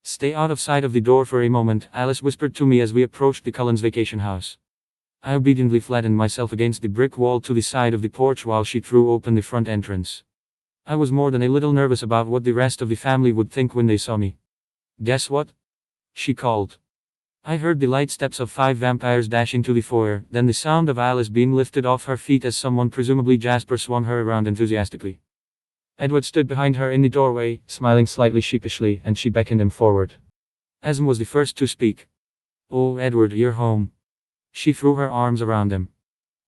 Stay out of sight of the door for a moment, Alice whispered to me as we approached the Cullens' vacation house. I obediently flattened myself against the brick wall to the side of the porch while she threw open the front entrance. I was more than a little nervous about what the rest of the family would think when they saw me. Guess what? She called. I heard the light steps of 5 vampires dashing to the foyer, then the sound of Alice being lifted off her feet as someone, presumably Jasper, swung her around enthusiastically. Edward stood behind her in the doorway, smiling slightly sheepishly, and she beckoned him forward. Asm was the first to speak. Oh, Edward, you're home. She threw her arms around him.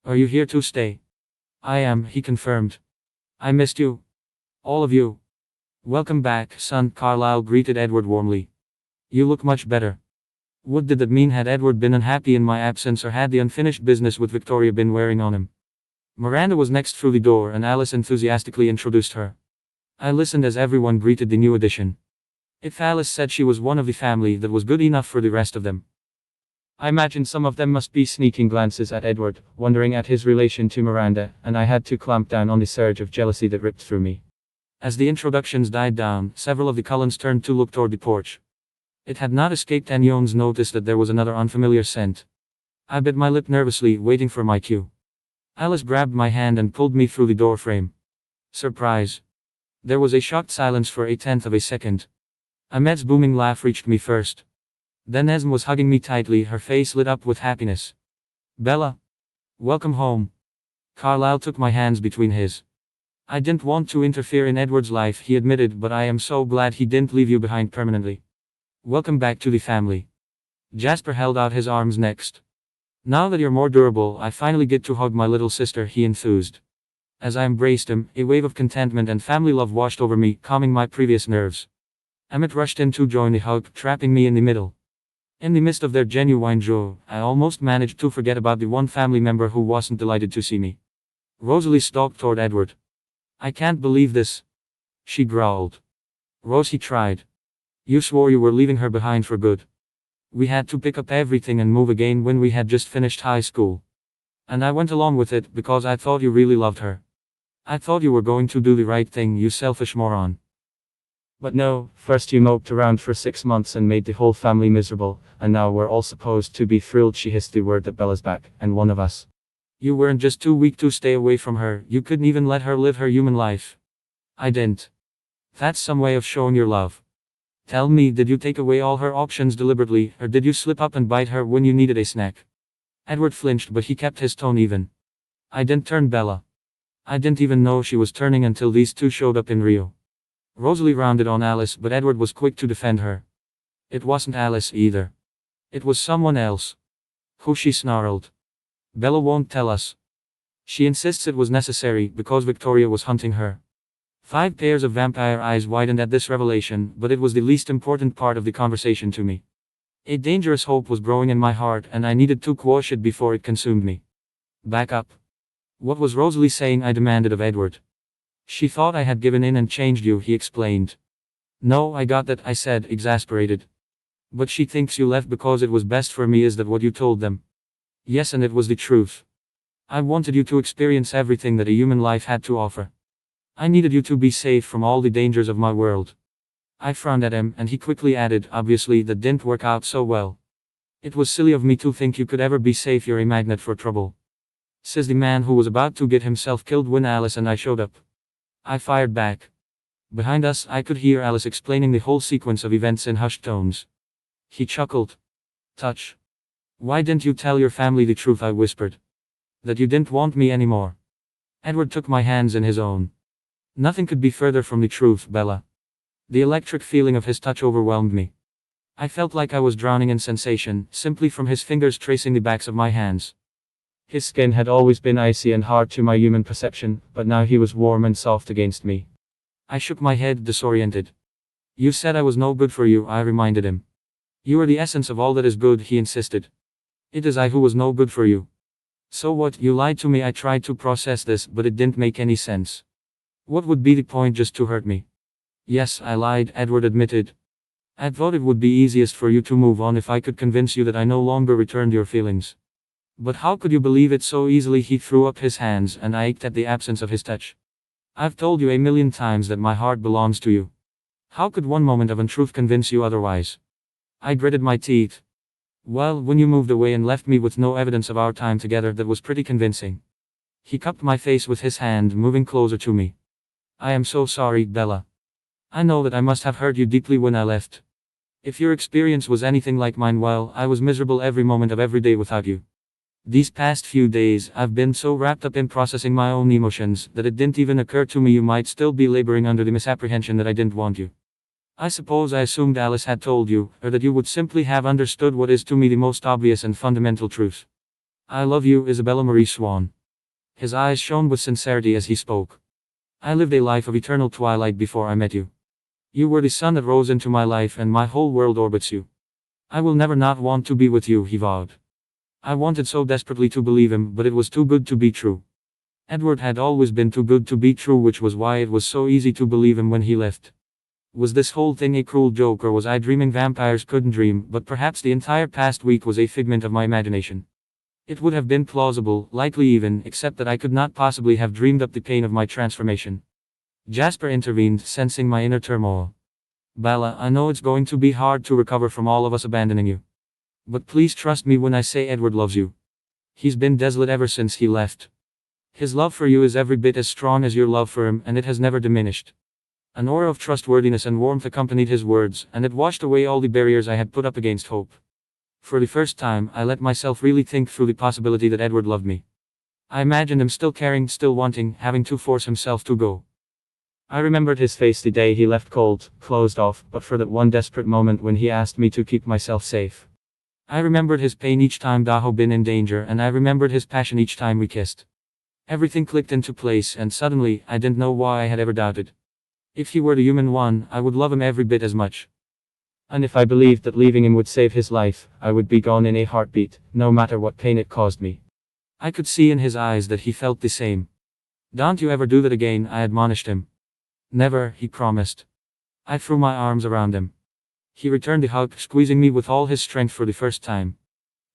Are you here to stay? I am, he confirmed. I missed you. All of you. Welcome back, son, Carlyle greeted Edward warmly. You look much better. What did that mean? Had Edward been unhappy in my absence, or had the unfinished business with Victoria been wearing on him? Miranda was next through the door, and Alice enthusiastically introduced her. I listened as everyone greeted the new addition. If Alice said she was one of the family, that was good enough for the rest of them. I imagined some of them must be sneaking glances at Edward, wondering at his relation to Miranda, and I had to clamp down on the surge of jealousy that ripped through me. As the introductions died down, several of the Cullens turned to look toward the porch. It had not escaped Anyone's notice that there was another unfamiliar scent. I bit my lip nervously, waiting for my cue. Alice grabbed my hand and pulled me through the door frame. Surprise. There was a shocked silence for a tenth of a second. Ahmed's booming laugh reached me first. Then Esme was hugging me tightly, her face lit up with happiness. Bella. Welcome home. Carlyle took my hands between his. I didn't want to interfere in Edward's life, he admitted, but I am so glad he didn't leave you behind permanently. Welcome back to the family. Jasper held out his arms next. Now that you're more durable, I finally get to hug my little sister, he enthused. As I embraced him, a wave of contentment and family love washed over me, calming my previous nerves. Emmett rushed in to join the hug, trapping me in the middle. In the midst of their genuine joy, I almost managed to forget about the one family member who wasn't delighted to see me. Rosalie stalked toward Edward. I can't believe this, she growled. Rose, he tried. You swore you were leaving her behind for good. We had to pick up everything and move again when we had just finished high school. And I went along with it because I thought you really loved her. I thought you were going to do the right thing, you selfish moron. But no, first you moped around for 6 months and made the whole family miserable, and now we're all supposed to be thrilled she hissed the word that Bella's back, and one of us. You weren't just too weak to stay away from her, you couldn't even let her live her human life. I didn't. That's some way of showing your love. Tell me, did you take away all her options deliberately, or did you slip up and bite her when you needed a snack? Edward flinched, but he kept his tone even. I didn't turn Bella. I didn't even know she was turning until these two showed up in Rio. Rosalie rounded on Alice, but Edward was quick to defend her. It wasn't Alice either. It was someone else. Who? She snarled. Bella won't tell us. She insists it was necessary because Victoria was hunting her. 5 pairs of vampire eyes widened at this revelation, but it was the least important part of the conversation to me. A dangerous hope was growing in my heart, and I needed to quash it before it consumed me. Back up. What was Rosalie saying? I demanded of Edward. She thought I had given in and changed you, he explained. No, I got that, I said, exasperated. But she thinks you left because it was best for me. Is that what you told them? Yes, and it was the truth. I wanted you to experience everything that a human life had to offer. I needed you to be safe from all the dangers of my world. I frowned at him, and he quickly added, obviously that didn't work out so well. It was silly of me to think you could ever be safe, you're a magnet for trouble. Says the man who was about to get himself killed when Alice and I showed up. I fired back. Behind us, I could hear Alice explaining the whole sequence of events in hushed tones. He chuckled. Touch. Why didn't you tell your family the truth? I whispered. That you didn't want me anymore. Edward took my hands in his own. Nothing could be further from the truth, Bella. The electric feeling of his touch overwhelmed me. I felt like I was drowning in sensation, simply from his fingers tracing the backs of my hands. His skin had always been icy and hard to my human perception, but now he was warm and soft against me. I shook my head, disoriented. You said I was no good for you, I reminded him. You are the essence of all that is good, he insisted. It is I who was no good for you. So what? You lied to me. I tried to process this, but it didn't make any sense. What would be the point? Just to hurt me? Yes, I lied, Edward admitted. I thought it would be easiest for you to move on if I could convince you that I no longer returned your feelings. But how could you believe it so easily? He threw up his hands, and I ached at the absence of his touch. I've told you 1,000,000 times that my heart belongs to you. How could one moment of untruth convince you otherwise? I gritted my teeth. Well, when you moved away and left me with no evidence of our time together, that was pretty convincing. He cupped my face with his hand, moving closer to me. I am so sorry, Bella. I know that I must have hurt you deeply when I left. If your experience was anything like mine, well, I was miserable every moment of every day without you. These past few days, I've been so wrapped up in processing my own emotions, that it didn't even occur to me you might still be laboring under the misapprehension that I didn't want you. I suppose I assumed Alice had told you, or that you would simply have understood what is to me the most obvious and fundamental truth. I love you, Isabella Marie Swan. His eyes shone with sincerity as he spoke. I lived a life of eternal twilight before I met you. You were the sun that rose into my life, and my whole world orbits you. I will never not want to be with you, he vowed. I wanted so desperately to believe him, but it was too good to be true. Edward had always been too good to be true, which was why it was so easy to believe him when he left. Was this whole thing a cruel joke, or was I dreaming vampires couldn't dream? But perhaps the entire past week was a figment of my imagination. It would have been plausible, likely even, except that I could not possibly have dreamed up the pain of my transformation. Jasper intervened, sensing my inner turmoil. Bella, I know it's going to be hard to recover from all of us abandoning you. But please trust me when I say Edward loves you. He's been desolate ever since he left. His love for you is every bit as strong as your love for him, and it has never diminished. An aura of trustworthiness and warmth accompanied his words, and it washed away all the barriers I had put up against hope. For the first time, I let myself really think through the possibility that Edward loved me. I imagined him still caring, still wanting, having to force himself to go. I remembered his face the day he left, cold, closed off, but for that one desperate moment when he asked me to keep myself safe. I remembered his pain each time Daho been in danger, and I remembered his passion each time we kissed. Everything clicked into place, and suddenly, I didn't know why I had ever doubted. If he were the human one, I would love him every bit as much. And if I believed that leaving him would save his life, I would be gone in a heartbeat, no matter what pain it caused me. I could see in his eyes that he felt the same. Don't you ever do that again, I admonished him. Never, he promised. I threw my arms around him. He returned the hug, squeezing me with all his strength for the first time.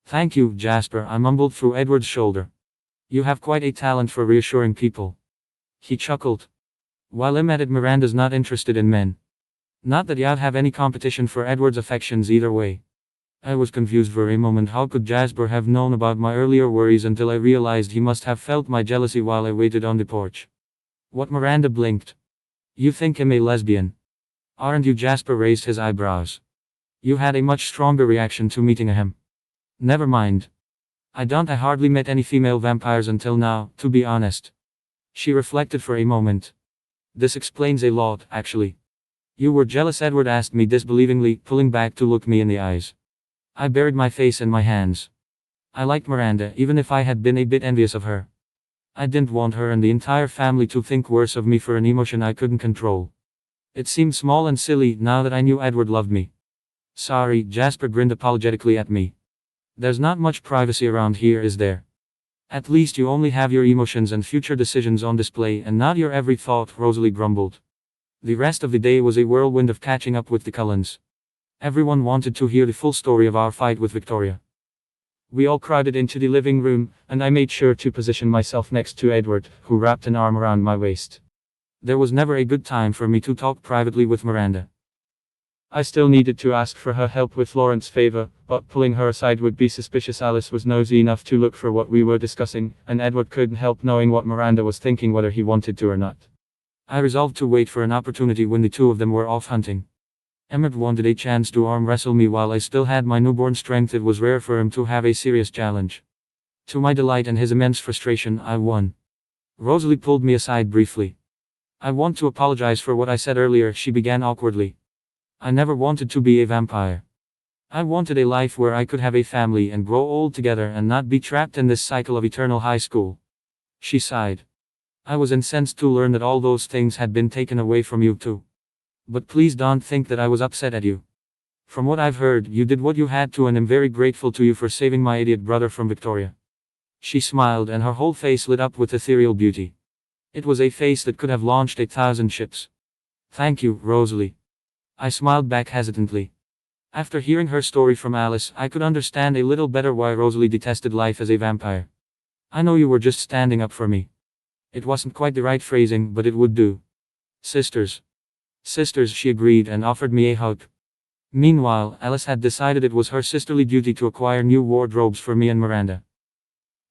Thank you, Jasper, I mumbled through Edward's shoulder. You have quite a talent for reassuring people. He chuckled. While I'm at it, Miranda's not interested in men. Not that I'd have any competition for Edward's affections either way. I was confused for a moment. How could Jasper have known about my earlier worries until I realized he must have felt my jealousy while I waited on the porch. What? Miranda blinked. You think I'm a lesbian? Aren't you? Jasper raised his eyebrows. You had a much stronger reaction to meeting him. Never mind. I hardly met any female vampires until now, to be honest. She reflected for a moment. This explains a lot, actually. You were jealous? Edward asked me disbelievingly, pulling back to look me in the eyes. I buried my face in my hands. I liked Miranda, even if I had been a bit envious of her. I didn't want her and the entire family to think worse of me for an emotion I couldn't control. It seemed small and silly now that I knew Edward loved me. Sorry, Jasper grinned apologetically at me. There's not much privacy around here, is there? At least you only have your emotions and future decisions on display and not your every thought, Rosalie grumbled. The rest of the day was a whirlwind of catching up with the Cullens. Everyone wanted to hear the full story of our fight with Victoria. We all crowded into the living room, and I made sure to position myself next to Edward, who wrapped an arm around my waist. There was never a good time for me to talk privately with Miranda. I still needed to ask for her help with Laurent's favor, but pulling her aside would be suspicious. Alice was nosy enough to look for what we were discussing, and Edward couldn't help knowing what Miranda was thinking, whether he wanted to or not. I resolved to wait for an opportunity when the two of them were off hunting. Emmett wanted a chance to arm wrestle me while I still had my newborn strength. It was rare for him to have a serious challenge. To my delight and his immense frustration, I won. Rosalie pulled me aside briefly. I want to apologize for what I said earlier, she began awkwardly. I never wanted to be a vampire. I wanted a life where I could have a family and grow old together and not be trapped in this cycle of eternal high school. She sighed. I was incensed to learn that all those things had been taken away from you too. But please don't think that I was upset at you. From what I've heard, you did what you had to, and I'm very grateful to you for saving my idiot brother from Victoria. She smiled and her whole face lit up with ethereal beauty. It was a face that could have launched 1,000 ships. Thank you, Rosalie. I smiled back hesitantly. After hearing her story from Alice, I could understand a little better why Rosalie detested life as a vampire. I know you were just standing up for me. It wasn't quite the right phrasing, but it would do. Sisters. Sisters, she agreed and offered me a hug. Meanwhile, Alice had decided it was her sisterly duty to acquire new wardrobes for me and Miranda.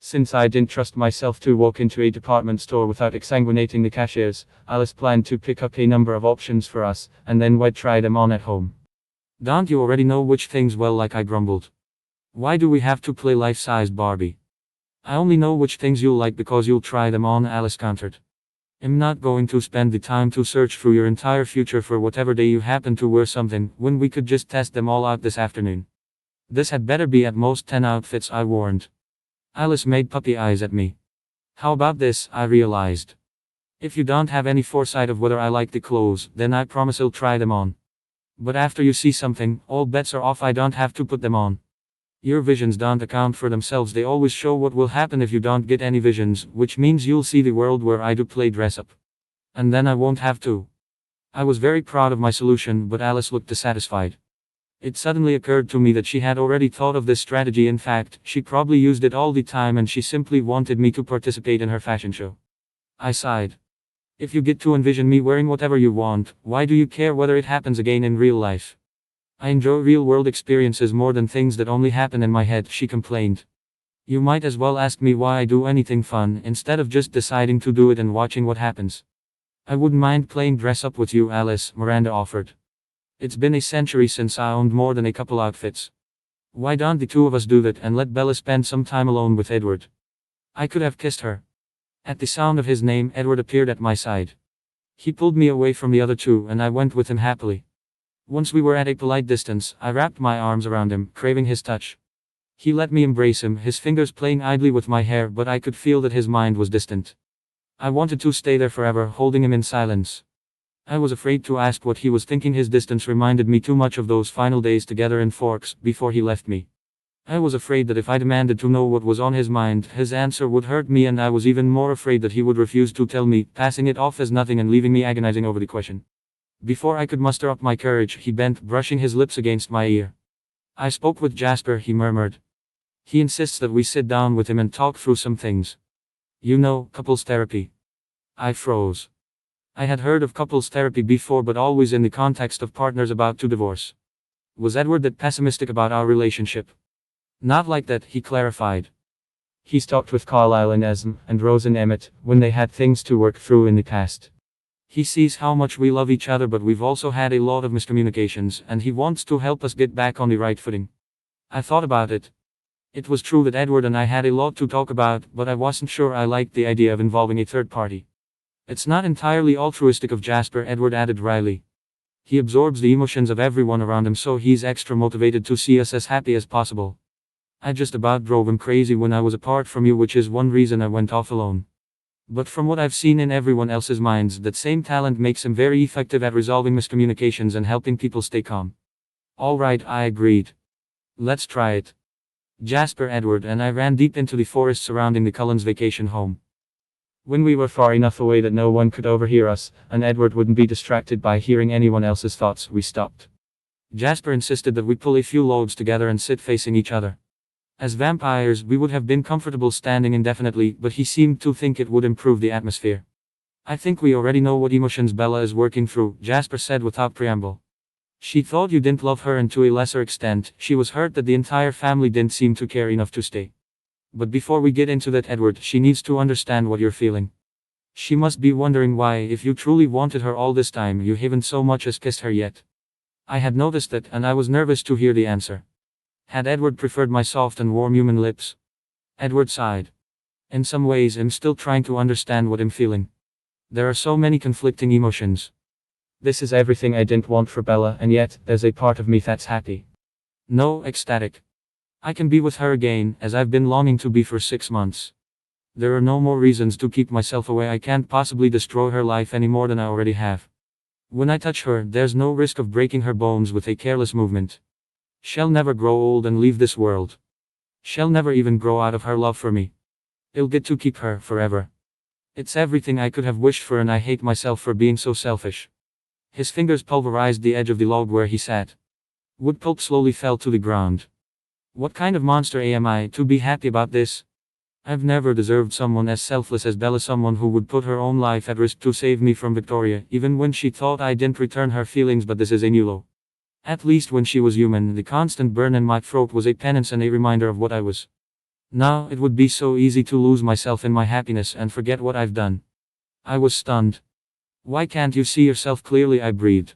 Since I didn't trust myself to walk into a department store without exsanguinating the cashiers, Alice planned to pick up a number of options for us, and then we'd try them on at home. Don't you already know which things well, like I grumbled. Why do we have to play life-sized Barbie? I only know which things you'll like because you'll try them on, Alice countered. I'm not going to spend the time to search through your entire future for whatever day you happen to wear something, when we could just test them all out this afternoon. This had better be at most 10 outfits, I warned. Alice made puppy eyes at me. How about this, I realized. If you don't have any foresight of whether I like the clothes, then I promise I'll try them on. But after you see something, all bets are off. I don't have to put them on. Your visions don't account for themselves, they always show what will happen if you don't get any visions, which means you'll see the world where I do play dress up. And then I won't have to. I was very proud of my solution, but Alice looked dissatisfied. It suddenly occurred to me that she had already thought of this strategy. In fact, she probably used it all the time and she simply wanted me to participate in her fashion show. I sighed. If you get to envision me wearing whatever you want, why do you care whether it happens again in real life? I enjoy real-world experiences more than things that only happen in my head, she complained. You might as well ask me why I do anything fun, instead of just deciding to do it and watching what happens. I wouldn't mind playing dress up with you, Alice, Miranda offered. It's been a century since I owned more than a couple outfits. Why don't the two of us do that and let Bella spend some time alone with Edward? I could have kissed her. At the sound of his name, Edward appeared at my side. He pulled me away from the other two and I went with him happily. Once we were at a polite distance, I wrapped my arms around him, craving his touch. He let me embrace him, his fingers playing idly with my hair, but I could feel that his mind was distant. I wanted to stay there forever, holding him in silence. I was afraid to ask what he was thinking. His distance reminded me too much of those final days together in Forks, before he left me. I was afraid that if I demanded to know what was on his mind, his answer would hurt me, and I was even more afraid that he would refuse to tell me, passing it off as nothing and leaving me agonizing over the question. Before I could muster up my courage, he bent, brushing his lips against my ear. I spoke with Jasper, he murmured. He insists that we sit down with him and talk through some things. You know, couples therapy. I froze. I had heard of couples therapy before, but always in the context of partners about to divorce. Was Edward that pessimistic about our relationship? Not like that, he clarified. He's talked with Carlisle and Esme, and Rose and Emmett, when they had things to work through in the past. He sees how much we love each other, but we've also had a lot of miscommunications, and he wants to help us get back on the right footing. I thought about it. It was true that Edward and I had a lot to talk about, but I wasn't sure I liked the idea of involving a third party. It's not entirely altruistic of Jasper, Edward added wryly. He absorbs the emotions of everyone around him, so he's extra motivated to see us as happy as possible. I just about drove him crazy when I was apart from you, which is one reason I went off alone. But from what I've seen in everyone else's minds, that same talent makes him very effective at resolving miscommunications and helping people stay calm. Alright, I agreed. Let's try it. Jasper, Edward, and I ran deep into the forest surrounding the Cullens' vacation home. When we were far enough away that no one could overhear us, and Edward wouldn't be distracted by hearing anyone else's thoughts, we stopped. Jasper insisted that we pull a few loads together and sit facing each other. As vampires, we would have been comfortable standing indefinitely, but he seemed to think it would improve the atmosphere. I think we already know what emotions Bella is working through, Jasper said without preamble. She thought you didn't love her, and to a lesser extent, she was hurt that the entire family didn't seem to care enough to stay. But before we get into that, Edward, she needs to understand what you're feeling. She must be wondering why, if you truly wanted her all this time, you haven't so much as kissed her yet. I had noticed that, and I was nervous to hear the answer. Had Edward preferred my soft and warm human lips? Edward sighed. In some ways, I'm still trying to understand what I'm feeling. There are so many conflicting emotions. This is everything I didn't want for Bella, and yet, there's a part of me that's happy. No, ecstatic. I can be with her again, as I've been longing to be for 6 months. There are no more reasons to keep myself away. I can't possibly destroy her life any more than I already have. When I touch her, there's no risk of breaking her bones with a careless movement. She'll never grow old and leave this world. She'll never even grow out of her love for me. I'll get to keep her forever. It's everything I could have wished for, and I hate myself for being so selfish. His fingers pulverized the edge of the log where he sat. Wood pulp slowly fell to the ground. What kind of monster am I to be happy about this? I've never deserved someone as selfless as Bella, someone who would put her own life at risk to save me from Victoria, even when she thought I didn't return her feelings. But this is a new low. At least when she was human, the constant burn in my throat was a penance and a reminder of what I was. Now it would be so easy to lose myself in my happiness and forget what I've done. I was stunned. Why can't you see yourself clearly? I breathed.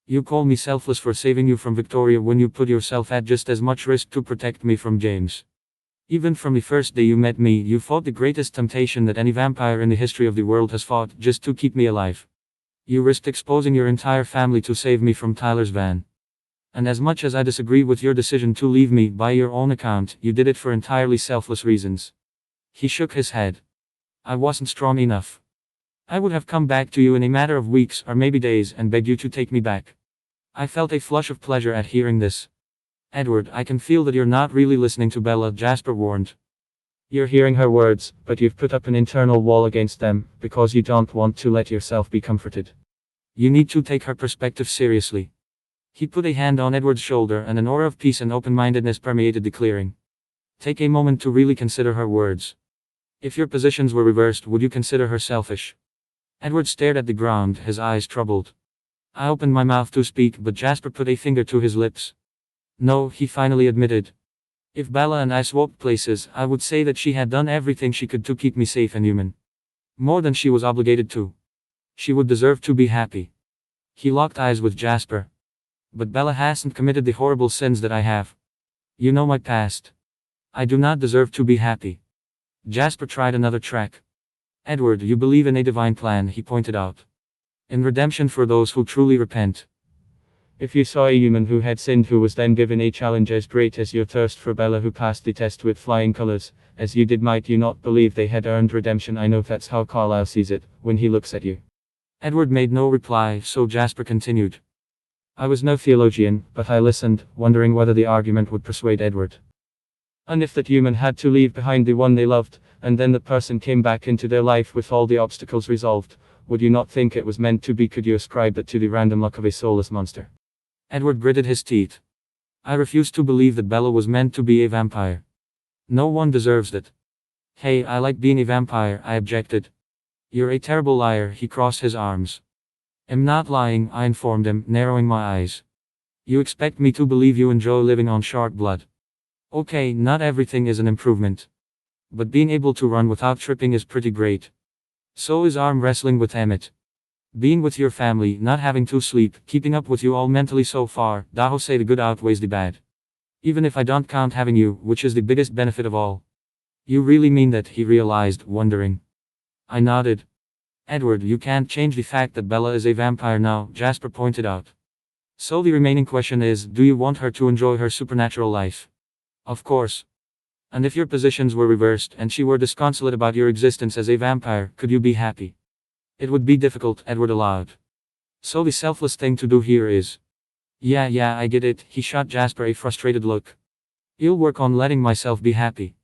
You call me selfless for saving you from Victoria when you put yourself at just as much risk to protect me from James. Even from the first day you met me, you fought the greatest temptation that any vampire in the history of the world has fought, just to keep me alive. You risked exposing your entire family to save me from Tyler's van. And as much as I disagree with your decision to leave me, by your own account, you did it for entirely selfless reasons. He shook his head. I wasn't strong enough. I would have come back to you in a matter of weeks, or maybe days, and begged you to take me back. I felt a flush of pleasure at hearing this. Edward, I can feel that you're not really listening to Bella, Jasper warned. You're hearing her words, but you've put up an internal wall against them, because you don't want to let yourself be comforted. You need to take her perspective seriously. He put a hand on Edward's shoulder and an aura of peace and open-mindedness permeated the clearing. Take a moment to really consider her words. If your positions were reversed, would you consider her selfish? Edward stared at the ground, his eyes troubled. I opened my mouth to speak, but Jasper put a finger to his lips. No, he finally admitted. If Bella and I swapped places, I would say that she had done everything she could to keep me safe and human. More than she was obligated to. She would deserve to be happy. He locked eyes with Jasper. But Bella hasn't committed the horrible sins that I have. You know my past. I do not deserve to be happy. Jasper tried another track. Edward, you believe in a divine plan, he pointed out. In redemption for those who truly repent. If you saw a human who had sinned who was then given a challenge as great as your thirst for Bella who passed the test with flying colors, as you did, might you not believe they had earned redemption? I know that's how Carlyle sees it, when he looks at you. Edward made no reply, so Jasper continued. I was no theologian, but I listened, wondering whether the argument would persuade Edward. And if that human had to leave behind the one they loved, and then the person came back into their life with all the obstacles resolved, would you not think it was meant to be? Could you ascribe that to the random luck of a soulless monster? Edward gritted his teeth. I refuse to believe that Bella was meant to be a vampire. No one deserves it. Hey, I like being a vampire, I objected. You're a terrible liar, he crossed his arms. I'm not lying, I informed him, narrowing my eyes. You expect me to believe you enjoy living on shark blood. Okay, not everything is an improvement. But being able to run without tripping is pretty great. So is arm wrestling with Emmett. Being with your family, not having to sleep, keeping up with you all mentally so far, Daho say the good outweighs the bad. Even if I don't count having you, which is the biggest benefit of all. You really mean that, he realized, wondering. I nodded. Edward, you can't change the fact that Bella is a vampire now, Jasper pointed out. So the remaining question is, do you want her to enjoy her supernatural life? Of course. And if your positions were reversed and she were disconsolate about your existence as a vampire, could you be happy? It would be difficult, Edward allowed. So the selfless thing to do here is. Yeah, I get it, he shot Jasper a frustrated look. You'll work on letting myself be happy.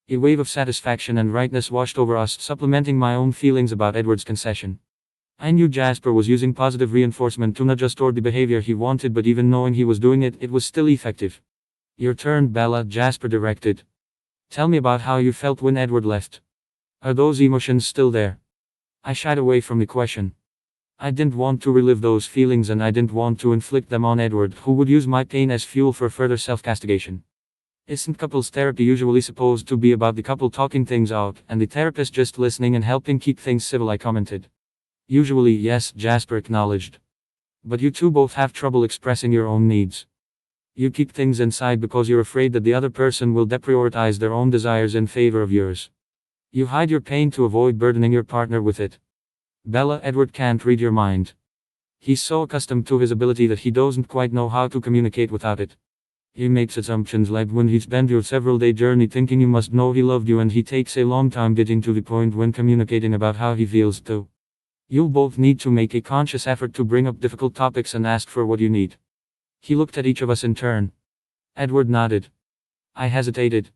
A wave of satisfaction and rightness washed over us, supplementing my own feelings about Edward's concession. I knew Jasper was using positive reinforcement to not just toward the behavior he wanted, but even knowing he was doing it, it was still effective. Your turn, Bella, Jasper directed. Tell me about how you felt when Edward left. Are those emotions still there? I shied away from the question. I didn't want to relive those feelings and I didn't want to inflict them on Edward, who would use my pain as fuel for further self-castigation. Isn't couples therapy usually supposed to be about the couple talking things out, and the therapist just listening and helping keep things civil, I commented. Usually, yes, Jasper acknowledged. But you two both have trouble expressing your own needs. You keep things inside because you're afraid that the other person will deprioritize their own desires in favor of yours. You hide your pain to avoid burdening your partner with it. Bella, Edward can't read your mind. He's so accustomed to his ability that he doesn't quite know how to communicate without it. He makes assumptions like when he spent your several-day journey thinking you must know he loved you, and he takes a long time getting to the point when communicating about how he feels too. You'll both need to make a conscious effort to bring up difficult topics and ask for what you need. He looked at each of us in turn. Edward nodded. I hesitated.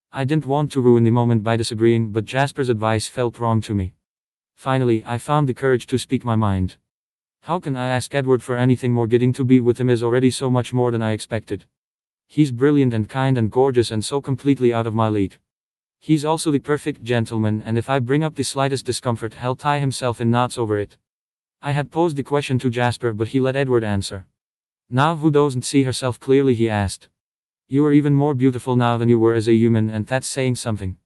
I didn't want to ruin the moment by disagreeing, but Jasper's advice felt wrong to me. Finally, I found the courage to speak my mind. How can I ask Edward for anything more? Getting to be with him is already so much more than I expected. He's brilliant and kind and gorgeous and so completely out of my league. He's also the perfect gentleman, and if I bring up the slightest discomfort, he'll tie himself in knots over it. I had posed the question to Jasper, but he let Edward answer. Now who doesn't see herself clearly, he asked. You are even more beautiful now than you were as a human, and that's saying something.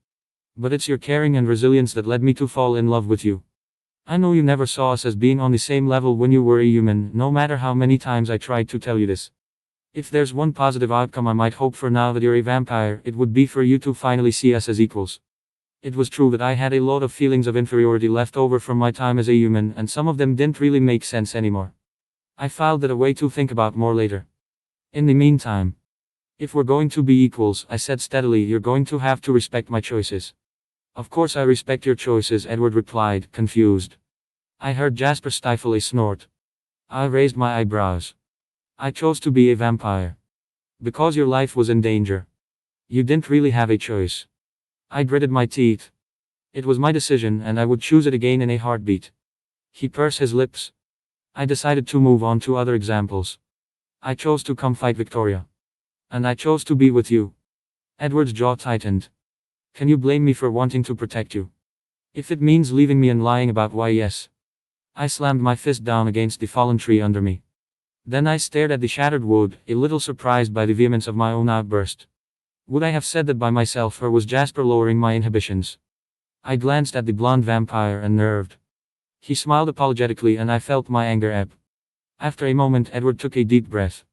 But it's your caring and resilience that led me to fall in love with you. I know you never saw us as being on the same level when you were a human, no matter how many times I tried to tell you this. If there's one positive outcome I might hope for now that you're a vampire, it would be for you to finally see us as equals. It was true that I had a lot of feelings of inferiority left over from my time as a human, and some of them didn't really make sense anymore. I filed that away to think about more later. In the meantime, if we're going to be equals, I said steadily, you're going to have to respect my choices. Of course I respect your choices, Edward replied, confused. I heard Jasper stifle a snort. I raised my eyebrows. I chose to be a vampire. Because your life was in danger. You didn't really have a choice. I gritted my teeth. It was my decision and I would choose it again in a heartbeat. He pursed his lips. I decided to move on to other examples. I chose to come fight Victoria. And I chose to be with you. Edward's jaw tightened. Can you blame me for wanting to protect you? If it means leaving me and lying about why, yes. I slammed my fist down against the fallen tree under me. Then I stared at the shattered wood, a little surprised by the vehemence of my own outburst. Would I have said that by myself or was Jasper lowering my inhibitions? I glanced at the blonde vampire unnerved. He smiled apologetically and I felt my anger ebb. After a moment Edward took a deep breath.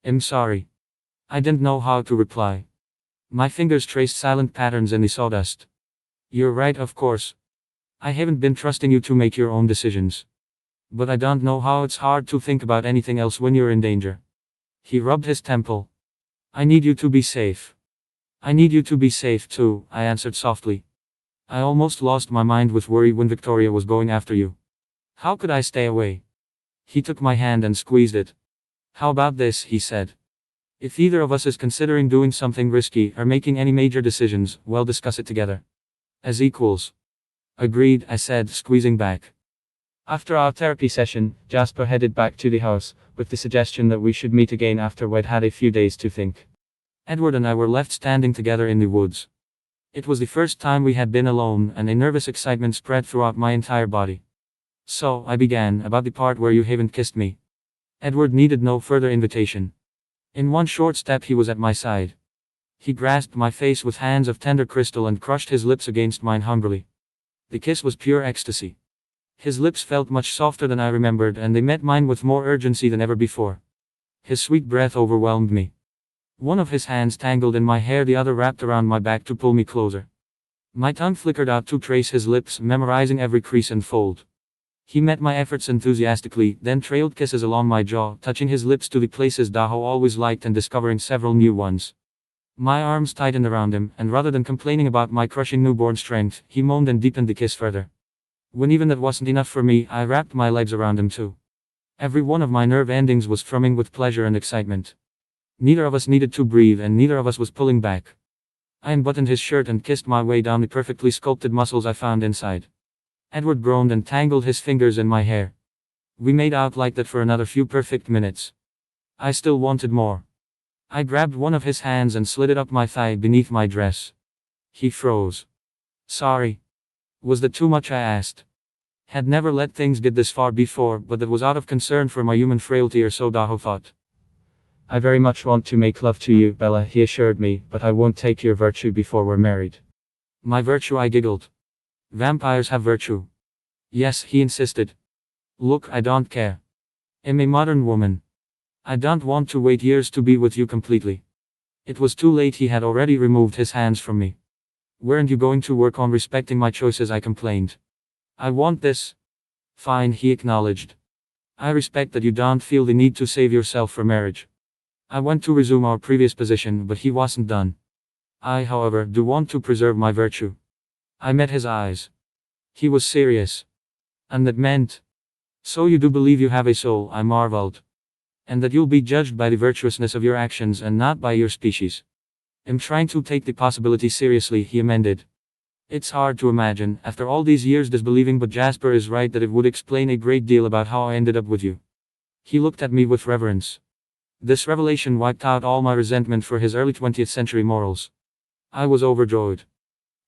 I'm sorry. I didn't know how to reply. My fingers traced silent patterns in the sawdust. You're right, of course. I haven't been trusting you to make your own decisions. But I don't know how it's hard to think about anything else when you're in danger. He rubbed his temple. I need you to be safe. I need you to be safe too, I answered softly. I almost lost my mind with worry when Victoria was going after you. How could I stay away? He took my hand and squeezed it. How about this, he said. If either of us is considering doing something risky or making any major decisions, we'll discuss it together. As equals. Agreed, I said, squeezing back. After our therapy session, Jasper headed back to the house, with the suggestion that we should meet again after we'd had a few days to think. Edward and I were left standing together in the woods. It was the first time we had been alone, and a nervous excitement spread throughout my entire body. So, I began, about the part where you haven't kissed me. Edward needed no further invitation. In one short step he was at my side. He grasped my face with hands of tender crystal and crushed his lips against mine hungrily. The kiss was pure ecstasy. His lips felt much softer than I remembered and they met mine with more urgency than ever before. His sweet breath overwhelmed me. One of his hands tangled in my hair, the other wrapped around my back to pull me closer. My tongue flickered out to trace his lips, memorizing every crease and fold. He met my efforts enthusiastically, then trailed kisses along my jaw, touching his lips to the places Daho always liked and discovering several new ones. My arms tightened around him, and rather than complaining about my crushing newborn strength, he moaned and deepened the kiss further. When even that wasn't enough for me, I wrapped my legs around him too. Every one of my nerve endings was thrumming with pleasure and excitement. Neither of us needed to breathe and neither of us was pulling back. I unbuttoned his shirt and kissed my way down the perfectly sculpted muscles I found inside. Edward groaned and tangled his fingers in my hair. We made out like that for another few perfect minutes. I still wanted more. I grabbed one of his hands and slid it up my thigh beneath my dress. He froze. Sorry. Was that too much, I asked. Had never let things get this far before, but that was out of concern for my human frailty, or so Daho thought. I very much want to make love to you, Bella, he assured me, but I won't take your virtue before we're married. My virtue, I giggled. Vampires have virtue. Yes, he insisted. Look, I don't care. I'm a modern woman. I don't want to wait years to be with you completely. It was too late, he had already removed his hands from me. Weren't you going to work on respecting my choices, I complained. I want this. Fine, he acknowledged. I respect that you don't feel the need to save yourself for marriage. I went to resume our previous position, but he wasn't done. I, however, do want to preserve my virtue. I met his eyes. He was serious. And that meant. So you do believe you have a soul, I marveled. And that you'll be judged by the virtuousness of your actions and not by your species. I'm trying to take the possibility seriously, he amended. It's hard to imagine, after all these years, disbelieving, but Jasper is right that it would explain a great deal about how I ended up with you. He looked at me with reverence. This revelation wiped out all my resentment for his early 20th century morals. I was overjoyed.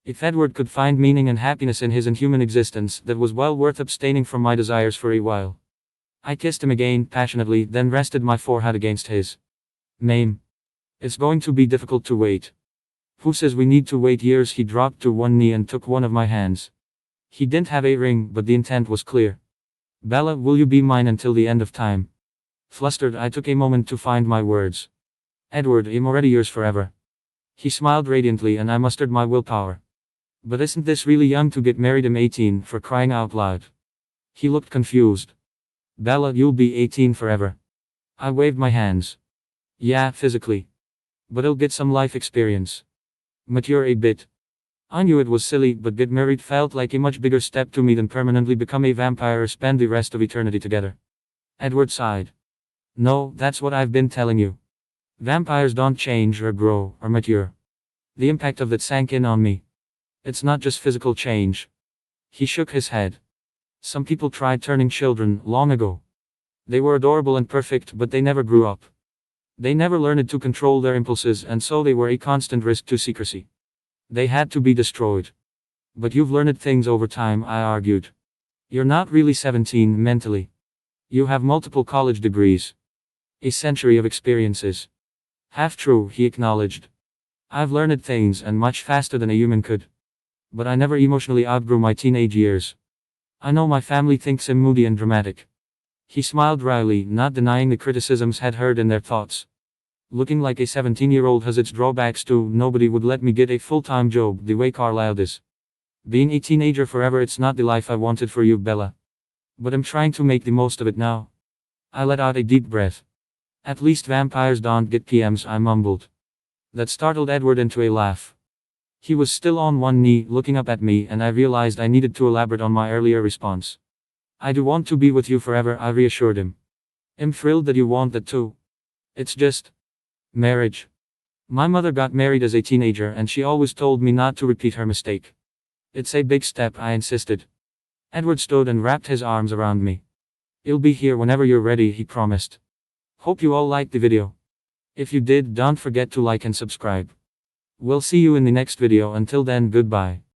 If Edward could find meaning and happiness in his inhuman existence, that was well worth abstaining from my desires for a while. I kissed him again, passionately, then rested my forehead against his. Name. It's going to be difficult to wait. Who says we need to wait years? He dropped to one knee and took one of my hands. He didn't have a ring, but the intent was clear. Bella, will you be mine until the end of time? Flustered, I took a moment to find my words. Edward, I'm already yours forever. He smiled radiantly and I mustered my willpower. But isn't this really young to get married? I'm 18, for crying out loud. He looked confused. Bella, you'll be 18 forever. I waved my hands. Yeah, physically. But I'll get some life experience. Mature a bit. I knew it was silly, but get married felt like a much bigger step to me than permanently become a vampire or spend the rest of eternity together. Edward sighed. No, that's what I've been telling you. Vampires don't change or grow or mature. The impact of that sank in on me. It's not just physical change. He shook his head. Some people tried turning children long ago. They were adorable and perfect, but they never grew up. They never learned to control their impulses, and so they were a constant risk to secrecy. They had to be destroyed. But you've learned things over time, I argued. You're not really 17 mentally. You have multiple college degrees. A century of experiences. Half true, he acknowledged. I've learned things, and much faster than a human could. But I never emotionally outgrew my teenage years. I know my family thinks I'm moody and dramatic. He smiled wryly, not denying the criticisms had heard in their thoughts. Looking like a 17-year-old has its drawbacks too. Nobody would let me get a full-time job the way Carlisle does. Being a teenager forever, it's not the life I wanted for you, Bella. But I'm trying to make the most of it now. I let out a deep breath. At least vampires don't get PMs, I mumbled. That startled Edward into a laugh. He was still on one knee, looking up at me, and I realized I needed to elaborate on my earlier response. I do want to be with you forever, I reassured him. I'm thrilled that you want that too. It's just marriage. My mother got married as a teenager, and she always told me not to repeat her mistake. It's a big step, I insisted. Edward stood and wrapped his arms around me. I'll be here whenever you're ready, he promised. Hope you all liked the video. If you did, don't forget to like and subscribe. We'll see you in the next video. Until then, goodbye.